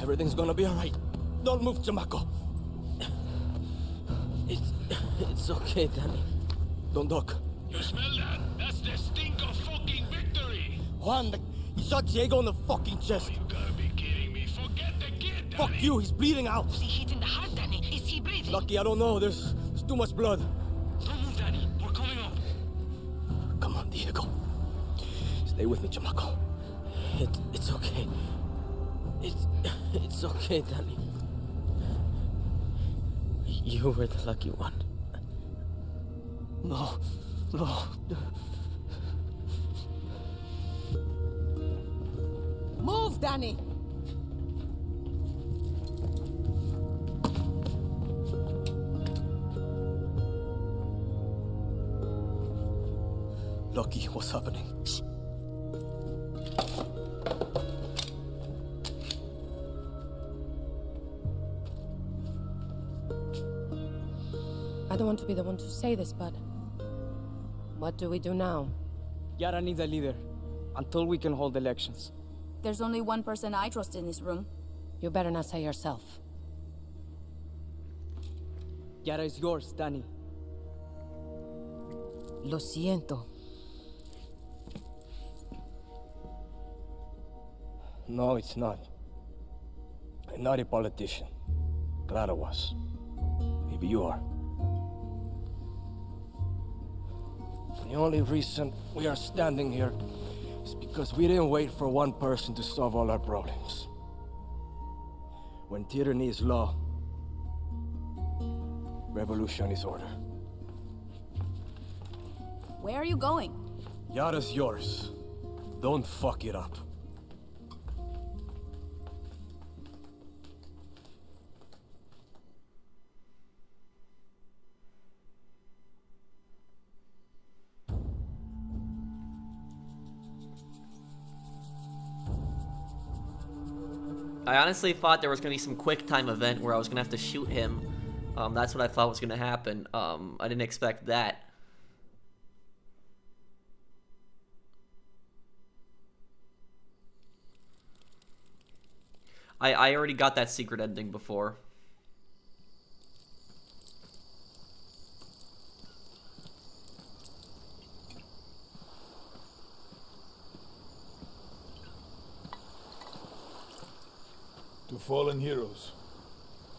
S14: Everything's gonna be alright. Don't move, chamaco.
S6: It's okay, Danny.
S14: Don't duck.
S10: You smell that? That's the stink of fucking victory!
S14: Juan, he shot Diego in the fucking chest.
S10: You gotta be kidding me. Forget the kid, Danny.
S14: Fuck you, he's bleeding out.
S16: Was he hit in the heart, Danny? Is he breathing?
S14: Lucky, I don't know. There's too much blood.
S10: Don't move, Danny. We're coming up.
S14: Come on, Diego. Stay with me, chamaco.
S6: It's okay. It's okay, Danny. You were the lucky one.
S14: No.
S20: Move, Danny!
S14: Lucky, what's happening?
S20: Shh.
S8: I don't want to be the one to say this, but what do we do now?
S6: Yara needs a leader until we can hold elections.
S19: There's only one person I trust in this room.
S8: You better not say yourself.
S6: Yara is yours, Danny.
S8: Lo siento.
S14: No, it's not. I'm not a politician. Clara was. Maybe you are. The only reason we are standing here is because we didn't wait for one person to solve all our problems. When tyranny is law, revolution is order.
S19: Where are you going?
S14: Yara's yours. Don't fuck it up.
S1: I honestly thought there was gonna be some quick time event where I was gonna have to shoot him. That's what I thought was gonna happen. I didn't expect that. I already got that secret ending before.
S7: to fallen heroes.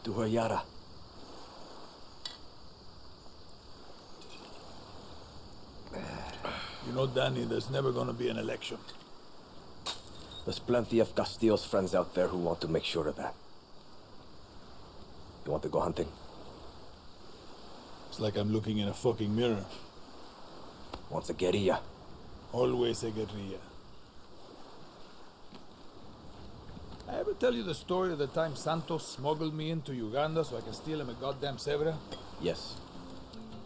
S17: To her Yara.
S7: You know, Danny, there's never gonna be an election.
S17: There's plenty of Castillo's friends out there who want to make sure of that. You want to go hunting?
S7: It's like I'm looking in a fucking mirror.
S17: Wants a guerrilla.
S7: Always a guerrilla. I ever tell you the story of the time Santos smuggled me into Uganda so I can steal him a goddamn zebra?
S17: Yes.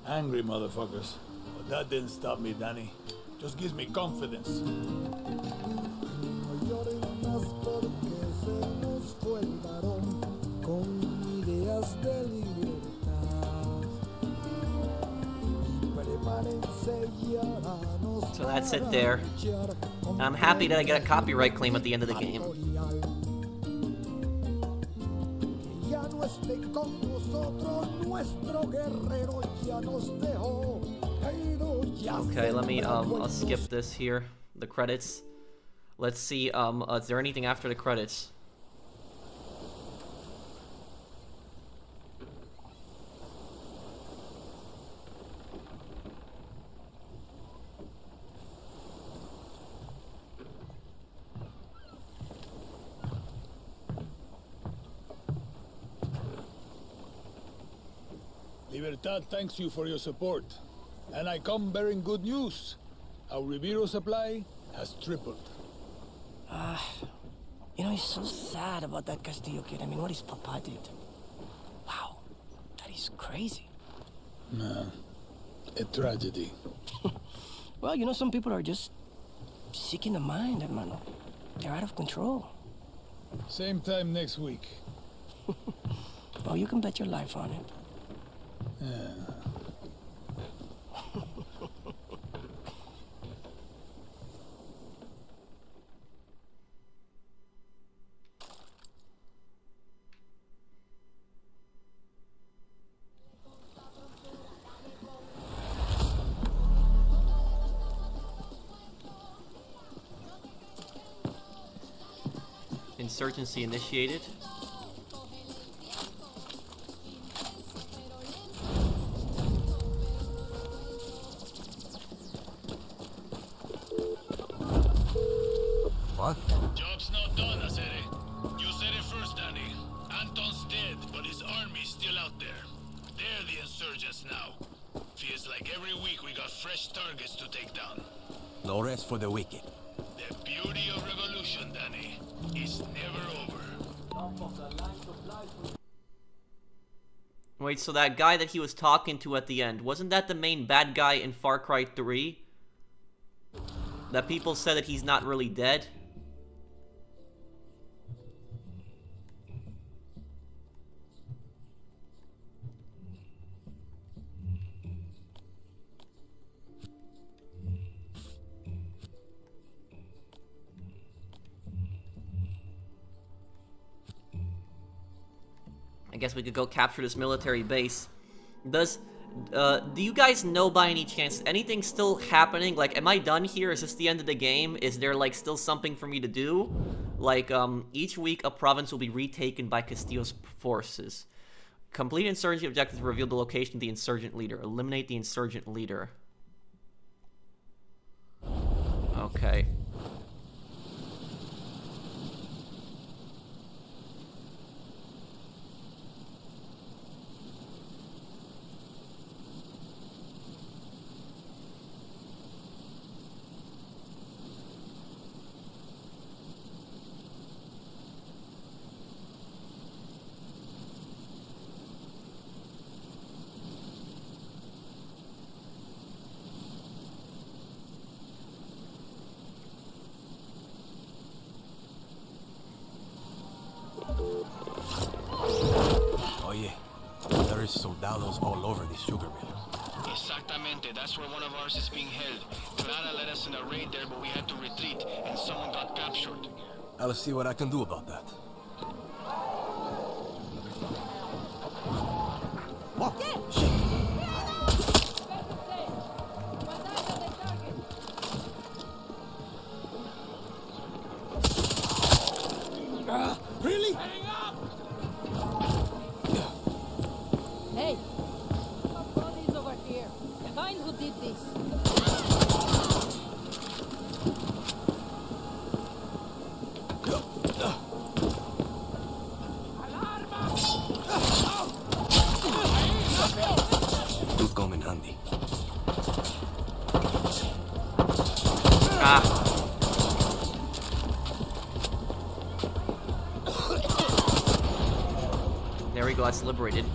S7: Angry motherfuckers. But that didn't stop me, Danny. Just gives me confidence.
S1: So that's it there. And I'm happy that I get a copyright claim at the end of the game. Okay, let me I'll skip this here. The credits. Let's see, is there anything after the credits?
S7: Libertad thanks you for your support. And I come bearing good news. Our Rivero supply has tripled.
S6: You know, he's so sad about that Castillo kid. I mean, what his papa did. Wow, that is crazy.
S7: Man, a tragedy.
S6: Well, you know, some people are just sick in the mind, hermano. They're out of control.
S7: Same time next week.
S6: Oh, you can bet your life on it.
S7: Yeah.
S1: Insurgency initiated.
S17: What?
S10: Job's not done, I said it. You said it first, Danny. Anton's dead, but his army's still out there. They're the insurgents now. Feels like every week we got fresh targets to take down.
S17: No rest for the wicked.
S10: The beauty of revolution, Danny, is never over.
S1: Wait, so that guy that he was talking to at the end, wasn't that the main bad guy in Far Cry 3? That people said that he's not really dead? I guess we could go capture this military base. Do you guys know by any chance anything still happening? Like, am I done here? Is this the end of the game? Is there, like, still something for me to do? Like, each week a province will be retaken by Castillo's forces. Complete insurgency objectives to reveal the location of the insurgent leader. Eliminate the insurgent leader. Okay.
S17: Soldados all over this sugar mill.
S10: Exactamente, that's where one of ours is being held. Clara led us in a raid there, but we had to retreat, and someone got captured.
S17: I'll see what I can do about that. What? Shit!
S7: Really?
S18: Hang up!
S17: Tú comen, Andy.
S1: Ah. There we go, that's liberated.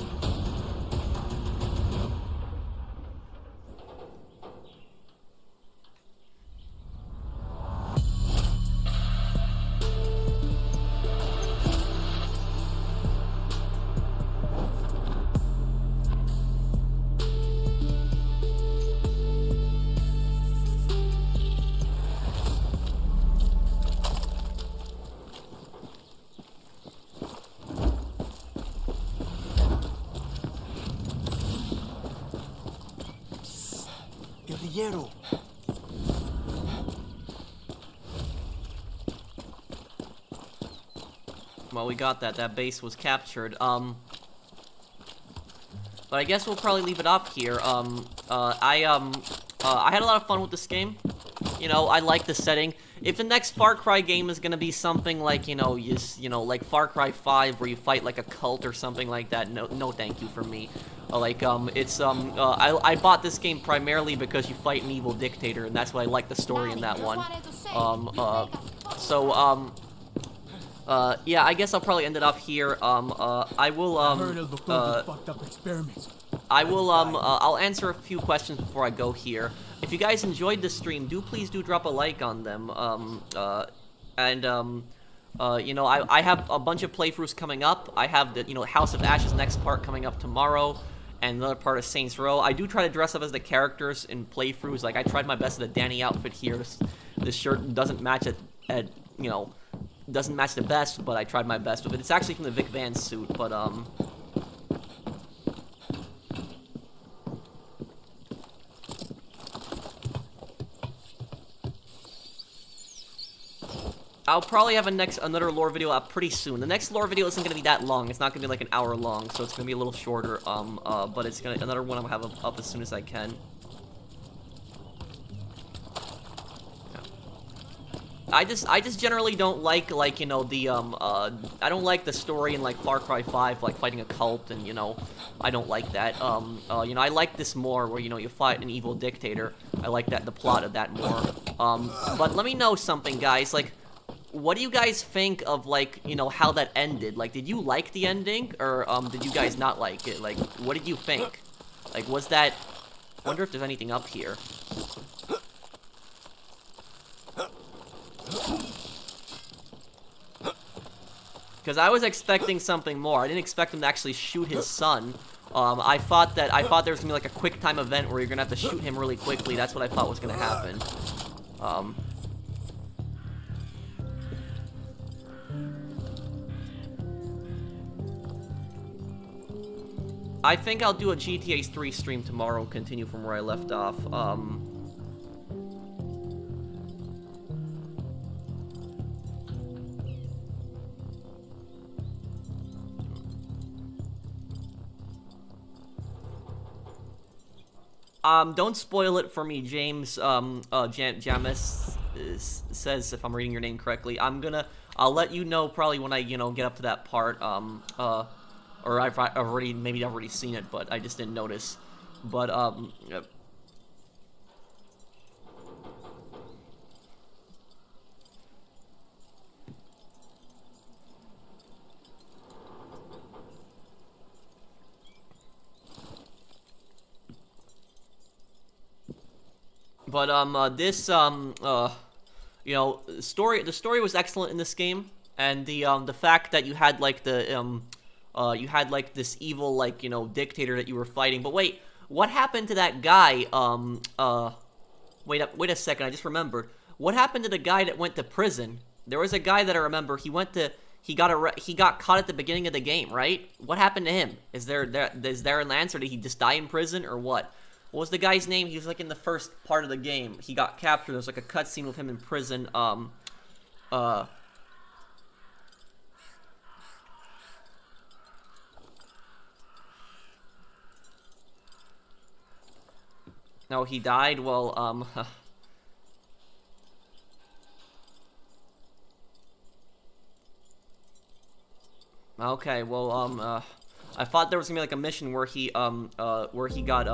S17: Guerrillero.
S1: Well, we got that. That base was captured. But I guess we'll probably leave it up here. I had a lot of fun with this game. You know, I like the setting. If the next Far Cry game is gonna be something like, like Far Cry 5, where you fight like a cult or something like that, no, thank you for me. I bought this game primarily because you fight an evil dictator, and that's why I like the story in that one. Yeah, I guess I'll probably end it off here. I'll answer a few questions before I go here. If you guys enjoyed this stream, please drop a like on them. I have a bunch of playthroughs coming up. I have the, House of Ashes next part coming up tomorrow, and another part of Saints Row. I do try to dress up as the characters in playthroughs. Like, I tried my best at the Danny outfit here. This shirt doesn't match doesn't match the best, but I tried my best with it. It's actually from the Vic Vance suit, but, I'll probably have another lore video up pretty soon. The next lore video isn't going to be that long. It's not going to be like an hour long, so it's going to be a little shorter. But it's another one I'll have up as soon as I can. I just generally don't like I don't like the story in like Far Cry 5, like fighting a cult, and I don't like that. I like this more, where you fight an evil dictator. I like the plot of that more. But let me know something, guys. Like, what do you guys think of how that ended? Like, did you like the ending, or did you guys not like it? Like, what did you think? Like, was that? I wonder if there's anything up here. Because I was expecting something more. I didn't expect him to actually shoot his son. I thought there was gonna be like a quick time event where you're gonna have to shoot him really quickly. That's what I thought was gonna happen. I think I'll do a GTA 3 stream tomorrow and continue from where I left off. Don't spoil it for me, James. Jamis says, if I'm reading your name correctly. I'll let you know probably when I, get up to that part. Or I've already seen it, but I just didn't notice. But, the story was excellent in this game, and the fact that you had this evil, dictator that you were fighting. But wait, what happened to that guy? Wait a second, I just remembered. What happened to the guy that went to prison? There was a guy that I remember, he got caught at the beginning of the game, right? What happened to him? Is there an answer? Did he just die in prison, or what? What was the guy's name? He was, in the first part of the game. He got captured. There's, a cutscene with him in prison. No, he died? Well, okay, well, I thought there was gonna be like a mission where he got,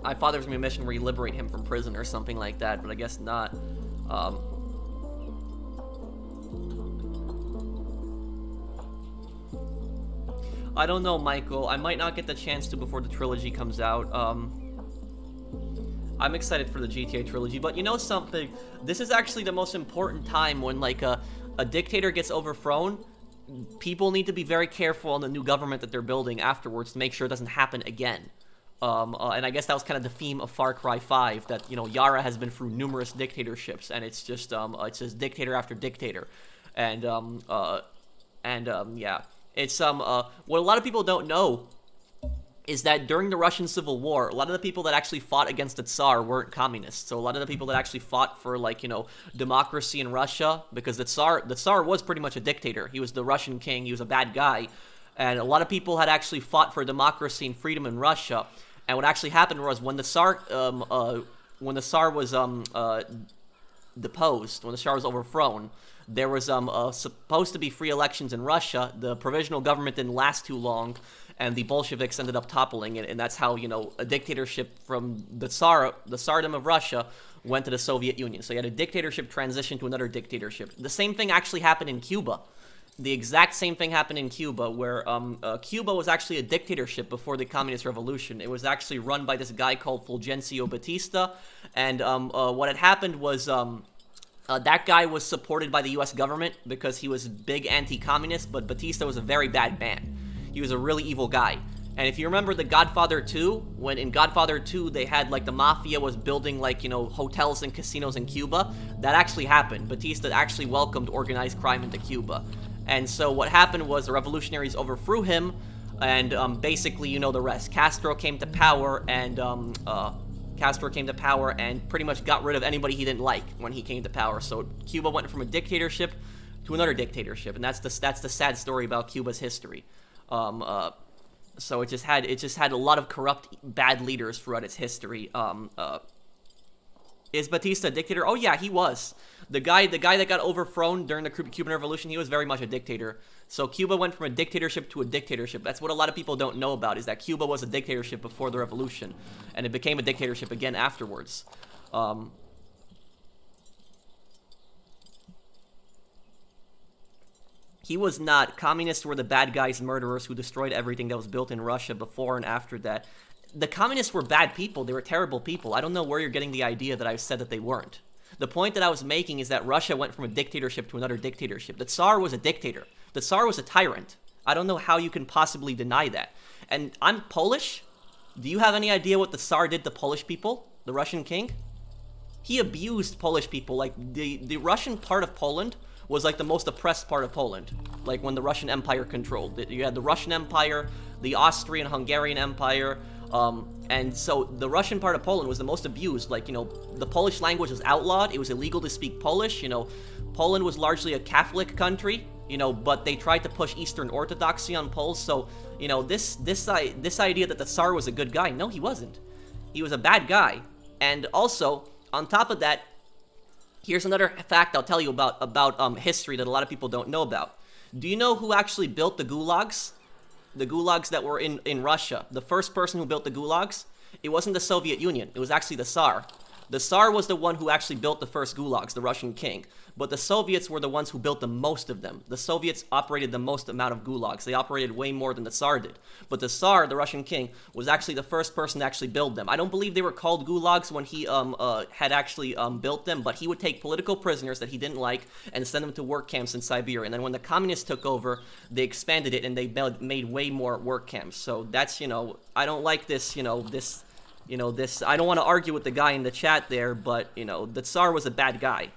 S1: I thought there was gonna be a mission where you liberate him from prison or something like that, but I guess not. I don't know, Michael. I might not get the chance to before the trilogy comes out. I'm excited for the GTA trilogy, but you know something? This is actually the most important time when, like, a dictator gets overthrown. People need to be very careful on the new government that they're building afterwards to make sure it doesn't happen again. And I guess that was kind of the theme of Far Cry 5, that, you know, Yara has been through numerous dictatorships, and it's just dictator after dictator. And, yeah. It's, what a lot of people don't know is that during the Russian Civil War, a lot of the people that actually fought against the Tsar weren't communists. So a lot of the people that actually fought for, like, you know, democracy in Russia, because the Tsar was pretty much a dictator. He was the Russian king, he was a bad guy. And a lot of people had actually fought for democracy and freedom in Russia. And what actually happened was when the Tsar was deposed, when the Tsar was overthrown, there was supposed to be free elections in Russia. The provisional government didn't last too long, and the Bolsheviks ended up toppling it, and that's how, you know, a dictatorship from the Tsardom of Russia went to the Soviet Union. So you had a dictatorship transition to another dictatorship. The same thing actually happened in Cuba. The exact same thing happened in Cuba, where Cuba was actually a dictatorship before the Communist Revolution. It was actually run by this guy called Fulgencio Batista, and what had happened was that guy was supported by the U.S. government because he was big anti-communist, but Batista was a very bad man. He was a really evil guy. And if you remember The Godfather 2, when in Godfather 2 they had, like, the mafia was building, like, you know, hotels and casinos in Cuba, that actually happened. Batista actually welcomed organized crime into Cuba. And so what happened was the revolutionaries overthrew him, and basically, you know the rest. Castro came to power, and pretty much got rid of anybody he didn't like when he came to power. So Cuba went from a dictatorship to another dictatorship, and that's the sad story about Cuba's history. So it just had a lot of corrupt, bad leaders throughout its history. Is Batista a dictator? Oh yeah, he was. The guy that got overthrown during the Cuban Revolution, he was very much a dictator. So Cuba went from a dictatorship to a dictatorship. That's what a lot of people don't know about, is that Cuba was a dictatorship before the revolution, and it became a dictatorship again afterwards. He was not. Communists were the bad guys and murderers who destroyed everything that was built in Russia before and after that. The communists were bad people. They were terrible people. I don't know where you're getting the idea that I said that they weren't. The point that I was making is that Russia went from a dictatorship to another dictatorship. The Tsar was a dictator. The Tsar was a tyrant. I don't know how you can possibly deny that. And I'm Polish. Do you have any idea what the Tsar did to Polish people? The Russian king? He abused Polish people. Like, the Russian part of Poland was like the most oppressed part of Poland. Like when the Russian Empire controlled it. You had the Russian Empire, the Austrian-Hungarian Empire, and so the Russian part of Poland was the most abused. Like, you know, the Polish language was outlawed. It was illegal to speak Polish. You know, Poland was largely a Catholic country, you know, but they tried to push Eastern Orthodoxy on Poles. So, you know, this idea that the Tsar was a good guy, no, he wasn't. He was a bad guy. And also, on top of that, here's another fact I'll tell you about history that a lot of people don't know about. Do you know who actually built the gulags? The gulags that were in Russia. The first person who built the gulags, it wasn't the Soviet Union. It was actually the Tsar. The Tsar was the one who actually built the first gulags, the Russian king. But the Soviets were the ones who built the most of them. The Soviets operated the most amount of gulags. They operated way more than the Tsar did. But the Tsar, the Russian king, was actually the first person to actually build them. I don't believe they were called gulags when he had actually built them, but he would take political prisoners that he didn't like and send them to work camps in Siberia. And then when the communists took over, they expanded it and they made way more work camps. So that's, you know, I don't like this, I don't want to argue with the guy in the chat there, but, you know, the Tsar was a bad guy.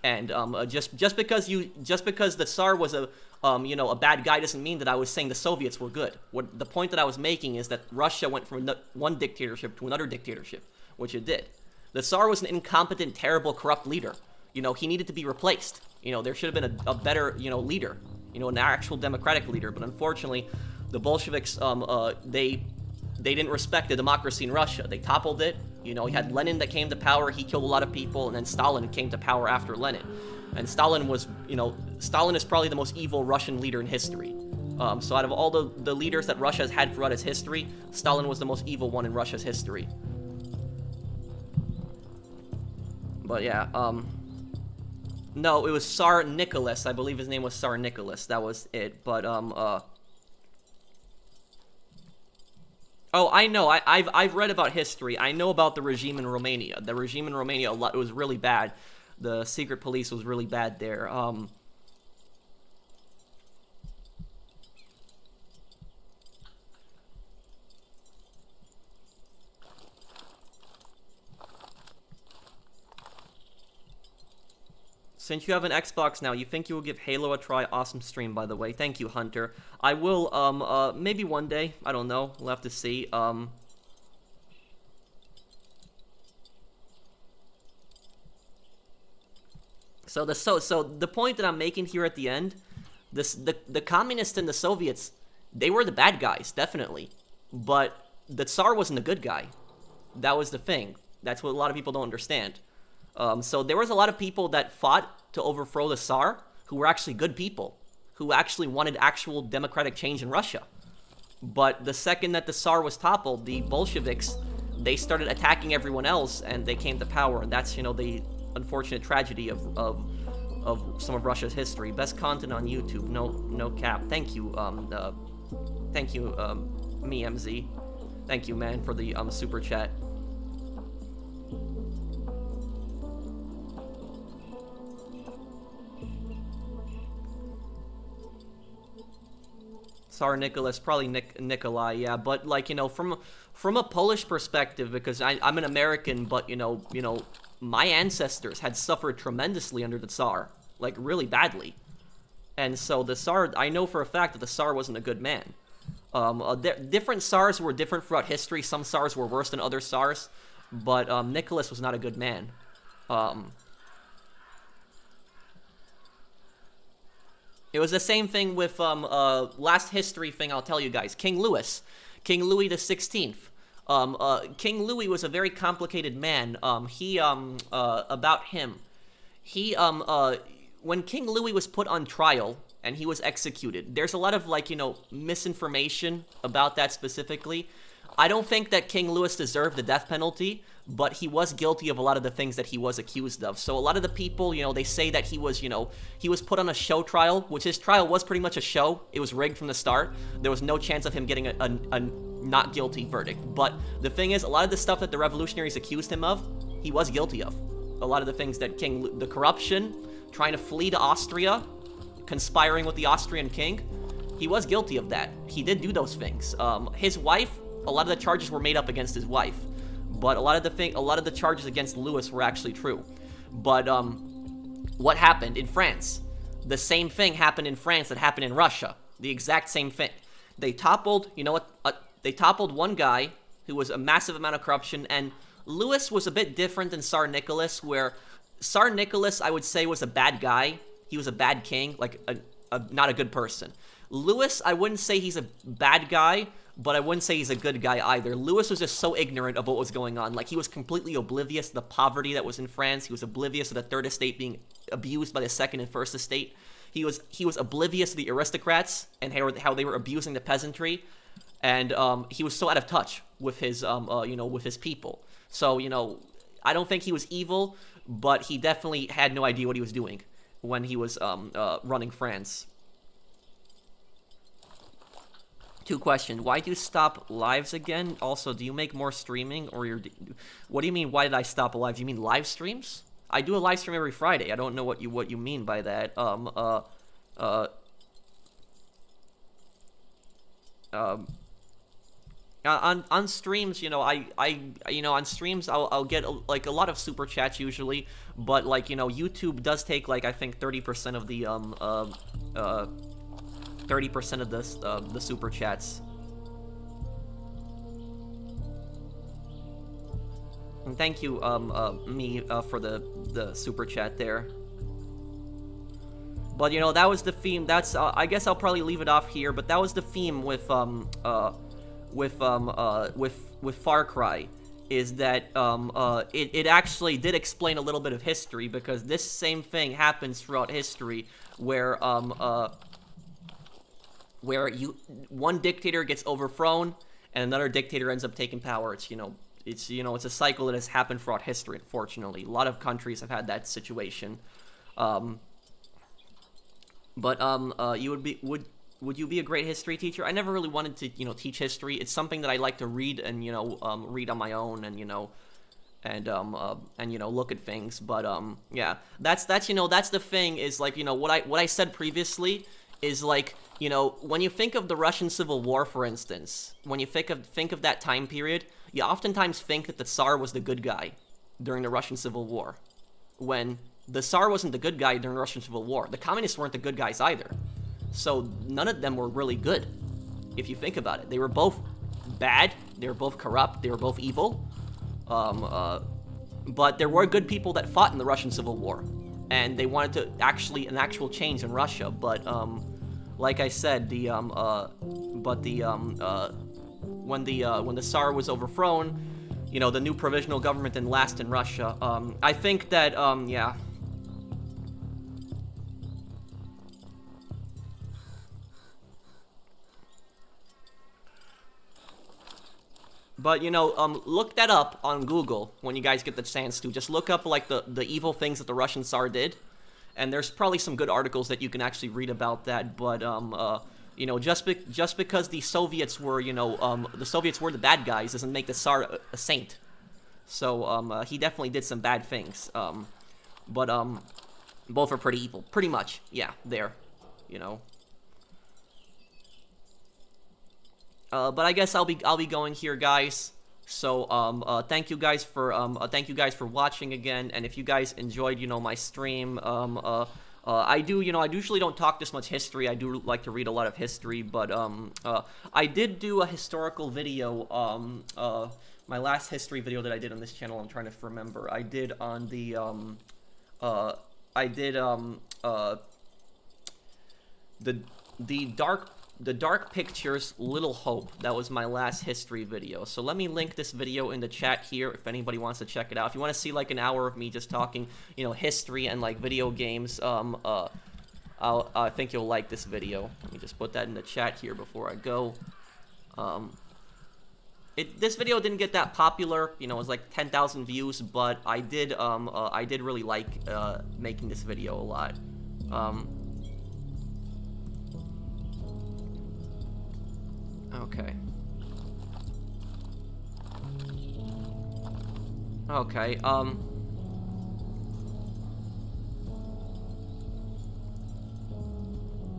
S1: And just because the Tsar was a bad guy doesn't mean that I was saying the Soviets were good. What the point that I was making is that Russia went from one dictatorship to another dictatorship, which it did. The Tsar was an incompetent, terrible, corrupt leader. You know, he needed to be replaced. You know, there should have been a better, leader. You know, an actual democratic leader. But unfortunately, the Bolsheviks, they they didn't respect the democracy in Russia. They toppled it. You know, you had Lenin that came to power, he killed a lot of people, and then Stalin came to power after Lenin. And Stalin was, you know, Stalin is probably the most evil Russian leader in history. So out of all the leaders that Russia has had throughout its history, Stalin was the most evil one in Russia's history. But yeah, no, it was Tsar Nicholas. I believe his name was Tsar Nicholas. That was it. But, oh, I know. I've read about history. I know about the regime in Romania. The regime in Romania, it was really bad. The secret police was really bad there. Since you have an Xbox now, you think you will give Halo a try? Awesome stream, by the way. Thank you, Hunter. I will, maybe one day. I don't know. We'll have to see. So the point that I'm making here at the end, the communists and the Soviets, they were the bad guys, definitely. But the Tsar wasn't a good guy. That was the thing. That's what a lot of people don't understand. So there was a lot of people that fought to overthrow the Tsar who were actually good people, who actually wanted actual democratic change in Russia. But the second that the Tsar was toppled, the Bolsheviks, they started attacking everyone else and they came to power. And that's, you know, the unfortunate tragedy of some of Russia's history. Best content on YouTube, no cap. Thank you, me MZ. Thank you, man, for the super chat. Tsar Nicholas, probably Nikolai, yeah, but like, you know, from a Polish perspective, because I'm an American, but you know, my ancestors had suffered tremendously under the Tsar, like really badly, and so the Tsar, I know for a fact that the Tsar wasn't a good man. Different Tsars were different throughout history. Some Tsars were worse than other Tsars, but Nicholas was not a good man. It was the same thing with, last history thing I'll tell you guys. King Louis the 16th. King Louis was a very complicated man. About him. When King Louis was put on trial and he was executed, there's a lot of, like, you know, misinformation about that specifically. I don't think that King Louis deserved the death penalty, but he was guilty of a lot of the things that he was accused of. So a lot of the people, you know, they say that he was, you know, he was put on a show trial, which his trial was pretty much a show. It was rigged from the start. There was no chance of him getting a not guilty verdict. But the thing is, a lot of the stuff that the revolutionaries accused him of, he was guilty of. A lot of the things that the corruption, trying to flee to Austria, conspiring with the Austrian king, he was guilty of that. He did do those things. His wife, a lot of the charges were made up against his wife. But a lot of the charges against Louis were actually true. But what happened in France? The same thing happened in France that happened in Russia. The exact same thing. They toppled, you know what? They toppled one guy who was a massive amount of corruption, and Louis was a bit different than Tsar Nicholas, where Tsar Nicholas, I would say, was a bad guy. He was a bad king, like not a good person. Louis, I wouldn't say he's a bad guy, but I wouldn't say he's a good guy either. Louis was just so ignorant of what was going on. Like, he was completely oblivious to the poverty that was in France. He was oblivious to the Third Estate being abused by the Second and First Estate. He was oblivious to the aristocrats and how they were abusing the peasantry. And he was so out of touch with his, with his people. So, you know, I don't think he was evil, but he definitely had no idea what he was doing when he was running France. 2 questions. Why do you stop lives again? Also, do you make more streaming, or what do you mean, why did I stop a live? Do you mean live streams? I do a live stream every Friday. I don't know what you mean by that. On streams, you know, on streams I'll get like a lot of super chats usually, but like, you know, YouTube does take like, I think 30% of the 30% of the super chats. And thank you, for the super chat there. But you know, that was the theme. That's I guess I'll probably leave it off here. But that was the theme with with Far Cry is that it actually did explain a little bit of history, because this same thing happens throughout history where one dictator gets overthrown and another dictator ends up taking power. It's a cycle that has happened throughout history, unfortunately. A lot of countries have had that situation. Would you be a great history teacher? I never really wanted to, teach history. It's something that I like to read and, read on my own and, look at things. But, yeah, that's the thing is, like, what I said previously is, like, when you think of the Russian Civil War, for instance, when you think of that time period, you oftentimes think that the Tsar was the good guy during the Russian Civil War, when the Tsar wasn't the good guy during the Russian Civil War. The communists weren't the good guys either. So none of them were really good, if you think about it. They were both bad, they were both corrupt, they were both evil. But there were good people that fought in the Russian Civil War, and they wanted to an actual change in Russia. But like I said, when the Tsar was overthrown, the new provisional government didn't last in Russia. I think that yeah. But, look that up on Google when you guys get the chance to. Just look up, like, the evil things that the Russian Tsar did. And there's probably some good articles that you can actually read about that. But, just because the Soviets were, the bad guys doesn't make the Tsar a saint. So, he definitely did some bad things. But both are pretty evil. Pretty much. Yeah, there. But I guess I'll be going here, guys. So thank you guys for watching again. And if you guys enjoyed my stream, I usually don't talk this much history. I do like to read a lot of history, but I did do a historical video. My last history video that I did on this channel, I'm trying to remember. I did on the The Dark Pictures, Little Hope. That was my last history video. So let me link this video in the chat here if anybody wants to check it out. If you want to see like an hour of me just talking, history and like video games, I think you'll like this video. Let me just put that in the chat here before I go. This video didn't get that popular, it was like 10,000 views, but I did really like making this video a lot. Okay,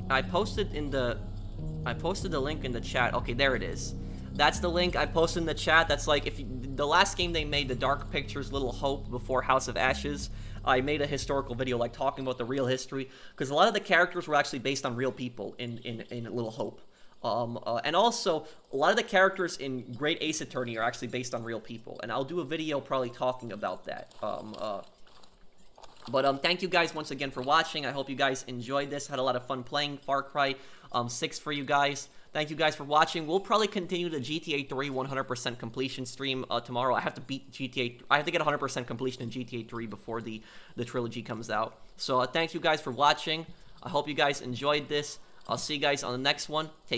S1: I posted the link in the chat. Okay, there it is. That's the link I posted in the chat. That's like, the last game they made, The Dark Pictures, Little Hope, before House of Ashes, I made a historical video, like, talking about the real history, because a lot of the characters were actually based on real people in Little Hope. And also, a lot of the characters in Great Ace Attorney are actually based on real people, and I'll do a video probably talking about that. But thank you guys once again for watching. I hope you guys enjoyed this. Had a lot of fun playing Far Cry 6 for you guys. Thank you guys for watching. We'll probably continue the GTA 3 100% completion stream tomorrow. I have to beat GTA. I have to get 100% completion in GTA 3 before the trilogy comes out. So thank you guys for watching. I hope you guys enjoyed this. I'll see you guys on the next one. Take